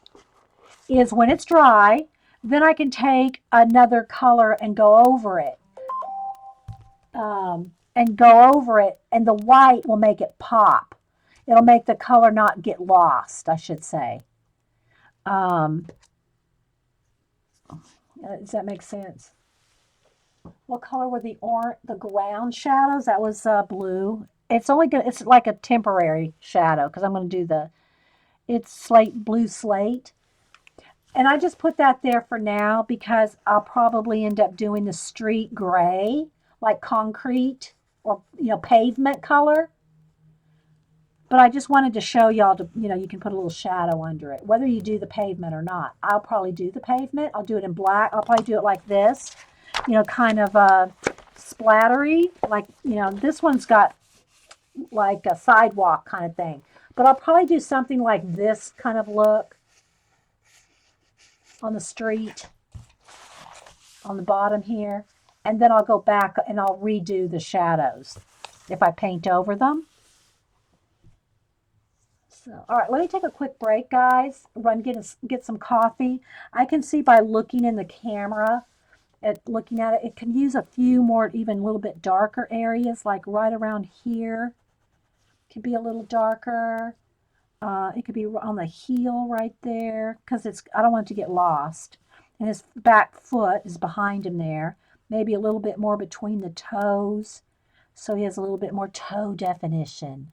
is when it's dry, then I can take another color and go over it. And the white will make it pop. It'll make the color not get lost, I should say. Um, does that make sense? What color were the ground shadows? That was blue. It's like a temporary shadow because I'm gonna do it's blue slate. And I just put that there for now because I'll probably end up doing the street gray, like concrete or pavement color. But I just wanted to show y'all you can put a little shadow under it, whether you do the pavement or not. I'll probably do the pavement. I'll do it in black. I'll probably do it like this, kind of splattery. Like, this one's got like a sidewalk kind of thing. But I'll probably do something like this kind of look on the street, on the bottom here. And then I'll go back and I'll redo the shadows if I paint over them. So, all right, let me take a quick break, guys. Get some coffee. I can see by looking in the camera, looking at it, it can use a few more, even a little bit darker areas, like right around here. It could be a little darker. It could be on the heel right there, because I don't want it to get lost. And his back foot is behind him there. Maybe a little bit more between the toes, so he has a little bit more toe definition.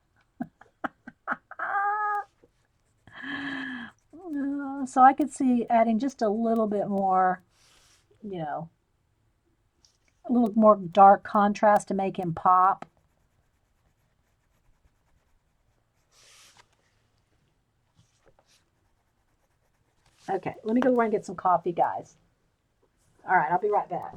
So I could see adding just a little bit more, you know, a little more dark contrast to make him pop. Okay, let me go run and get some coffee, guys. All right, I'll be right back.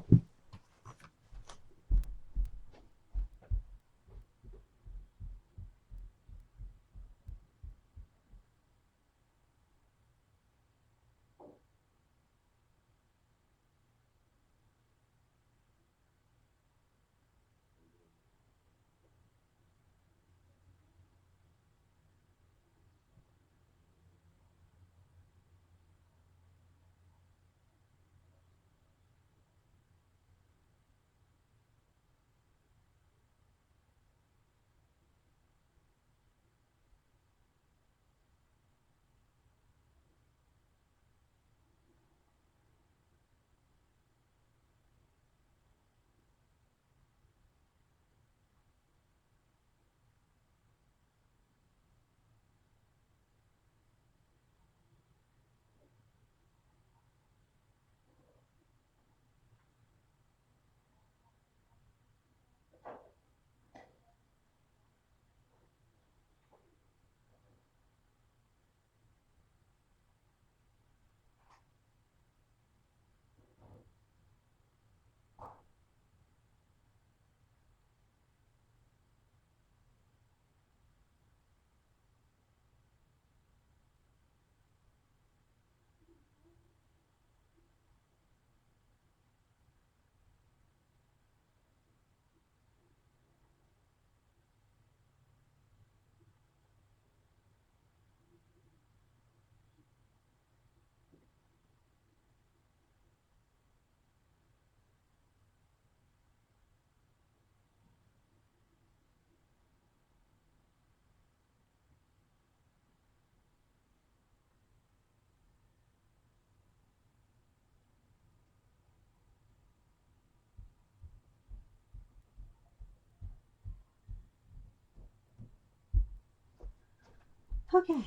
Okay.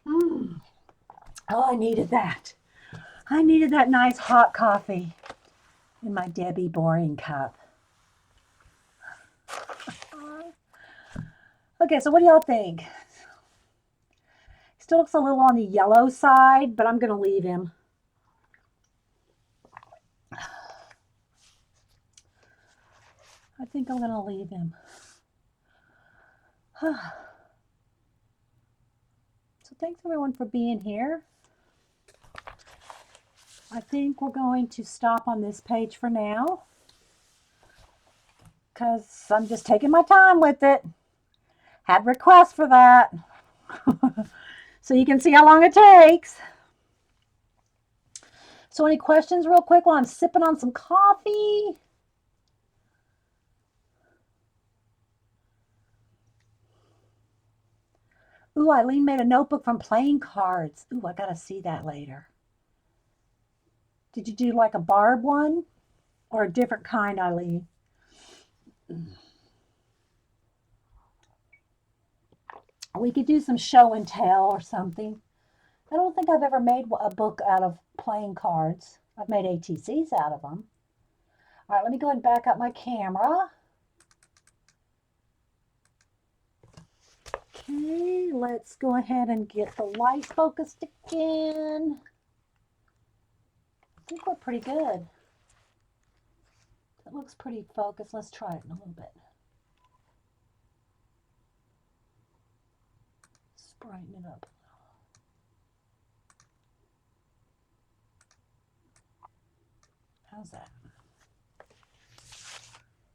Oh, I needed that. I needed that nice hot coffee in my Debbie Boring cup. Okay, so what do y'all think? Still looks a little on the yellow side, but I'm going to leave him. I think I'm going to leave him. So thanks everyone for being here. I think we're going to stop on this page for now because I'm just taking my time with it. Had requests for that. So you can see how long it takes. So any questions real quick while I'm sipping on some coffee? Ooh, Eileen made a notebook from playing cards. Ooh, I gotta see that later. Did you do like a barb one or a different kind, Eileen? We could do some show and tell or something. I don't think I've ever made a book out of playing cards. I've made ATCs out of them. All right, let me go and back up my camera. Okay, let's go ahead and get the light focused again. I think we're pretty good. That looks pretty focused. Let's try it in a little bit. Let's brighten it up. How's that?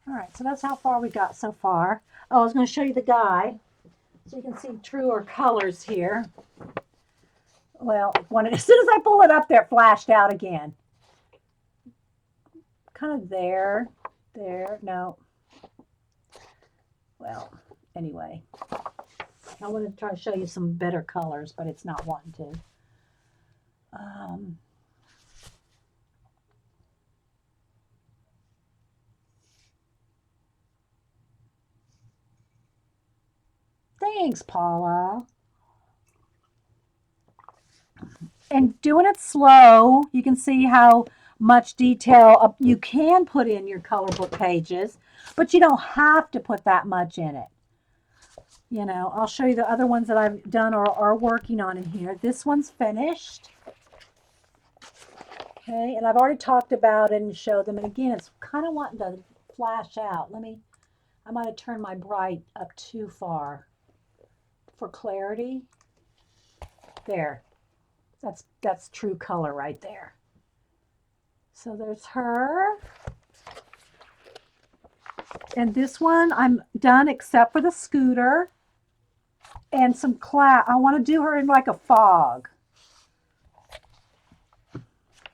All right, so that's how far we got so far. Oh, I was going to show you the guide so you can see truer colors here. Well, as soon as I pull it up there, it flashed out again. Kind of there, no. Well, anyway, I wanted to try to show you some better colors, but it's not wanting to. Thanks, Paula. And doing it slow, you can see how much detail you can put in your color book pages, but you don't have to put that much in it. You know, I'll show you the other ones that I've done or are working on in here. This one's finished. Okay, and I've already talked about it and showed them. And again, it's kind of wanting to flash out. I might have turned my bright up too far for clarity. There. That's true color right there. So there's her. And this one I'm done except for the scooter and some cloud. I want to do her in like a fog.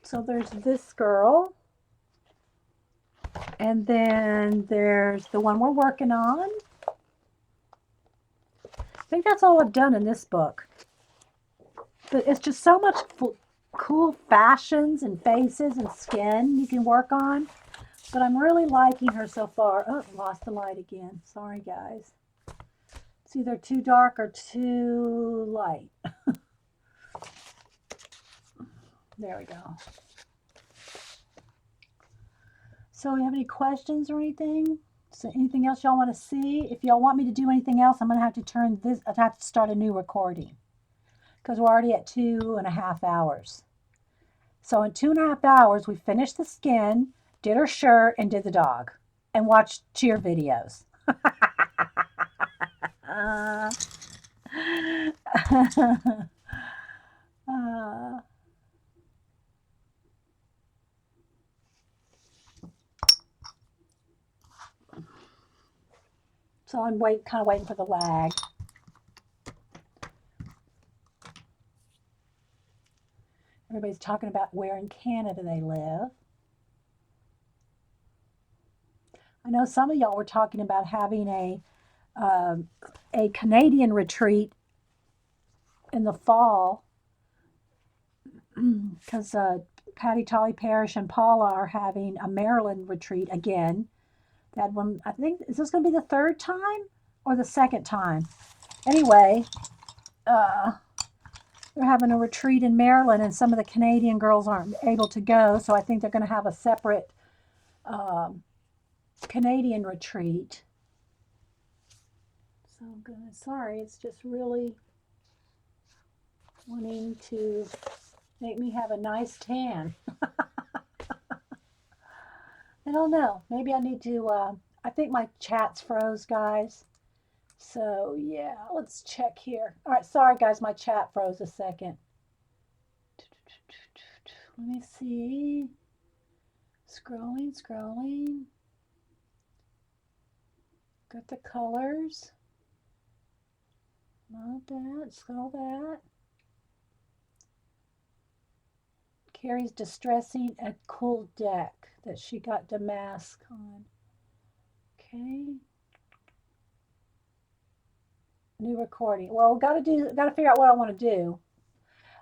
So there's this girl. And then there's the one we're working on. I think that's all I've done in this book. But it's just so much cool fashions and faces and skin you can work on. But I'm really liking her so far. Oh, lost the light again. Sorry, guys. It's either too dark or too light. There we go. So we have any questions or anything? So anything else y'all want to see? If y'all want me to do anything else, I'm going to have to start a new recording. Because we're already at 2.5 hours. So in 2.5 hours, we finished the skin, did her shirt, and did the dog. And watched cheer videos. So I'm kind of waiting for the lag. Everybody's talking about where in Canada they live. I know some of y'all were talking about having a Canadian retreat in the fall because Patty, Tolly Parrish, and Paula are having a Maryland retreat again. That one, I think, is this going to be the third time or the second time? Anyway, they're having a retreat in Maryland, and some of the Canadian girls aren't able to go, so I think they're going to have a separate Canadian retreat. So good. Sorry, it's just really wanting to make me have a nice tan. I don't know. Maybe I need to. I think my chat's froze, guys. So yeah, let's check here. All right, sorry guys, my chat froze a second. Let me see. Scrolling, scrolling. Got the colors. Not that. Scroll that. Carrie's distressing a cool deck that she got damask on. Okay. New recording. Well, gotta figure out what I want to do.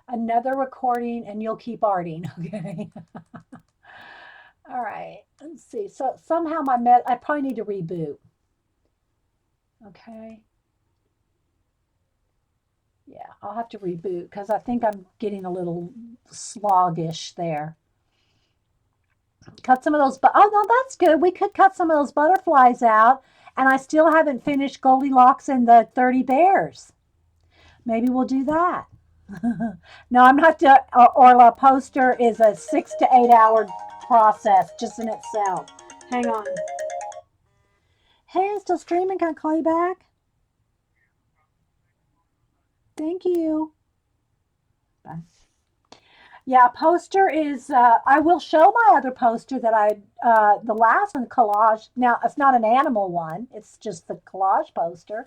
Another recording, and you'll keep arting. Okay. All right. Let's see. So somehow I probably need to reboot. Okay. Yeah, I'll have to reboot because I think I'm getting a little sloggish there. Cut some of those, but oh no, that's good. We could cut some of those butterflies out, and I still haven't finished Goldilocks and the 30 Bears. Maybe we'll do that. No, I'm not. Orla, poster is a 6 to 8 hour process just in itself. Hang on. Hey, it's still streaming. Can I call you back? Thank you. Bye. Yeah, poster is. I will show my other poster that the last one, collage. Now it's not an animal one. It's just the collage poster.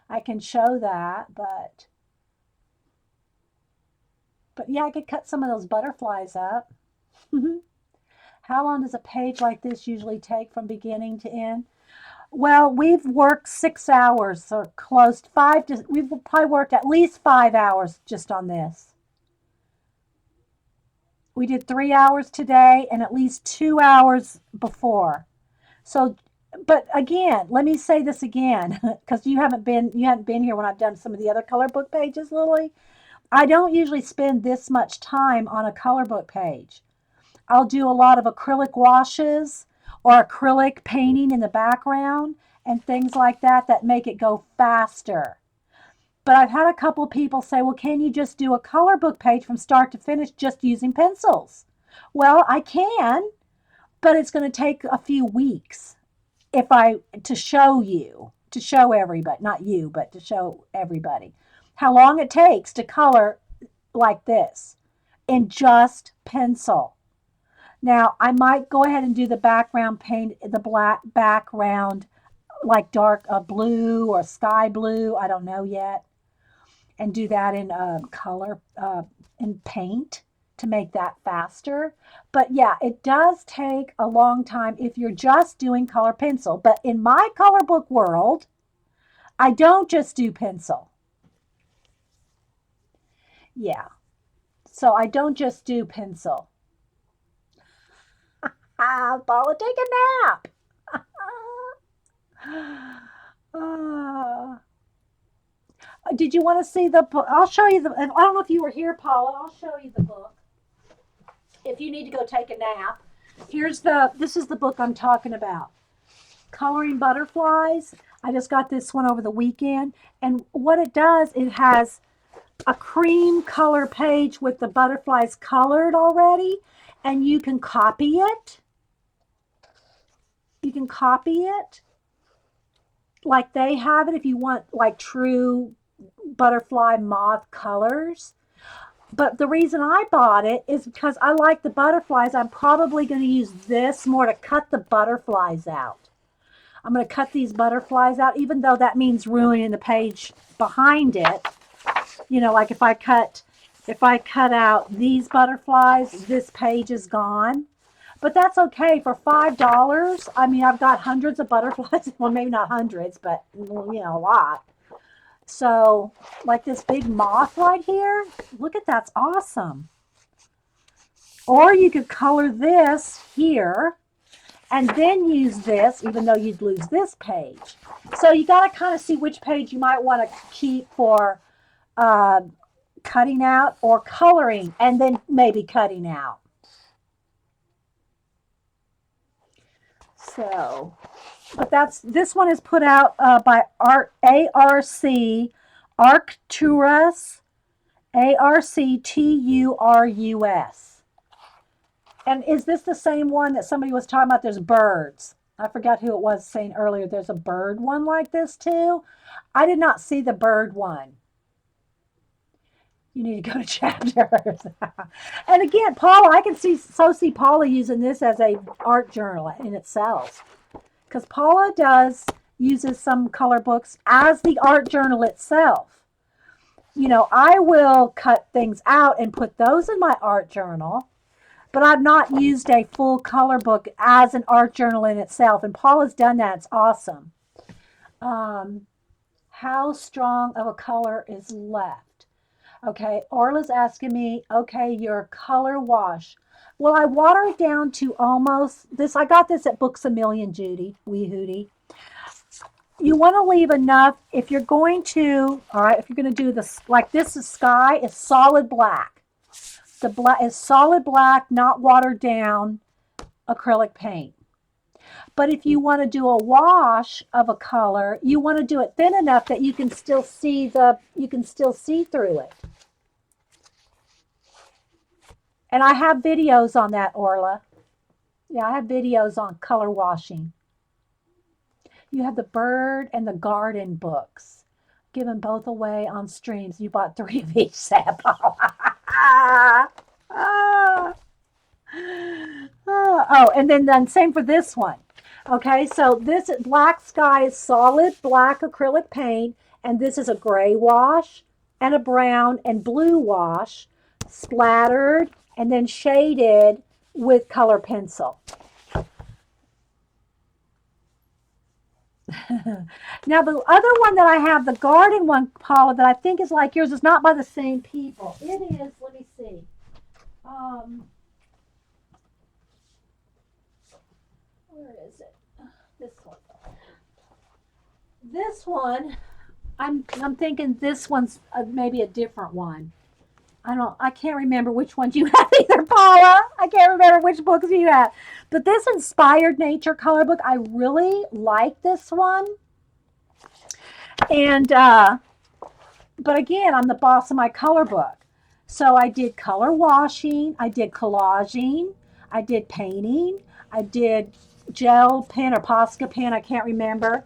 I can show that, but yeah, I could cut some of those butterflies up. How long does a page like this usually take from beginning to end? Well, we've worked 6 hours or close to five. We've probably worked at least 5 hours just on this. We did 3 hours today and at least 2 hours before. So, but again, let me say this again, because you hadn't been here when I've done some of the other color book pages, Lily. I don't usually spend this much time on a color book page. I'll do a lot of acrylic washes or acrylic painting in the background and things like that that make it go faster. But I've had a couple people say, well, can you just do a color book page from start to finish just using pencils? Well, I can, but it's going to take a few weeks to show everybody, not you, but to show everybody how long it takes to color like this in just pencil. Now, I might go ahead and do the background paint, the black background, like dark blue or sky blue. I don't know yet. And do that in color, in paint to make that faster. But yeah, it does take a long time if you're just doing color pencil. But in my color book world, I don't just do pencil. Yeah. So I don't just do pencil. Paula, take a nap. uh, did you want to see the book? I'll show you I don't know if you were here, Paula. I'll show you the book. If you need to go take a nap. This is the book I'm talking about. Coloring Butterflies. I just got this one over the weekend. And what it does, it has a cream color page with the butterflies colored already. And you can copy it. You can copy it like they have it if you want like true butterfly moth colors. But the reason I bought it is because I like the butterflies. I'm probably going to use this more to cut the butterflies out. I'm going to cut these butterflies out, even though that means ruining the page behind it. Like if I cut out these butterflies, this page is gone. But that's okay for $5. I mean, I've got hundreds of butterflies. Well, maybe not hundreds, but a lot. So, like this big moth right here, look at that's awesome. Or you could color this here and then use this, even though you'd lose this page. So you got to kind of see which page you might want to keep for cutting out or coloring, and then maybe cutting out. So, but this one is put out by ARC Arcturus, ARCTURUS. And is this the same one that somebody was talking about? There's birds. I forgot who it was saying earlier. There's a bird one like this too. I did not see the bird one. You need to go to chapters. And again, Paula, I can see Paula using this as a art journal in itself. Because Paula uses some color books as the art journal itself. You know, I will cut things out and put those in my art journal, but I've not used a full color book as an art journal in itself. And Paula's done that. It's awesome. How strong of a color is left? Okay, Orla's asking me, okay, your color wash. Well, I water it down to almost this. I got this at Books A Million, Judy, wee hootie. You want to leave enough if you're going to, all right, if you're going to do this, like this is sky, is solid black. The black is solid black, not watered down acrylic paint. But if you want to do a wash of a color, you want to do it thin enough that you can still see through it. And I have videos on that, Orla. Yeah, I have videos on color washing. You have the bird and the garden books. Give them both away on streams. You bought 3 of each set. Oh, and then same for this one. Okay, so this black sky is solid black acrylic paint, and this is a gray wash and a brown and blue wash, splattered and then shaded with color pencil. Now the other one that I have, the garden one, Paula, that I think is like yours, is not by the same people. It is, let me see. Where is it? This one. This one, I'm thinking this one's maybe a different one. I can't remember which ones you have either, Paula. I can't remember which books you have. But this Inspired Nature color book, I really like this one. And, but again, I'm the boss of my color book. So I did color washing, I did collaging, I did painting, I did gel pen or Posca pen, I can't remember.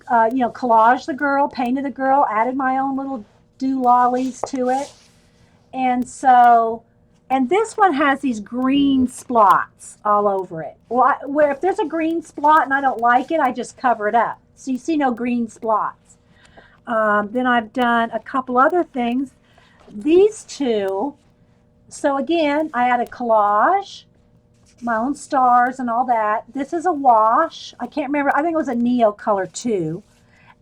Collaged the girl, painted the girl, added my own little doolollies to it. And so, and this one has these green splots all over it. Well, where if there's a green spot and I don't like it, I just cover it up. So you see no green spots. Then I've done a couple other things. These two, so again, I added collage, my own stars and all that. This is a wash. I can't remember. I think it was a Neo color too.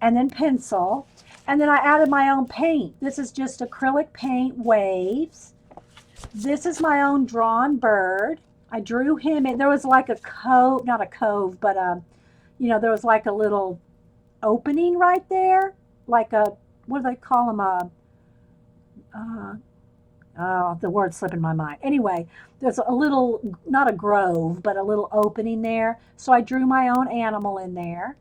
And then pencil. And then I added my own paint. This is just acrylic paint waves. This is my own drawn bird. I drew him in. There was like a cove, not a cove, but there was like a little opening right there. Like a, what do they call them? The word's slipping my mind. Anyway, there's a little, not a grove, but a little opening there. So I drew my own animal in there.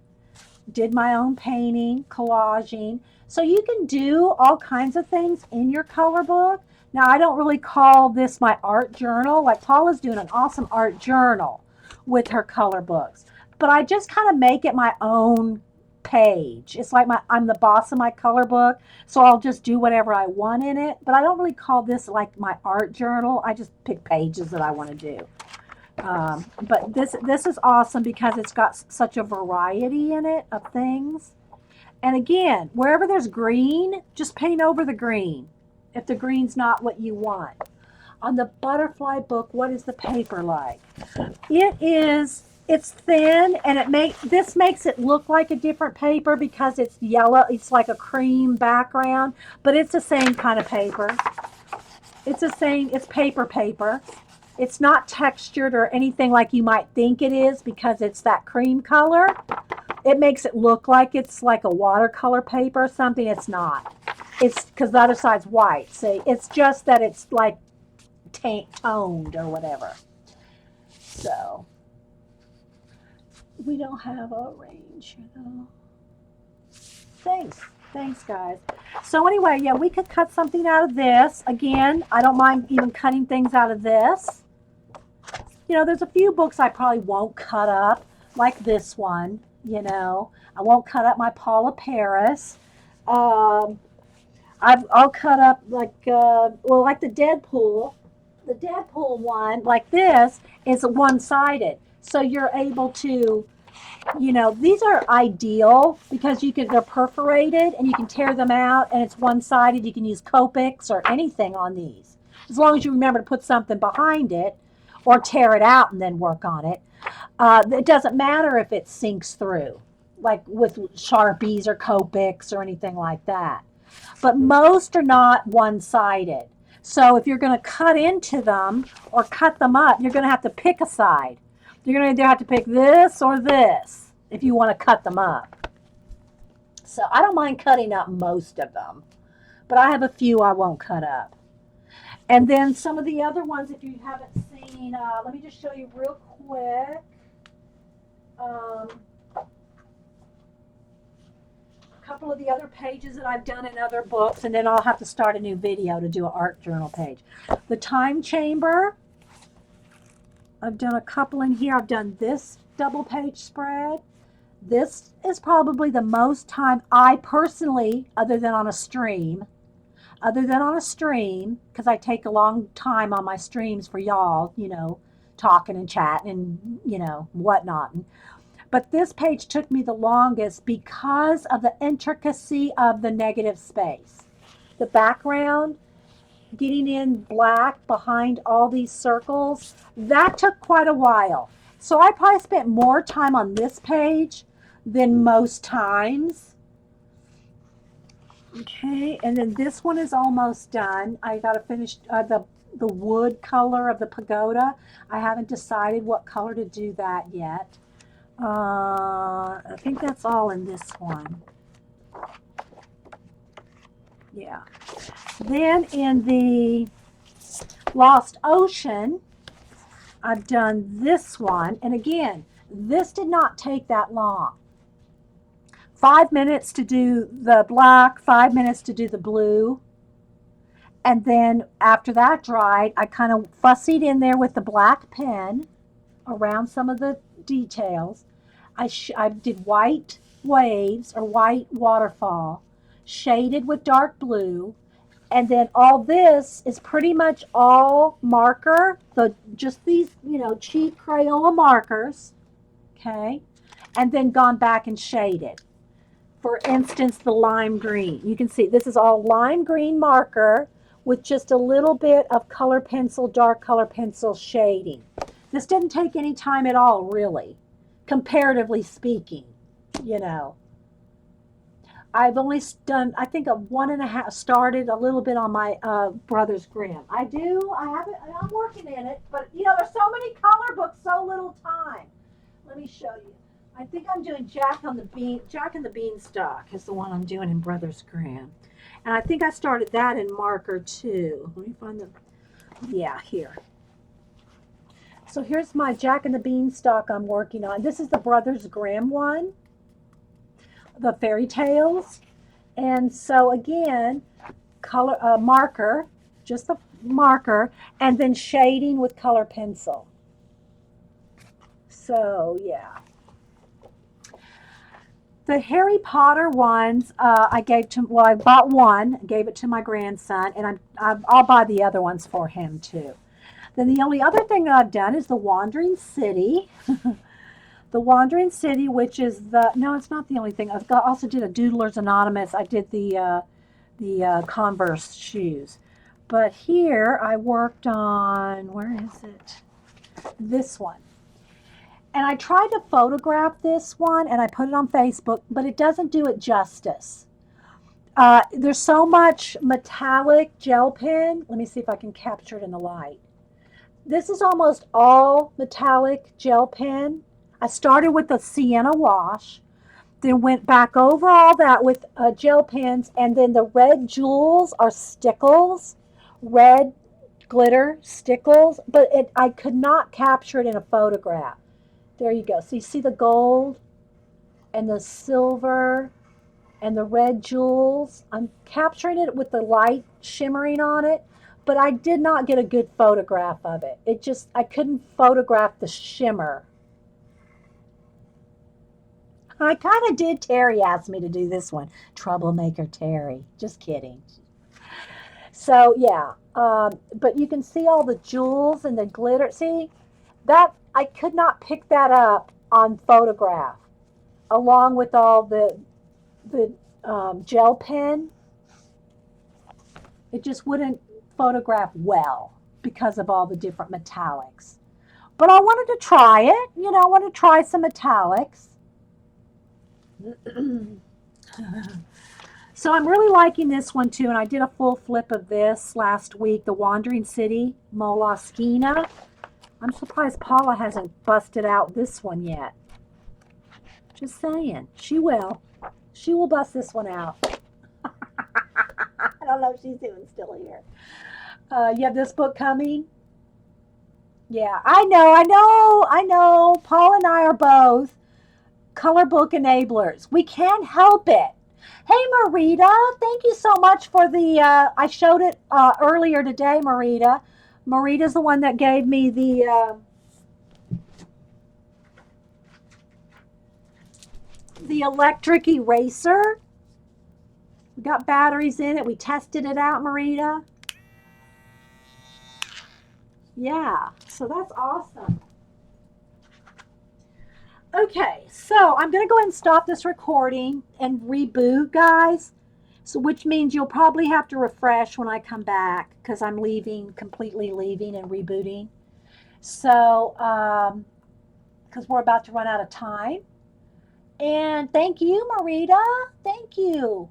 Did my own painting, collaging. So you can do all kinds of things in your color book. Now, I don't really call this my art journal. Like Paula's doing an awesome art journal with her color books. But I just kind of make it my own page. It's like I'm the boss of my color book, so I'll just do whatever I want in it. But I don't really call this like my art journal. I just pick pages that I want to do. But this is awesome because it's got such a variety in it of things. And again, wherever there's green, just paint over the green if the green's not what you want. On the butterfly book, what is the paper like? It's thin, and this makes it look like a different paper because it's yellow. It's like a cream background, but it's the same kind of paper. It's paper. It's not textured or anything like you might think it is because it's that cream color. It makes it look like it's like a watercolor paper or something. It's not. It's because the other side's white. See, it's just that it's like toned or whatever. So we don't have a range, you know. Thanks. Thanks, guys. So anyway, yeah, we could cut something out of this. Again, I don't mind even cutting things out of this. You know, there's a few books I probably won't cut up, like this one, you know. I won't cut up my Paula Paris. Um, I'll cut up like, well, like the Deadpool. The Deadpool one, like this, is one-sided. So you're able to, you know, these are ideal because they're perforated and you can tear them out and it's one-sided. You can use Copics or anything on these. As long as you remember to put something behind it or tear it out and then work on it. It doesn't matter if it sinks through, like with Sharpies or Copics or anything like that. But most are not one-sided. So if you're going to cut into them or cut them up, you're going to have to pick a side. You're going to either have to pick this or this if you want to cut them up. So I don't mind cutting up most of them, but I have a few I won't cut up. And then some of the other ones, if you haven't seen, let me just show you real quick. A couple of the other pages that I've done in other books, and then I'll have to start a new video to do an art journal page. The Time Chamber. I've done a couple in here. I've done this double page spread. This is probably the most time I personally, other than on a stream, because I take a long time on my streams for y'all, you know, talking and chatting and, you know, whatnot. But this page took me the longest because of the intricacy of the negative space. The background, getting in black behind all these circles, that took quite a while. So I probably spent more time on this page than most times. Okay, and then this one is almost done. I got to finish the wood color of the pagoda. I haven't decided what color to do that yet. I think that's all in this one. Yeah. Then in the Lost Ocean, I've done this one. And again, this did not take that long. 5 minutes to do the black, 5 minutes to do the blue. And then after that dried, I kind of fussied in there with the black pen around some of the details. I did white waves or white waterfall, shaded with dark blue. And then all this is pretty much all marker, just these, you know, cheap Crayola markers, okay? And then gone back and shaded. For instance, the lime green. You can see this is all lime green marker with just a little bit of color pencil, dark color pencil shading. This didn't take any time at all, really, comparatively speaking, you know. I've only done, I think, a 1.5, started a little bit on my Brothers Grimm. I haven't, I'm working in it, but, you know, there's so many color books, so little time. Let me show you. I think I'm doing Jack and the Beanstalk is the one I'm doing in Brothers Grimm. And I think I started that in marker too. Let me find yeah, here. So here's my Jack and the Beanstalk I'm working on. This is the Brothers Grimm one, the fairy tales. And so again, color marker, just the marker, and then shading with color pencil. So yeah. The Harry Potter ones, I bought one, gave it to my grandson, and I'll buy the other ones for him too. Then the only other thing that I've done is the Wandering City. The Wandering City, which is no, it's not the only thing. Also did a Doodlers Anonymous. I did the Converse shoes. But here I worked on, where is it? This one. And I tried to photograph this one, and I put it on Facebook, but it doesn't do it justice. There's so much metallic gel pen. Let me see if I can capture it in the light. This is almost all metallic gel pen. I started with the sienna wash, then went back over all that with gel pens, and then the red jewels are stickles, red glitter stickles, but I could not capture it in a photograph. There you go. So you see the gold and the silver and the red jewels. I'm capturing it with the light shimmering on it, but I did not get a good photograph of it. It just, I couldn't photograph the shimmer. I kind of did. Terry asked me to do this one. Troublemaker Terry. Just kidding. So, yeah. But you can see all the jewels and the glitter. See, that, I could not pick that up on photograph along with all the gel pen. It just wouldn't photograph well because of all the different metallics. But I wanted to try it. You know, I want to try some metallics. So I'm really liking this one too. And I did a full flip of this last week, the Wandering City Moleskine. I'm surprised Paula hasn't busted out this one yet. Just saying. She will. She will bust this one out. I don't know if she's even still here. You have this book coming? Yeah, I know. Paul and I are both color book enablers. We can't help it. Hey, Marita, thank you so much for the. I showed it earlier today, Marita. Marita's the one that gave me the electric eraser. We got batteries in it. We tested it out, Marita. Yeah, so that's awesome. Okay, so I'm going to go ahead and stop this recording and reboot, guys. So, which means you'll probably have to refresh when I come back because I'm leaving, completely leaving and rebooting. So, because we're about to run out of time. And thank you, Marita. Thank you.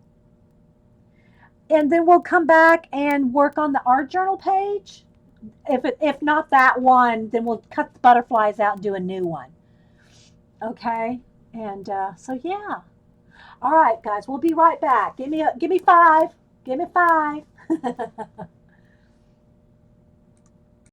And then we'll come back and work on the art journal page. If not that one, then we'll cut the butterflies out and do a new one. Okay. And so yeah. All right, guys. We'll be right back. Give me 5. Give me 5.